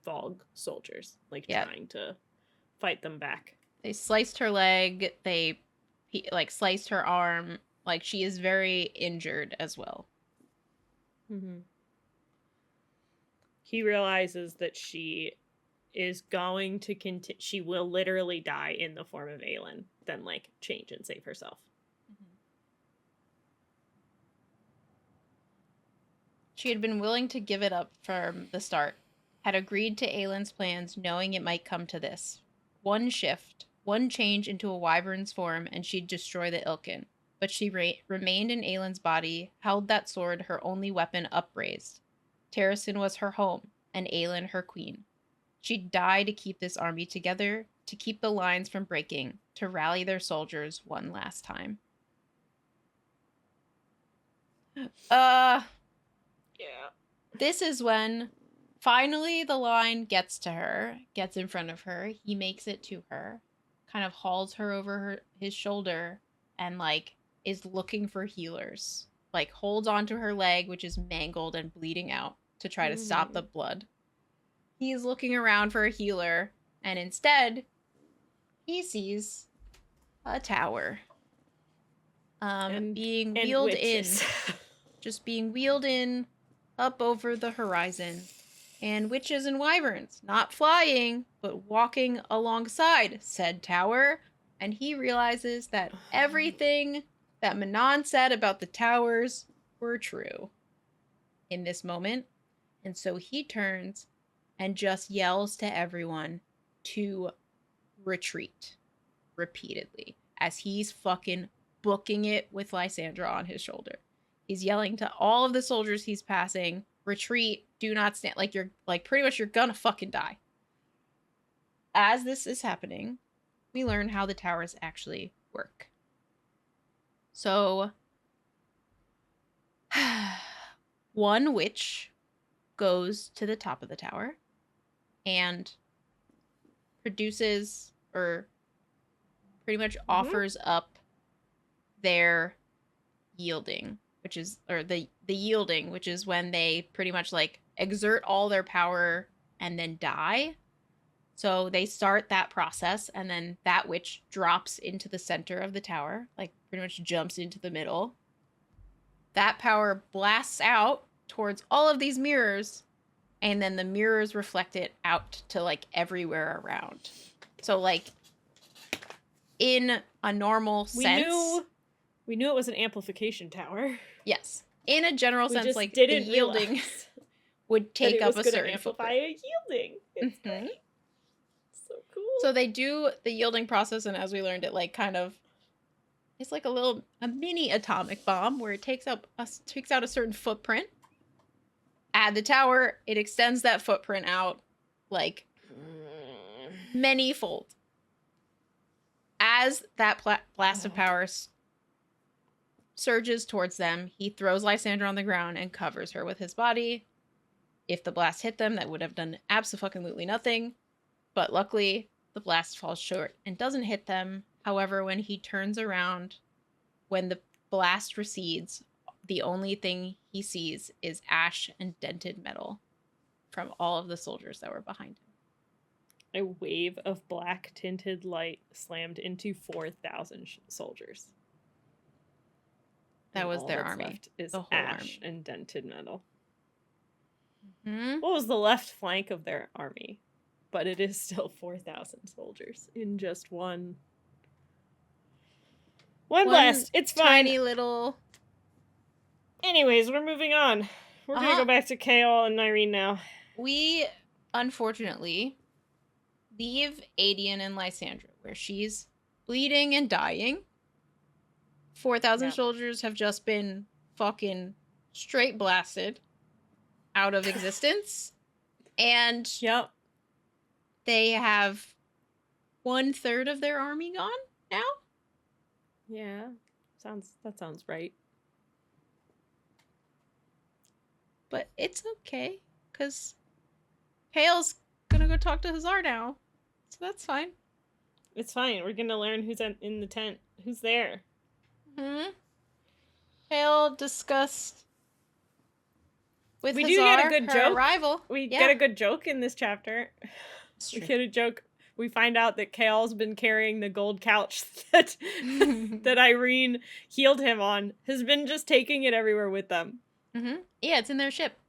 Valg soldiers, like, trying to fight them back. They sliced her leg. They, like, sliced her arm. Like, she is very injured as well. Mm-hmm. He realizes that she is going to continue. She will literally die in the form of AELIN, then, like, change and save herself. Mm-hmm. She had been willing to give it up from the start, had agreed to AELIN's plans, knowing it might come to this. One shift, one change into a wyvern's form, and she'd destroy the Ilkin. But she remained in AELIN's body, held that sword, her only weapon, upraised. Terrasen was her home, and AELIN her queen. She'd die to keep this army together, to keep the lines from breaking, to rally their soldiers one last time. Yeah. This is when finally the line gets to her, gets in front of her. He makes it to her, kind of hauls her over his shoulder, and, like, is looking for healers. Like, holds onto her leg, which is mangled and bleeding out, to try to stop the blood. He's looking around for a healer, and instead, he sees a tower. Being wheeled in. Just being wheeled in up over the horizon. And witches and wyverns, not flying, but walking alongside said tower. And he realizes that everything that Manon said about the towers were true in this moment. And so he turns and just yells to everyone to retreat repeatedly as he's fucking booking it with Lysandra on his shoulder. He's yelling to all of the soldiers he's passing, retreat, do not stand. Like, you're, like, pretty much you're gonna fucking die. As this is happening, we learn how the towers actually work. So, one witch goes to the top of the tower and produces, or pretty much offers up their yielding, which is, or the yielding, which is when they pretty much, like, exert all their power and then die. So they start that process, and then that witch drops into the center of the tower, like, pretty much jumps into the middle. That power blasts out towards all of these mirrors, and then the mirrors reflect it out to, like, everywhere around. So, like, in a normal sense, we knew it was an amplification tower. Yes. In a general sense, just like, didn't the yielding would take up a certain amplify footprint. a yielding. It's great. So cool. So they do the yielding process, and as we learned, it, like, kind of, it's like a mini atomic bomb where it takes out a certain footprint. Add the tower, it extends that footprint out, like, many-fold. As that blast of power surges towards them, he throws Lysandra on the ground and covers her with his body. If the blast hit them, that would have done absolutely nothing. But luckily, the blast falls short and doesn't hit them. However, when he turns around, when the blast recedes, the only thing he sees is ash and dented metal from all of the soldiers that were behind him. A wave of black tinted light slammed into 4,000 soldiers. That was their army. Left is the whole ash army. And dented metal. Mm-hmm. What was the left flank of their army? But it is still 4,000 soldiers in just one blast. It's fine. Tiny little. Anyways, we're moving on. We're gonna go back to Chaol and Yrene now. We, unfortunately, leave Aedion and Lysandra, where she's bleeding and dying. 4,000 soldiers have just been fucking straight blasted out of existence. And they have 1/3 of their army gone now? Yeah. That sounds right. but it's okay, because Chaol's gonna go talk to Hazar now, so that's fine. It's fine. We're gonna learn who's in the tent. Who's there? Chaol discussed with We Hazar do get a good her joke. arrival. We get a good joke in this chapter. We get a joke. We find out that Chaol's been carrying the gold couch that that Yrene healed him on. Has been just taking it everywhere with them. Yeah, it's in their ship.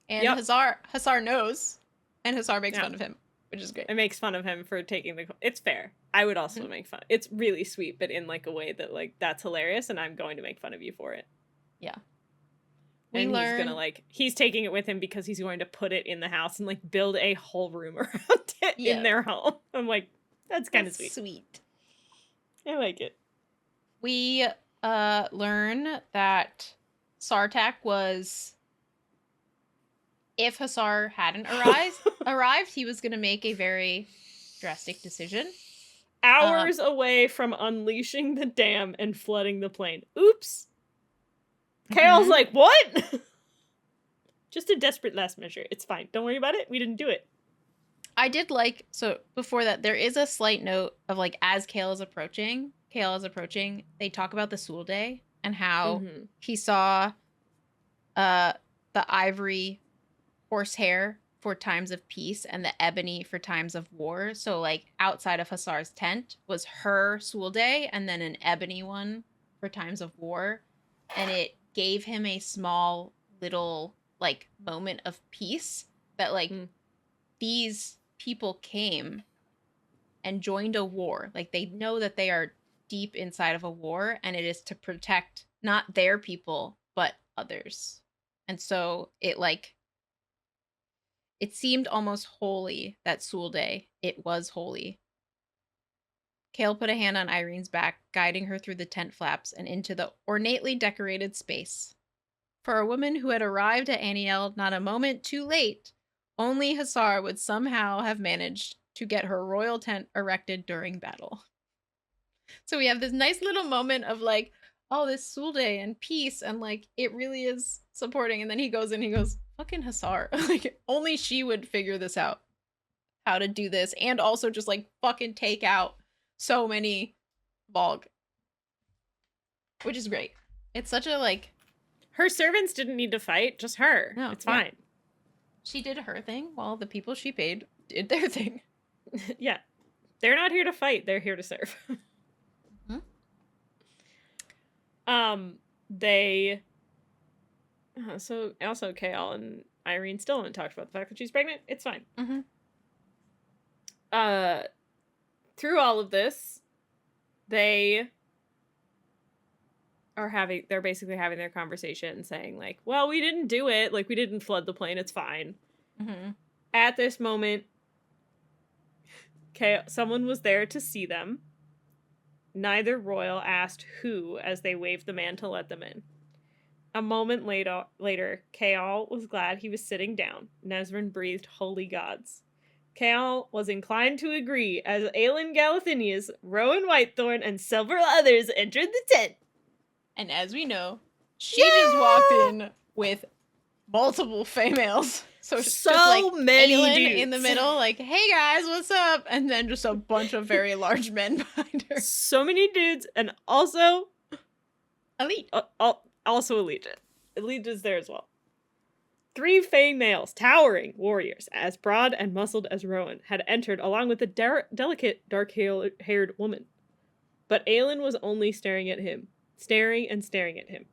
And Hazar knows. And Hazar makes fun of him, which is great. It makes fun of him for taking the... It's fair. I would also make fun. It's really sweet, but in like a way that like, that's hilarious and I'm going to make fun of you for it. Yeah. He's gonna like... He's taking it with him because he's going to put it in the house and like build a whole room around it in their home. I'm like, that's kind of sweet. I like it. We learn that Sartaq was... If Hazar hadn't arrived, he was going to make a very drastic decision. Hours away from unleashing the dam and flooding the plain. Oops. Chaol's like, what? Just a desperate last measure. It's fine. Don't worry about it. We didn't do it. I did like, so before that, there is a slight note of like, as Chaol is approaching, they talk about the Sul Day and how he saw the ivory horsehair for times of peace and the ebony for times of war. So like outside of Hazar's tent was her Sul Day and then an ebony one for times of war. And it gave him a small little like moment of peace that like these people came and joined a war. Like they know that they are deep inside of a war and it is to protect not their people, but others. And so it like, it seemed almost holy, that Sul Day. It was holy. Chaol put a hand on Yrene's back, guiding her through the tent flaps and into the ornately decorated space. For a woman who had arrived at Anielle not a moment too late, only Hazar would somehow have managed to get her royal tent erected during battle. So we have this nice little moment of like, oh, this Sul Day and peace, and like, it really is supporting. And then he goes and he goes, fucking Hazar. Like, only she would figure this out. How to do this. And also just like fucking take out so many Valg. Which is great. It's such a like... Her servants didn't need to fight, just her. No, it's fine. She did her thing while the people she paid did their thing. Yeah. They're not here to fight, they're here to serve. So also Chaol and Yrene still haven't talked about the fact that she's pregnant. It's fine. Through all of this, they're basically having their conversation saying like, well, we didn't do it. Like, we didn't flood the plain. It's fine. At this moment, someone was there to see them. Neither royal asked who as they waved the man to let them in. A moment later, Chaol was glad he was sitting down. Nesryn breathed holy gods. Chaol was inclined to agree as AELIN Galathinius, Rowan Whitethorn, and several others entered the tent. And as we know, she just walked in with multiple females. So just like many AELIN dudes in the middle, like, hey guys, what's up? And then just a bunch of very large men behind her. So many dudes, and also... Elite. Also Elide. Elide is there as well. 3 Fey males, towering warriors, as broad and muscled as Rowan, had entered along with a delicate, dark-haired woman. But AELIN was only staring at him. Staring and staring at him.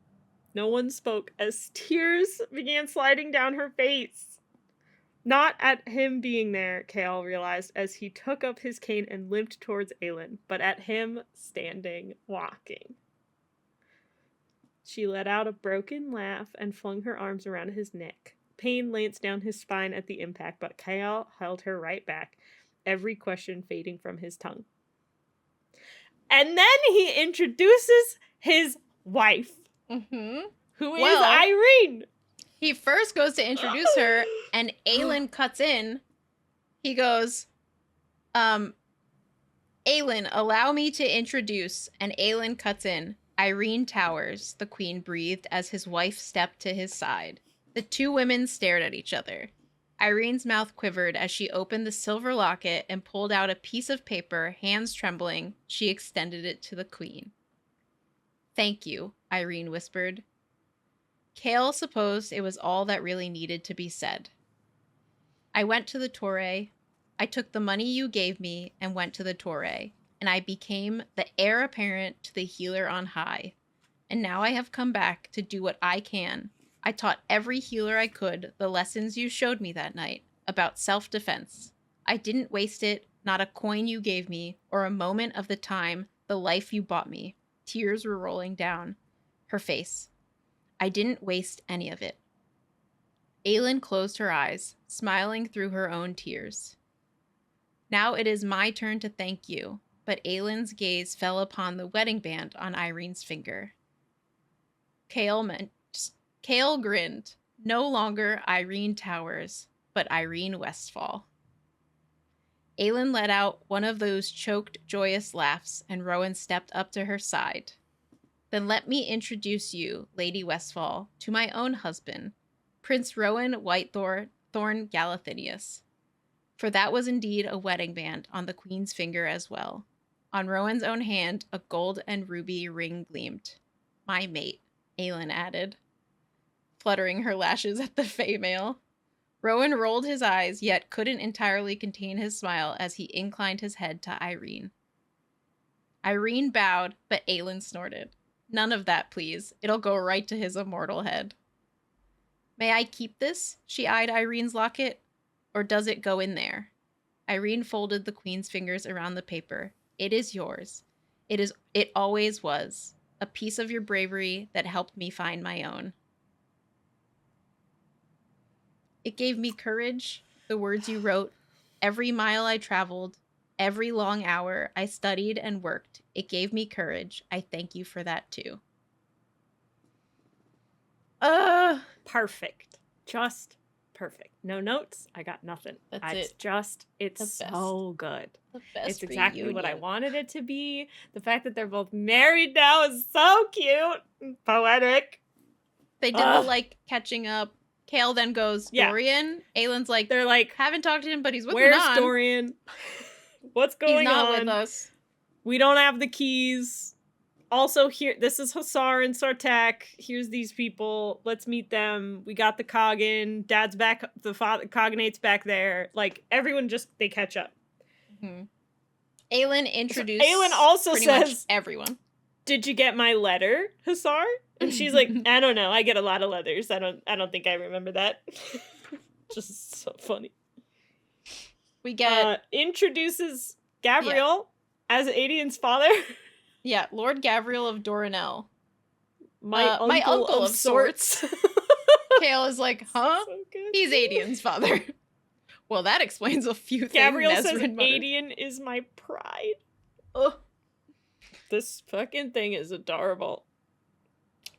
No one spoke as tears began sliding down her face. Not at him being there, Chaol realized as he took up his cane and limped towards AELIN, but at him standing, walking. She let out a broken laugh and flung her arms around his neck. Pain lanced down his spine at the impact, but Chaol held her right back, every question fading from his tongue. And then he introduces his wife, who is Yrene. He first goes to introduce her, and AELIN cuts in. He goes, AELIN, allow me to introduce, and AELIN cuts in. Yrene Towers, the queen breathed as his wife stepped to his side. The two women stared at each other. Irene's mouth quivered as she opened the silver locket and pulled out a piece of paper, hands trembling. She extended it to the queen. "Thank you," Yrene whispered. Chaol supposed it was all that really needed to be said. "I went to the Torre. I took the money you gave me and went to the Torre, and I became the heir apparent to the healer on high. And now I have come back to do what I can. I taught every healer I could the lessons you showed me that night about self-defense. I didn't waste it, not a coin you gave me, or a moment of the time, the life you bought me." Tears were rolling down her face. "I didn't waste any of it." AELIN closed her eyes, smiling through her own tears. "Now it is my turn to thank you," but AELIN's gaze fell upon the wedding band on Irene's finger. Chaol grinned. No longer Yrene Towers, but Yrene Westfall. AELIN let out one of those choked, joyous laughs, and Rowan stepped up to her side. "Then let me introduce you, Lady Westfall, to my own husband, Prince Rowan Whitethorn Galathinius." For that was indeed a wedding band on the queen's finger as well. On Rowan's own hand, a gold and ruby ring gleamed. "My mate," AELIN added, fluttering her lashes at the female. Rowan rolled his eyes, yet couldn't entirely contain his smile as he inclined his head to Yrene. Yrene bowed, but AELIN snorted. "None of that, please. It'll go right to his immortal head." "May I keep this?" She eyed Irene's locket. "Or does it go in there?" Yrene folded the queen's fingers around the paper. "It is yours. It always was. A piece of your bravery that helped me find my own. It gave me courage, the words you wrote, every mile I traveled, every long hour I studied and worked. It gave me courage. I thank you for that too." Perfect. Just perfect. No notes. I got nothing. That's it. It's so good. The best It's exactly what I reunion. wanted it to be. The fact that they're both married now is so cute and poetic. They did the like catching up. Chaol then goes, Yeah. "Dorian." Aylin's like, They're like, "Haven't talked to him, but he's with where's Manon. Dorian? What's going He's not on? with us." We don't have the keys. Also, here, this is Hussar and Sartaq. Here's these people. Let's meet them. We got the Coggin. Dad's back. The father Cogginate's back there. Like, everyone just, they catch up. Mm-hmm. Aelin introduced AELIN also pretty much says, everyone. "Did you get my letter, Hussar?" And she's like, "I don't know. I get a lot of letters. I don't think I remember that." Just so funny. We get introduces Gavriel as Aedion's father. Yeah, Lord Gavriel of Dorinel. My uncle of sorts. Chaol is like, "Huh? So good. He's Aedion's father." Well, that explains a few things. Gavriel says Nesryn muttered. Aedion is my pride. Ugh. This fucking thing is adorable.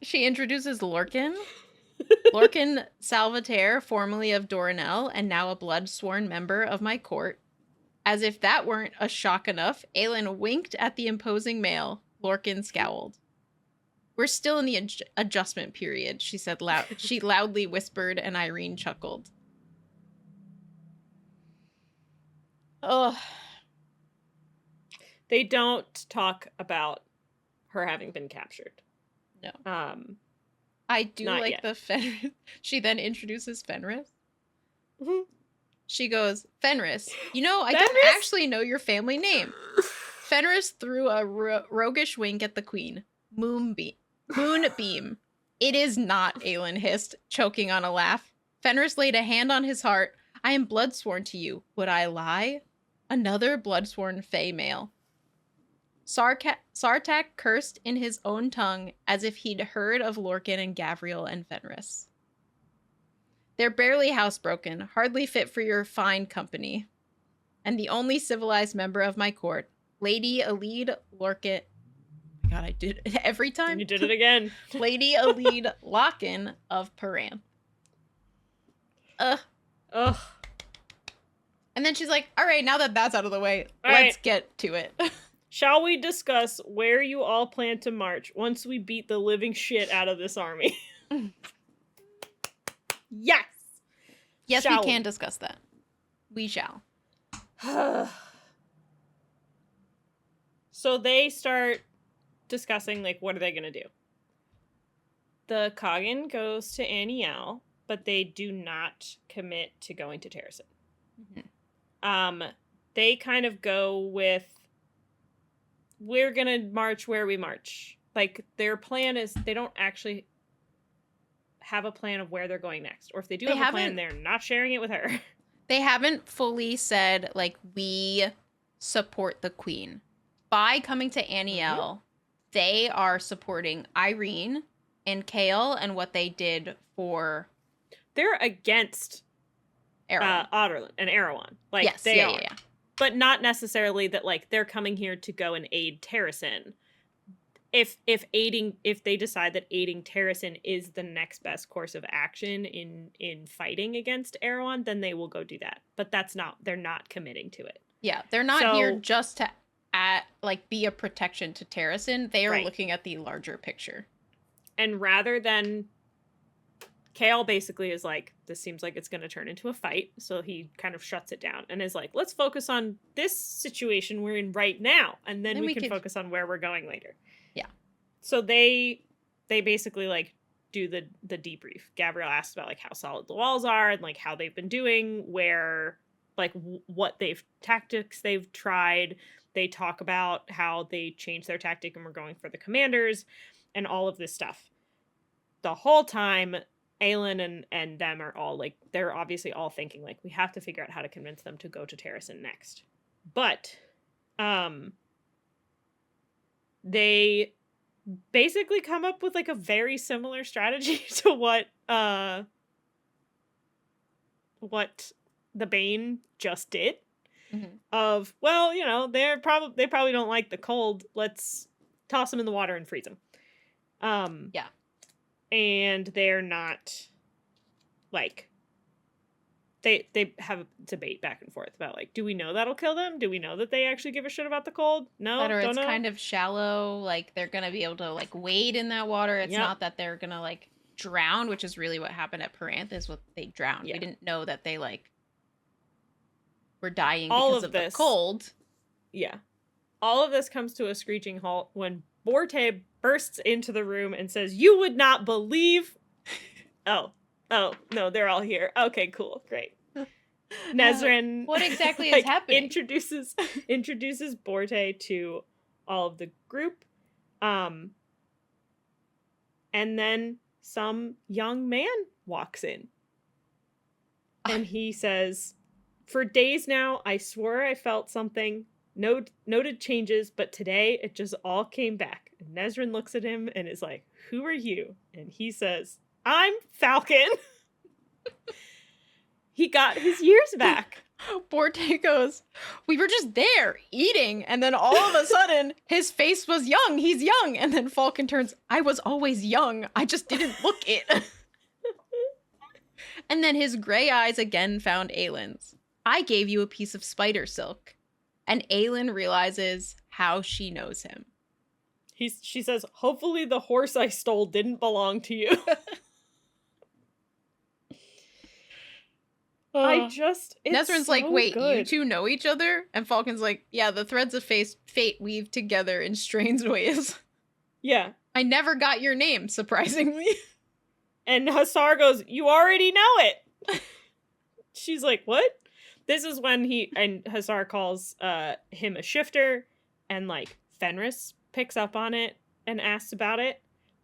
She introduces Lorcan. Lorcan Salvater, formerly of Dorinel, and now a blood-sworn member of my court. As if that weren't a shock enough, AELIN winked at the imposing male. Lorcan scowled. "We're still in the adjustment period," she said she loudly whispered, and Yrene chuckled. Ugh. They don't talk about her having been captured. No. I do not like yet. the Fenris. She then introduces Fenris. Mhm. She goes, "Fenris, you know, I Fenris? don't actually know your family name." Fenris threw a roguish wink at the queen. Moonbeam. "It is not," AELIN hissed, choking on a laugh. Fenris laid a hand on his heart. "I am bloodsworn to you. Would I lie?" Another bloodsworn fey male. Sartaq cursed in his own tongue as if he'd heard of Lorcan and Gavriel and Fenris. "They're barely housebroken, hardly fit for your fine company. And the only civilized member of my court, Lady Elide Lorcan." Oh my god, I did it every time. You did it again. Lady Elide Lorcan of Parranth. Ugh. And then she's like, "All right, now that that's out of the way, All let's right. get to it." Shall we discuss where you all plan to march once we beat the living shit out of this army? Yes. Yes, Shall we can discuss that. We shall. So they start discussing, like, what are they going to do? The Coggin goes to Anielle, but they do not commit to going to Terrasen. Mm-hmm. They kind of go with, we're going to march where we march. Like, their plan is, they don't actually have a plan of where they're going next. Or if they do have a plan, they're not sharing it with her. They haven't fully said, like, we support the queen. By coming to Anielle, they are supporting Yrene and Chaol and what they did for... They're against Otterland and Erewhon. Like, yes, they are. Yeah. But not necessarily that, like, they're coming here to go and aid Terrasen. If they decide that aiding Terrasen is the next best course of action in fighting against Erewhon, then they will go do that. But they're not committing to it. Yeah, they're not here just to be a protection to Terrasen. They are looking at the larger picture. And rather than, Chaol basically is like, this seems like it's going to turn into a fight, so he kind of shuts it down and is like, let's focus on this situation we're in right now, and then we can focus on where we're going later. Yeah. So they basically, like, do the debrief. Gavriel asks about, like, how solid the walls are and, like, how they've been doing, where, like, what tactics they've tried. They talk about how they changed their tactic and were going for the commanders and all of this stuff. The whole time, AELIN and them are all, like, they're obviously all thinking, like, we have to figure out how to convince them to go to Terrasen next. But, they basically come up with, like, a very similar strategy to what the Bane just did. Mm-hmm. Of, well, you know, they probably don't like the cold. Let's toss them in the water and freeze them. Yeah. And they're not, like, they have a debate back and forth about, like, do we know that'll kill them? Do we know that they actually give a shit about the cold? No, or don't it's know. kind of shallow, like, they're gonna be able to, like, wade in that water. It's not that they're gonna, like, drown, which is really what happened at Parranth, is what they drowned. Yeah. We didn't know that they, like, were dying because of the cold. Yeah. All of this comes to a screeching halt when Borte bursts into the room and says, "You would not believe..." Oh, no, they're all here. Okay, cool, great. Nesryn, what exactly is happening? Introduces Borte to all of the group. And then some young man walks in. And he says, "For days now, I swore I felt something. Noted changes, but today it just all came back." And Nesryn looks at him and is like, "Who are you?" And he says, "I'm Falcon." He got his years back. Borte goes, "We were just there, eating, and then all of a sudden, his face was young. He's young." And then Falcon turns, "I was always young. I just didn't look it." And then his gray eyes again found AELIN's. "I gave you a piece of spider silk." And AELIN realizes how she knows him. She says, "Hopefully the horse I stole didn't belong to you." Nesryn's so like, "Wait, good. You two know each other?" And Falcon's like, "Yeah, the threads of fate weave together in strange ways." Yeah. "I never got your name, surprisingly." And Hussar goes, "You already know it." She's like, "What?" This is when Hussar calls him a shifter, and, like, Fenris picks up on it and asks about it,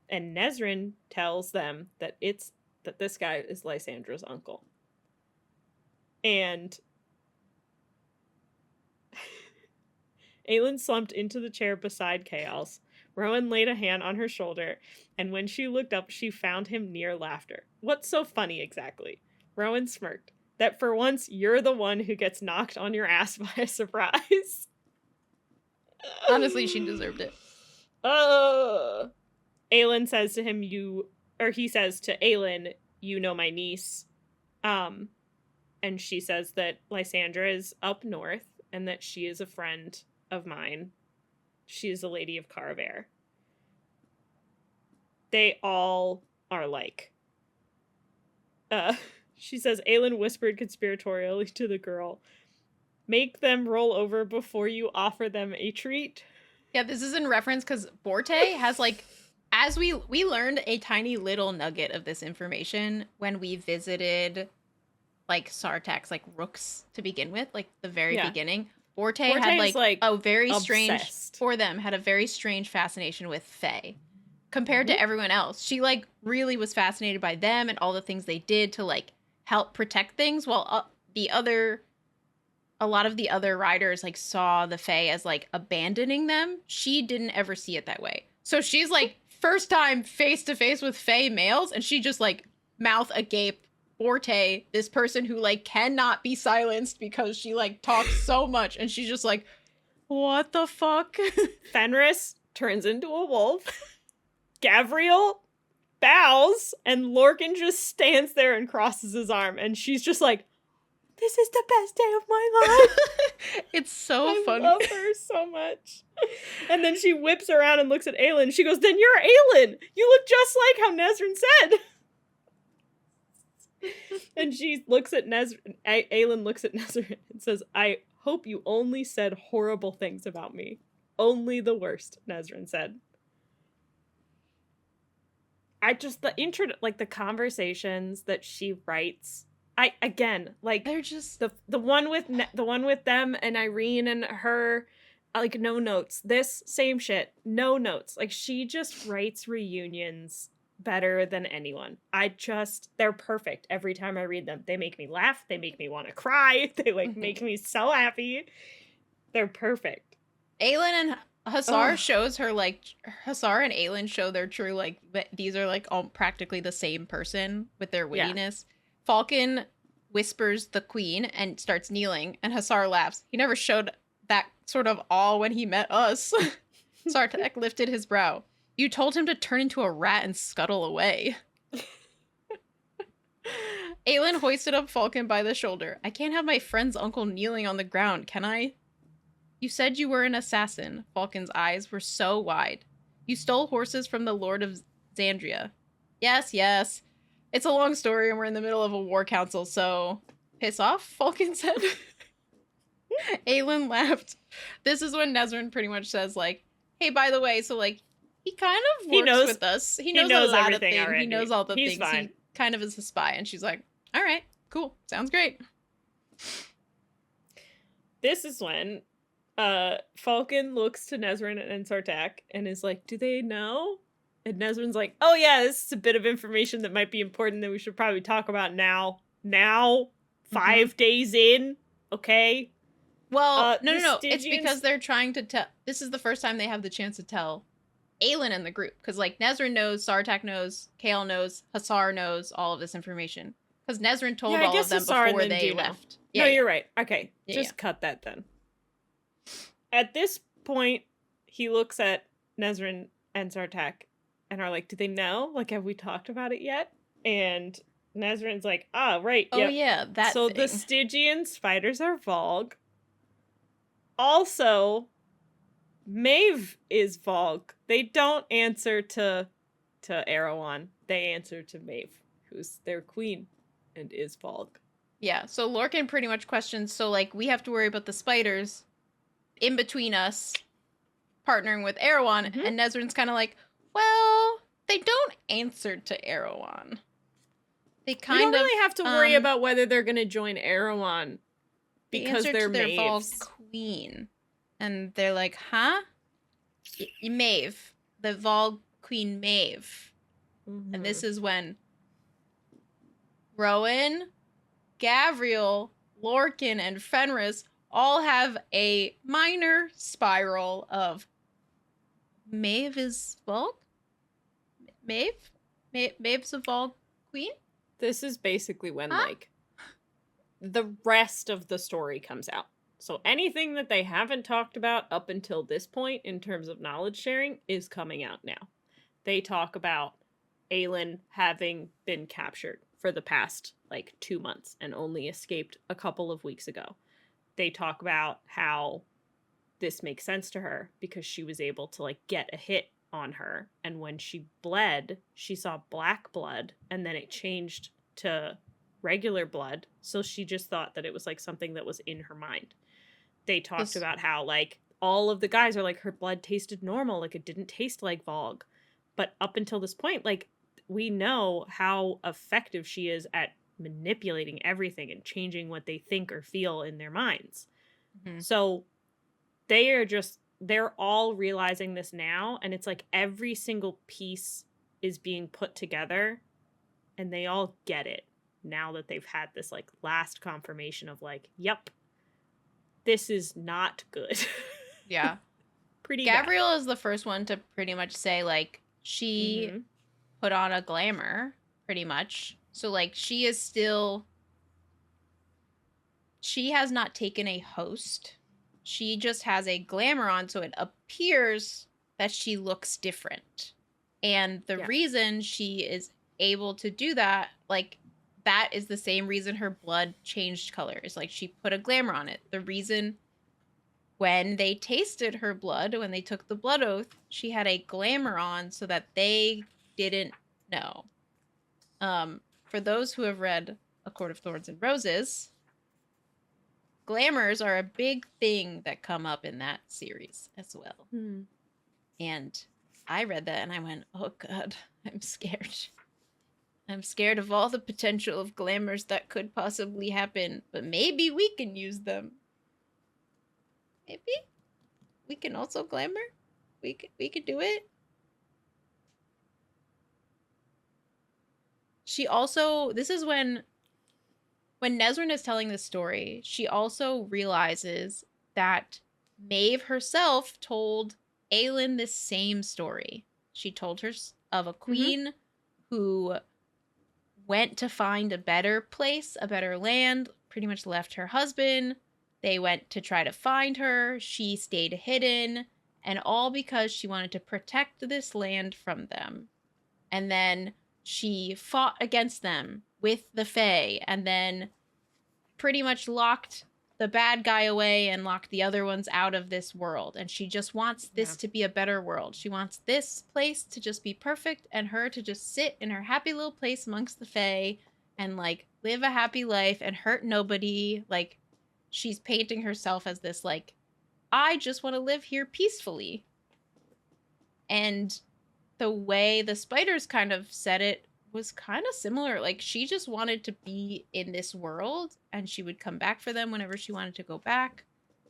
and Nesryn tells them that this guy is Lysandra's uncle. And AELIN slumped into the chair beside Chaos. Rowan laid a hand on her shoulder, and when she looked up, she found him near laughter. "What's so funny, exactly?" Rowan smirked. "That for once, you're the one who gets knocked on your ass by a surprise." Honestly, she deserved it. AELIN says to him, he says to AELIN, "You know my niece." And she says that Lysandra is up north and that she is a friend of mine. She is a lady of Caraver. They all are like, She says, AELIN whispered conspiratorially to the girl, make them roll over before you offer them a treat. Yeah, this is in reference because Borte has, like, as we learned a tiny little nugget of this information when we visited, like, Sartaq's, like, Ruks to begin with, like, the very beginning. Borte had, like, a very strange, for them, had a very strange fascination with Fae. Compared to everyone else. She, like, really was fascinated by them and all the things they did to, like, help protect things, while a lot of the other riders, like, saw the Fae as, like, abandoning them. She didn't ever see it that way. So she's, like, first time face to face with Fae males, and she just, like, mouth agape Borte, this person who, like, cannot be silenced because she, like, talks so much, and she's just like, what the fuck? Fenris turns into a wolf. Gavriel bows, and Lorcan just stands there and crosses his arm, and she's just like, this is the best day of my life. It's so funny. I love her so much. And then she whips around and looks at AELIN. She goes, then you're AELIN. You look just like how Nesryn said. And she looks at Nesryn. AELIN looks at Nesryn and says, I hope you only said horrible things about me. Only the worst, Nesryn said. The conversations that she writes, they're just the one with them and Yrene and her, like, no notes. This same shit, no notes. Like, she just writes reunions better than anyone. They're perfect every time I read them. They make me laugh. They make me want to cry. They, like, make me so happy. They're perfect. AELIN and Hasar shows her, like, Hasar and AELIN show their true, like, these are, like, all practically the same person with their wittiness. Yeah. Falcon whispers the queen and starts kneeling, and Hasar laughs. He never showed that sort of awe when he met us. Sartaq lifted his brow. You told him to turn into a rat and scuttle away. AELIN hoisted up Falcon by the shoulder. I can't have my friend's uncle kneeling on the ground, can I? You said you were an assassin. Falcon's eyes were so wide. You stole horses from the Lord of Xandria. Yes, yes. It's a long story and we're in the middle of a war council, so piss off, Falcon said. AELIN laughed. This is when Nesryn pretty much says, like, hey, by the way, so, like, he kind of works with us. He knows a lot of things. Already. He knows all the things. Fine. He kind of is a spy. And she's like, all right, cool. Sounds great. This is when Falcon looks to Nesryn and Sartaq and is like, do they know? And Nesryn's like, oh yeah, this is a bit of information that might be important that we should probably talk about now. 5 days in, okay? Well, no. It's because they're trying to tell. This is the first time they have the chance to tell AELIN and the group. Because, like, Nesryn knows, Sartaq knows, Chaol knows, Hasar knows all of this information. Because Nesryn told all of them before they left. Yeah, no, you're right. Okay, just cut that then. At this point, he looks at Nesryn and Sartaq and are like, do they know? Like, have we talked about it yet? And Nesryn's like, right. Oh, yeah, that So thing. the Stygian spiders are Valg. Also, Maeve is Valg. They don't answer to Erewhon. They answer to Maeve, who's their queen and is Valg. Yeah, so Lorcan pretty much questions, so, like, we have to worry about the spiders in between us partnering with Erewhon, and Nesryn's kind of like, well, they don't answer to Erewhon. They kind of... We don't really have to worry about whether they're going to join Erewhon because they're their Maeve's Valg queen. And they're like, huh? Maeve. The Valg queen Maeve. And this is when Rowan, Gavriel, Lorcan, and Fenris all have a minor spiral of Maeve is Valg? Maeve's a Valg queen? This is basically when, like, the rest of the story comes out. So anything that they haven't talked about up until this point in terms of knowledge sharing is coming out now. They talk about AELIN having been captured for the past, like, 2 months and only escaped a couple of weeks ago. They talk about how this makes sense to her because she was able to, like, get a hit on her. And when she bled, she saw black blood, and then it changed to regular blood, so she just thought that it was like something that was in her mind. They talked about how like all of the guys are like, her blood tasted normal, like it didn't taste like Valg. But up until this point, like, we know how effective she is at manipulating everything and changing what they think or feel in their minds. Mm-hmm. So they're all realizing this now, and it's like every single piece is being put together, and they all get it now that they've had this like last confirmation of like, yep, this is not good. Yeah. Pretty Gavriel is the first one to pretty much say, like, she put on a glamour, pretty much. So, like, she has not taken a host. She just has a glamour on, so it appears that she looks different. And the reason she is able to do that, like, that is the same reason her blood changed colors. Like, she put a glamour on it. The reason when they tasted her blood, when they took the blood oath, she had a glamour on so that they didn't know. For those who have read A Court of Thorns and Roses, glamours are a big thing that come up in that series as well. And I read that and I went, oh God, I'm scared. I'm scared of all the potential of glamours that could possibly happen, but maybe we can use them. Maybe we can also glamour. We could do it. She also, this is when Nesryn is telling this story, she also realizes that Maeve herself told AELIN this same story. She told her of a queen who went to find a better place, a better land, pretty much left her husband. They went to try to find her. She stayed hidden, and all because she wanted to protect this land from them. And then she fought against them with the Fae, and then pretty much locked the bad guy away and locked the other ones out of this world. And she just wants this to be a better world. She wants this place to just be perfect and her to just sit in her happy little place amongst the Fae and, like, live a happy life and hurt nobody. Like, she's painting herself as this, like, I just want to live here peacefully. And the way the spiders kind of said it was kind of similar. Like, she just wanted to be in this world, and she would come back for them whenever she wanted to go back.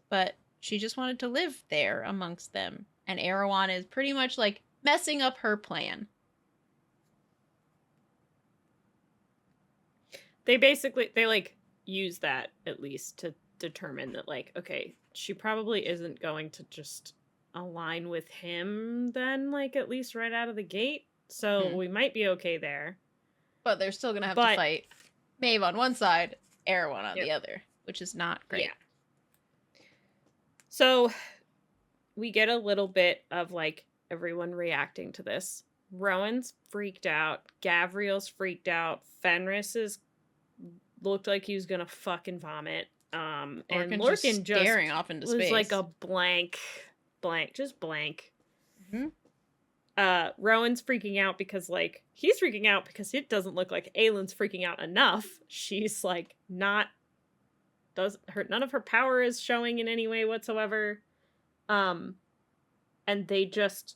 But she just wanted to live there amongst them. And Erewhon is pretty much, like, messing up her plan. They like, use that, at least, to determine that, like, okay, she probably isn't going to just align with him then, like, at least right out of the gate. So we might be okay there. But they're still going to have to fight Maeve on one side, Erewhon on the other, which is not great. Yeah. So we get a little bit of, like, everyone reacting to this. Rowan's freaked out. Gavriel's freaked out. Fenris looked like he was going to fucking vomit. And Lorcan just staring off into space. Was like a blank. Rowan's freaking out because, like, he's freaking out because it doesn't look like AELIN's freaking out enough. She's, like, none of her power is showing in any way whatsoever. And they just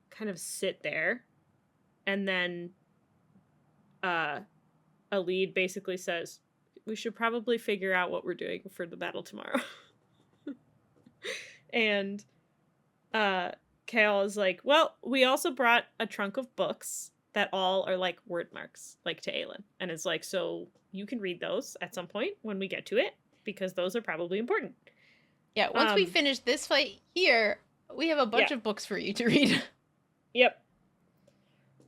kind of sit there. And then Elide basically says, we should probably figure out what we're doing for the battle tomorrow. And Chaol is like, well, we also brought a trunk of books that all are, like, word marks, like, to AELIN. And it's like, so you can read those at some point when we get to it, because those are probably important. Yeah, once we finish this fight here, we have a bunch of books for you to read. Yep.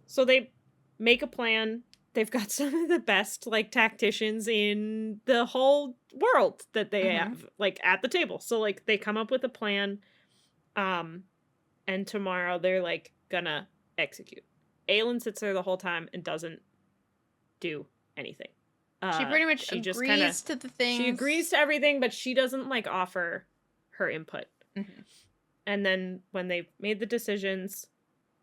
So they make a plan. They've got some of the best, like, tacticians in the whole world that they have, like, at the table. So, like, they come up with a plan, and tomorrow they're, like, gonna execute. AELIN sits there the whole time and doesn't do anything. She pretty much agrees to the things. She agrees to everything, but she doesn't, like, offer her input. And then when they've made the decisions,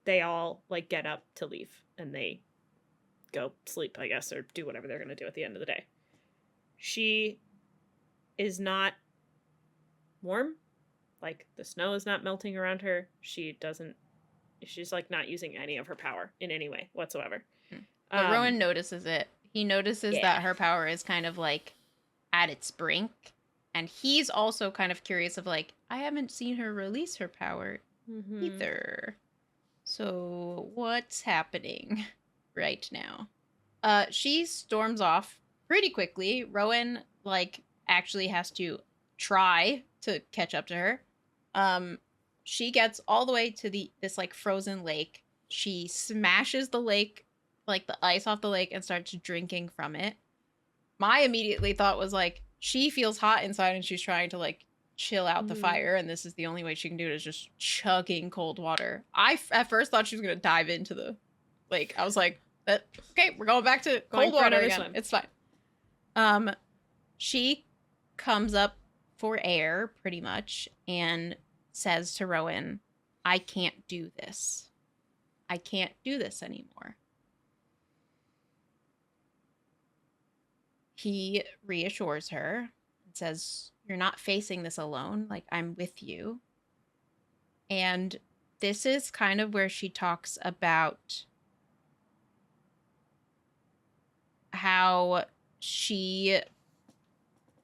they all, like, get up to leave, and they go sleep, I guess, or do whatever they're going to do at the end of the day. She is not warm. Like, the snow is not melting around her. She's like not using any of her power in any way whatsoever. But Rowan notices it. He notices that her power is kind of like at its brink. And he's also kind of curious of like, I haven't seen her release her power either. So what's happening right now? She storms off pretty quickly. Rowan like actually has to try to catch up to her. She gets all the way to this like frozen lake. She smashes the lake, like the ice off the lake, and starts drinking from it. My immediately thought was like, she feels hot inside and she's trying to like chill out the fire, and this is the only way she can do it, is just chugging cold water. I at first thought she was gonna dive into the lake. I was like, okay, we're going back to cold water again. Swim. It's fine. She comes up for air pretty much and says to Rowan, I can't do this. I can't do this anymore. He reassures her and says, you're not facing this alone. Like, I'm with you. And this is kind of where she talks about how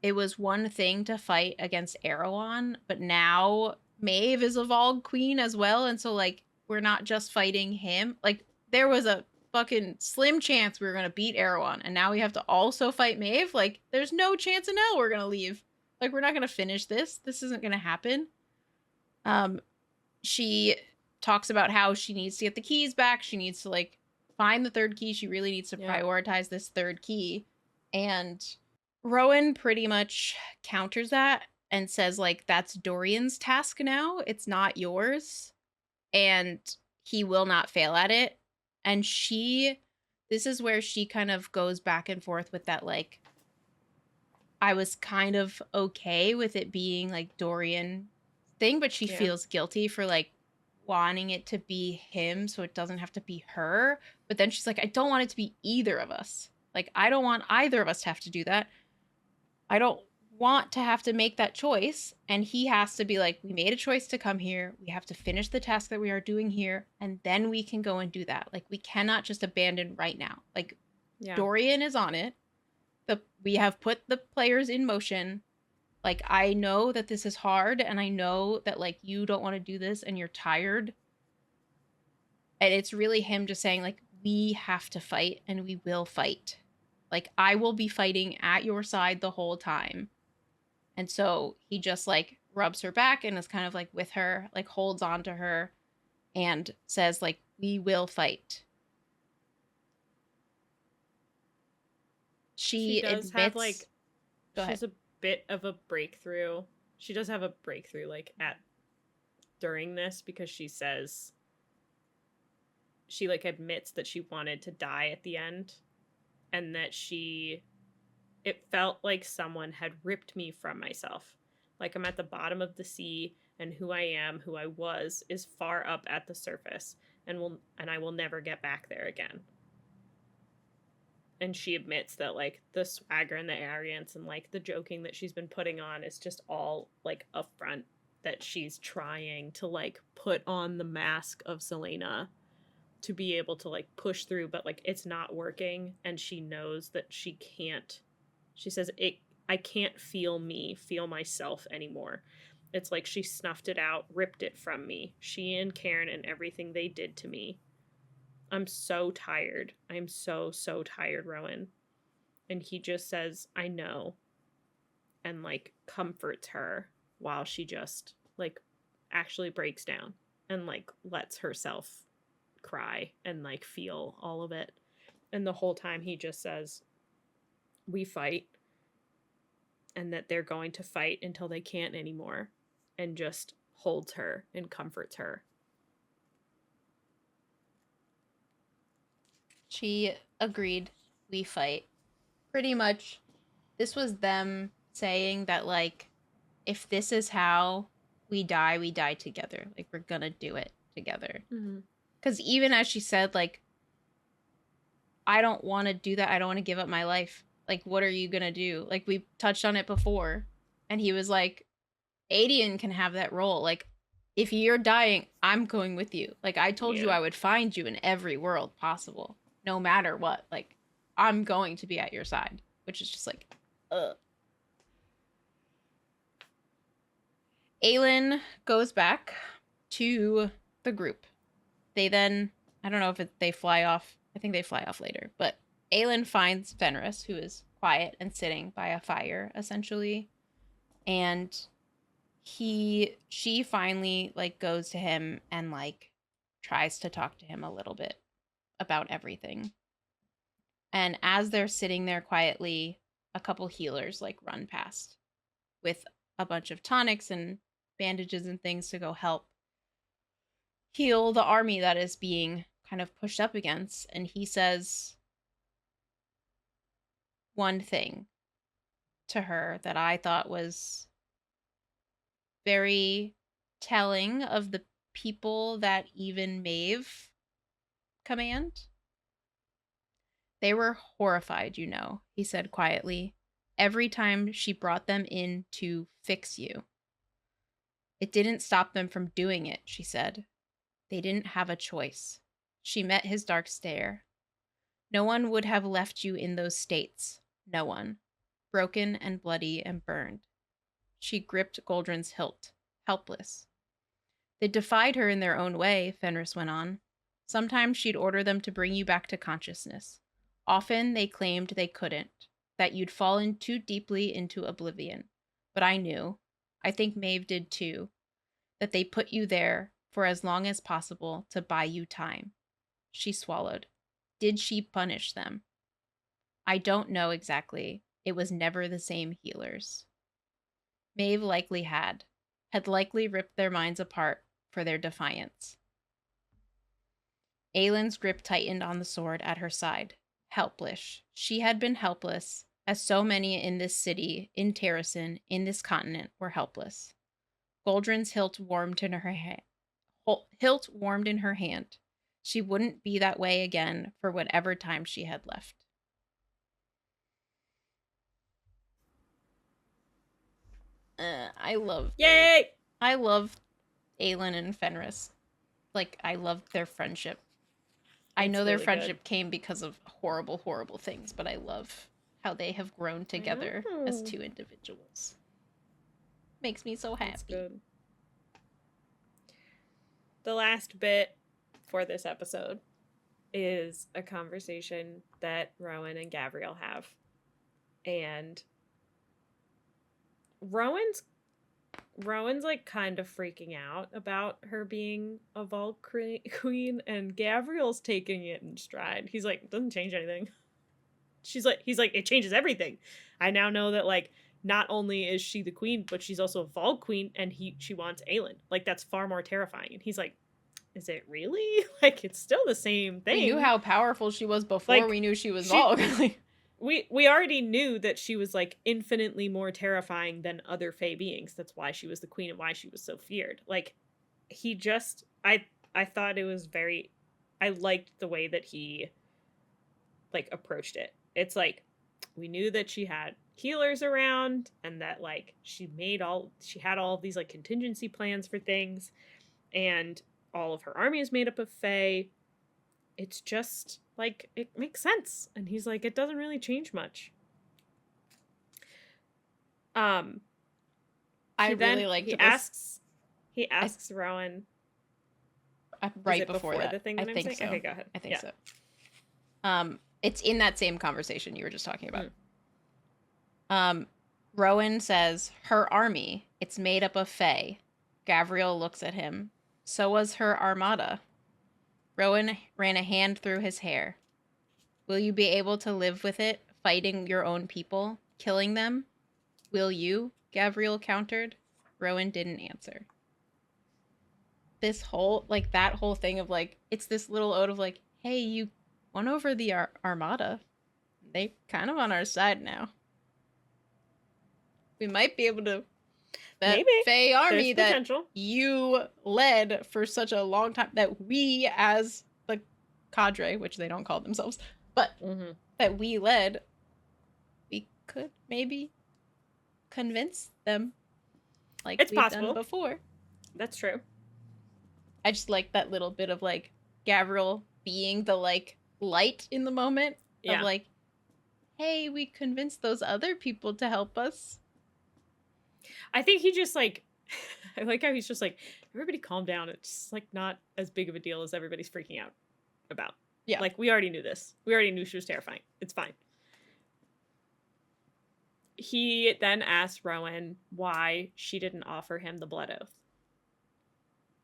it was one thing to fight against Erewhon, but now Maeve is a Valg queen as well. And so, like, we're not just fighting him. Like, there was a fucking slim chance we were going to beat Erewhon, and now we have to also fight Maeve. Like, there's no chance in hell we're going to leave. Like, we're not going to finish this. This isn't going to happen. She talks about how she needs to get the keys back. She needs to, like, find the third key. She really needs to prioritize this third key. And Rowan pretty much counters that and says, like, that's Dorian's task now. It's not yours. And he will not fail at it. And this is where she kind of goes back and forth with that, like, I was kind of okay with it being, like, Dorian thing, but she feels guilty for, like, wanting it to be him so it doesn't have to be her. But then she's like, I don't want it to be either of us. Like, I don't want either of us to have to do that. I don't want to have to make that choice. And he has to be like, we made a choice to come here. We have to finish the task that we are doing here. And then we can go and do that. Like, we cannot just abandon right now. Like, Dorian is on it. We have put the players in motion. Like, I know that this is hard. And I know that, like, you don't want to do this and you're tired. And it's really him just saying, like, we have to fight and we will fight. Like, I will be fighting at your side the whole time. And so he just, like, rubs her back and is kind of, like, with her, like, holds on to her and says, like, we will fight. She does admits, have, like, she has a bit of a breakthrough. She does have a breakthrough, like, during this, because she says, she, like, admits that she wanted to die at the end, and that it felt like someone had ripped me from myself. Like, I'm at the bottom of the sea, and who I am, who I was, is far up at the surface, and I will never get back there again. And she admits that, like, the swagger and the arrogance and, like, the joking that she's been putting on is just all, like, a front, that she's trying to, like, put on the mask of Selena to be able to, like, push through, but, like, it's not working, and she knows that she can't. She says, I can't feel myself anymore. It's like she snuffed it out, ripped it from me. She and Karen and everything they did to me. I'm so tired. I'm so, so tired, Rowan. And he just says, I know. And, like, comforts her while she just, like, actually breaks down and, like, lets herself cry and, like, feel all of it. And the whole time he just says, we fight, and that they're going to fight until they can't anymore, and just holds her and comforts her. She agreed. We fight. Pretty much, this was them saying that, like, if this is how we die together. Like, we're gonna do it together. Because even as she said, like, I don't want to do that. I don't want to give up my life. Like, what are you going to do? Like, we touched on it before. And he was like, Aedion can have that role. Like, if you're dying, I'm going with you. Like, I told you I would find you in every world possible, no matter what. Like, I'm going to be at your side, which is just like, ugh. AELIN goes back to the group. They then, I don't know if they fly off. I think they fly off later. But AELIN finds Fenris, who is quiet and sitting by a fire, essentially. And she finally, like, goes to him and, like, tries to talk to him a little bit about everything. And as they're sitting there quietly, a couple healers, like, run past with a bunch of tonics and bandages and things to go help heal the army that is being kind of pushed up against. And he says one thing to her that I thought was very telling of the people that even Maeve command. They were horrified, you know, he said quietly, every time she brought them in to fix you. It didn't stop them from doing it, she said. They didn't have a choice. She met his dark stare. No one would have left you in those states. No one. Broken and bloody and burned. She gripped Goldrin's hilt, helpless. They defied her in their own way, Fenris went on. Sometimes she'd order them to bring you back to consciousness. Often they claimed they couldn't, that you'd fallen too deeply into oblivion. But I knew, I think Maeve did too, that they put you there for as long as possible to buy you time. She swallowed. Did she punish them? I don't know exactly. It was never the same healers. Maeve likely had likely ripped their minds apart for their defiance. AELIN's grip tightened on the sword at her side. Helpless. She had been helpless, as so many in this city, in Terrasen, in this continent, were helpless. Goldrin's hilt warmed in her hand. She wouldn't be that way again for whatever time she had left. I love AELIN and Fenris. Like, I love their friendship. I know their friendship came because of horrible, horrible things, but I love how they have grown together as two individuals. Makes me so happy. That's good. The last bit for this episode is a conversation that Rowan and Gavriel have. And Rowan's like kind of freaking out about her being a Valg queen, and Gavriel's taking it in stride. He's like, it doesn't change anything. He's like, it changes everything. I now know that, like, not only is she the queen, but she's also a Valg queen, and she wants AELIN. Like, that's far more terrifying. And he's like, is it really? Like, it's still the same thing. We knew how powerful she was before we knew she was Valg. We already knew that she was, like, infinitely more terrifying than other Fae beings. That's why she was the queen and why she was so feared. Like, he just... I thought it was very... I liked the way that he, like, approached it. It's like, we knew that she had healers around, and that, like, she had all of these, like, contingency plans for things, and all of her army is made up of Fae. It's just, like, it makes sense. And he's like, it doesn't really change much. I really like he asks Rowan right before that. The thing that I think so. Okay, go ahead. I think so. It's in that same conversation you were just talking about. Rowan says, her army, it's made up of Fae. Gavriel looks at him. So was her armada. Rowan ran a hand through his hair. Will you be able to live with it, fighting your own people, killing them? Will you? Gavriel countered. Rowan didn't answer. This whole, like, that whole thing of, like, it's this little ode of, like, hey, you won over the armada. They kind of on our side now. We might be able to... That maybe. Fae army There's that potential. You led for such a long time, that we as the cadre, which they don't call themselves, but that we led, we could maybe convince them like It's we've possible. done before. That's true. I just like that little bit of like Gavriel being the like light in the moment of like, hey, we convinced those other people to help us. I think he just like, I like how he's just like, everybody calm down. It's like not as big of a deal as everybody's freaking out about. Yeah. Like, we already knew this. We already knew she was terrifying. It's fine. He then asked Rowan why she didn't offer him the blood oath,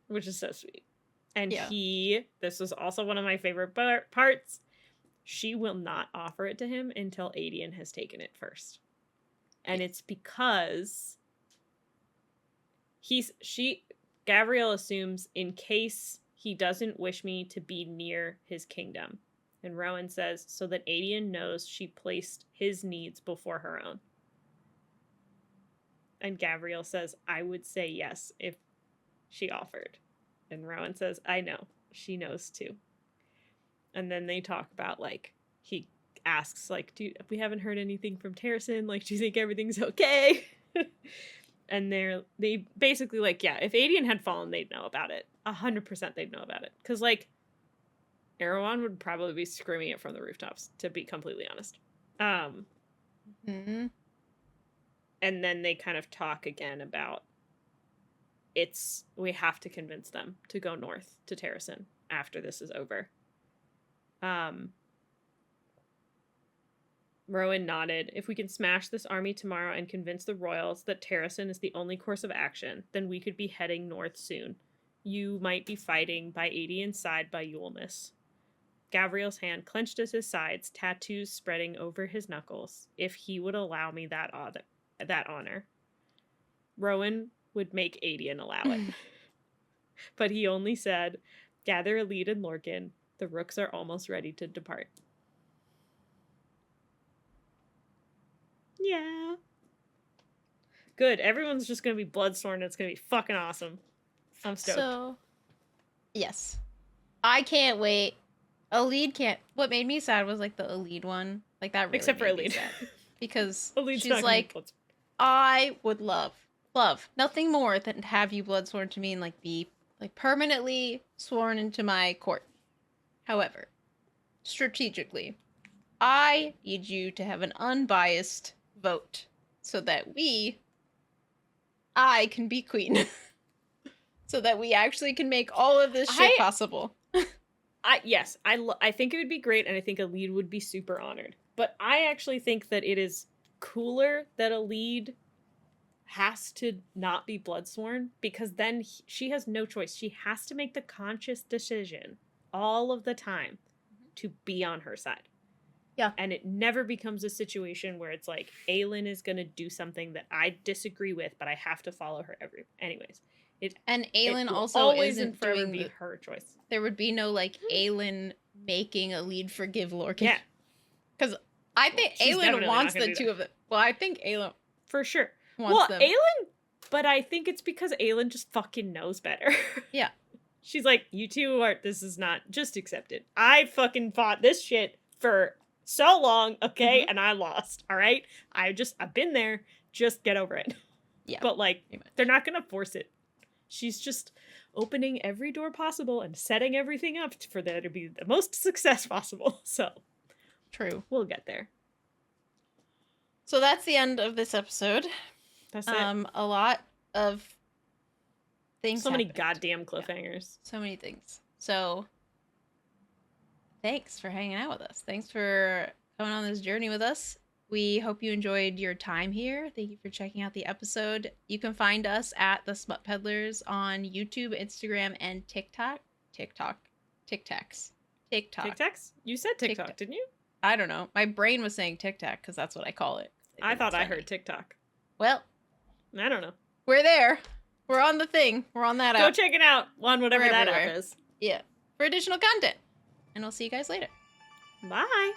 which is so sweet. And this was also one of my favorite parts, she will not offer it to him until Aedion has taken it first. And it's because Gavriel assumes in case he doesn't wish me to be near his kingdom. And Rowan says, so that Aedion knows she placed his needs before her own. And Gavriel says, I would say yes if she offered. And Rowan says, I know. She knows too. And then they talk about, like, he asks, like, we haven't heard anything from Terrasen. Like, do you think everything's okay? And they basically, like, yeah, if Aedion had fallen, they'd know about it. 100% they'd know about it. Because, like, Erewhon would probably be screaming it from the rooftops, to be completely honest. And then they kind of talk again about we have to convince them to go north to Terrasen after this is over. Rowan nodded. If we can smash this army tomorrow and convince the royals that Terrasen is the only course of action, then we could be heading north soon. You might be fighting by Aedion's side by Yulnis. Gavriel's hand clenched at his sides, tattoos spreading over his knuckles. If he would allow me that honor. Rowan would make Aedion allow it. But he only said, gather Elide and Lorcan. The Ruks are almost ready to depart. Yeah. Good. Everyone's just going to be bloodsworn. It's going to be fucking awesome. I'm stoked. So, yes. I can't wait. Elide can't. What made me sad was like the Elide one. Like that really Except for made me Elide. sad. Because Elide's she's like, I would love nothing more than to have you bloodsworn to me and like be like permanently sworn into my court. However, strategically, I need you to have an unbiased vote so that I can be queen. So that we actually can make all of this shit possible. Yes, I think it would be great, and I think Elide would be super honored. But I actually think that it is cooler that Elide has to not be bloodsworn, because then she has no choice. She has to make the conscious decision all of the time to be on her side. Yeah. And it never becomes a situation where it's like, AELIN is going to do something that I disagree with, but I have to follow her anyways. And AELIN also always isn't and forever doing be her choice. There would be no like AELIN making Elide forgive Lorcan. Yeah. Because I think AELIN wants the two of them. Well, I think AELIN for sure wants them. AELIN, but I think it's because AELIN just fucking knows better. Yeah. She's like, you two this is not, just accept it. I fucking fought this shit for so long, okay, and I lost, all right? I've been there, just get over it. Yeah. But like, they're not gonna force it. She's just opening every door possible and setting everything up for there to be the most success possible. So, true. We'll get there. So that's the end of this episode. That's it. A lot of things. So many goddamn cliffhangers. Yeah. So many things. So, thanks for hanging out with us. Thanks for coming on this journey with us. We hope you enjoyed your time here. Thank you for checking out the episode. You can find us at the Smut Peddlers on YouTube, Instagram, and TikTok. TikToks. You said TikTok, didn't you? I don't know. My brain was saying TikTok because that's what I call it. I thought I heard TikTok. Well, I don't know. We're there. We're on the thing. We're on that app. Go check it out on whatever that app is. Yeah. For additional content. And we'll see you guys later. Bye.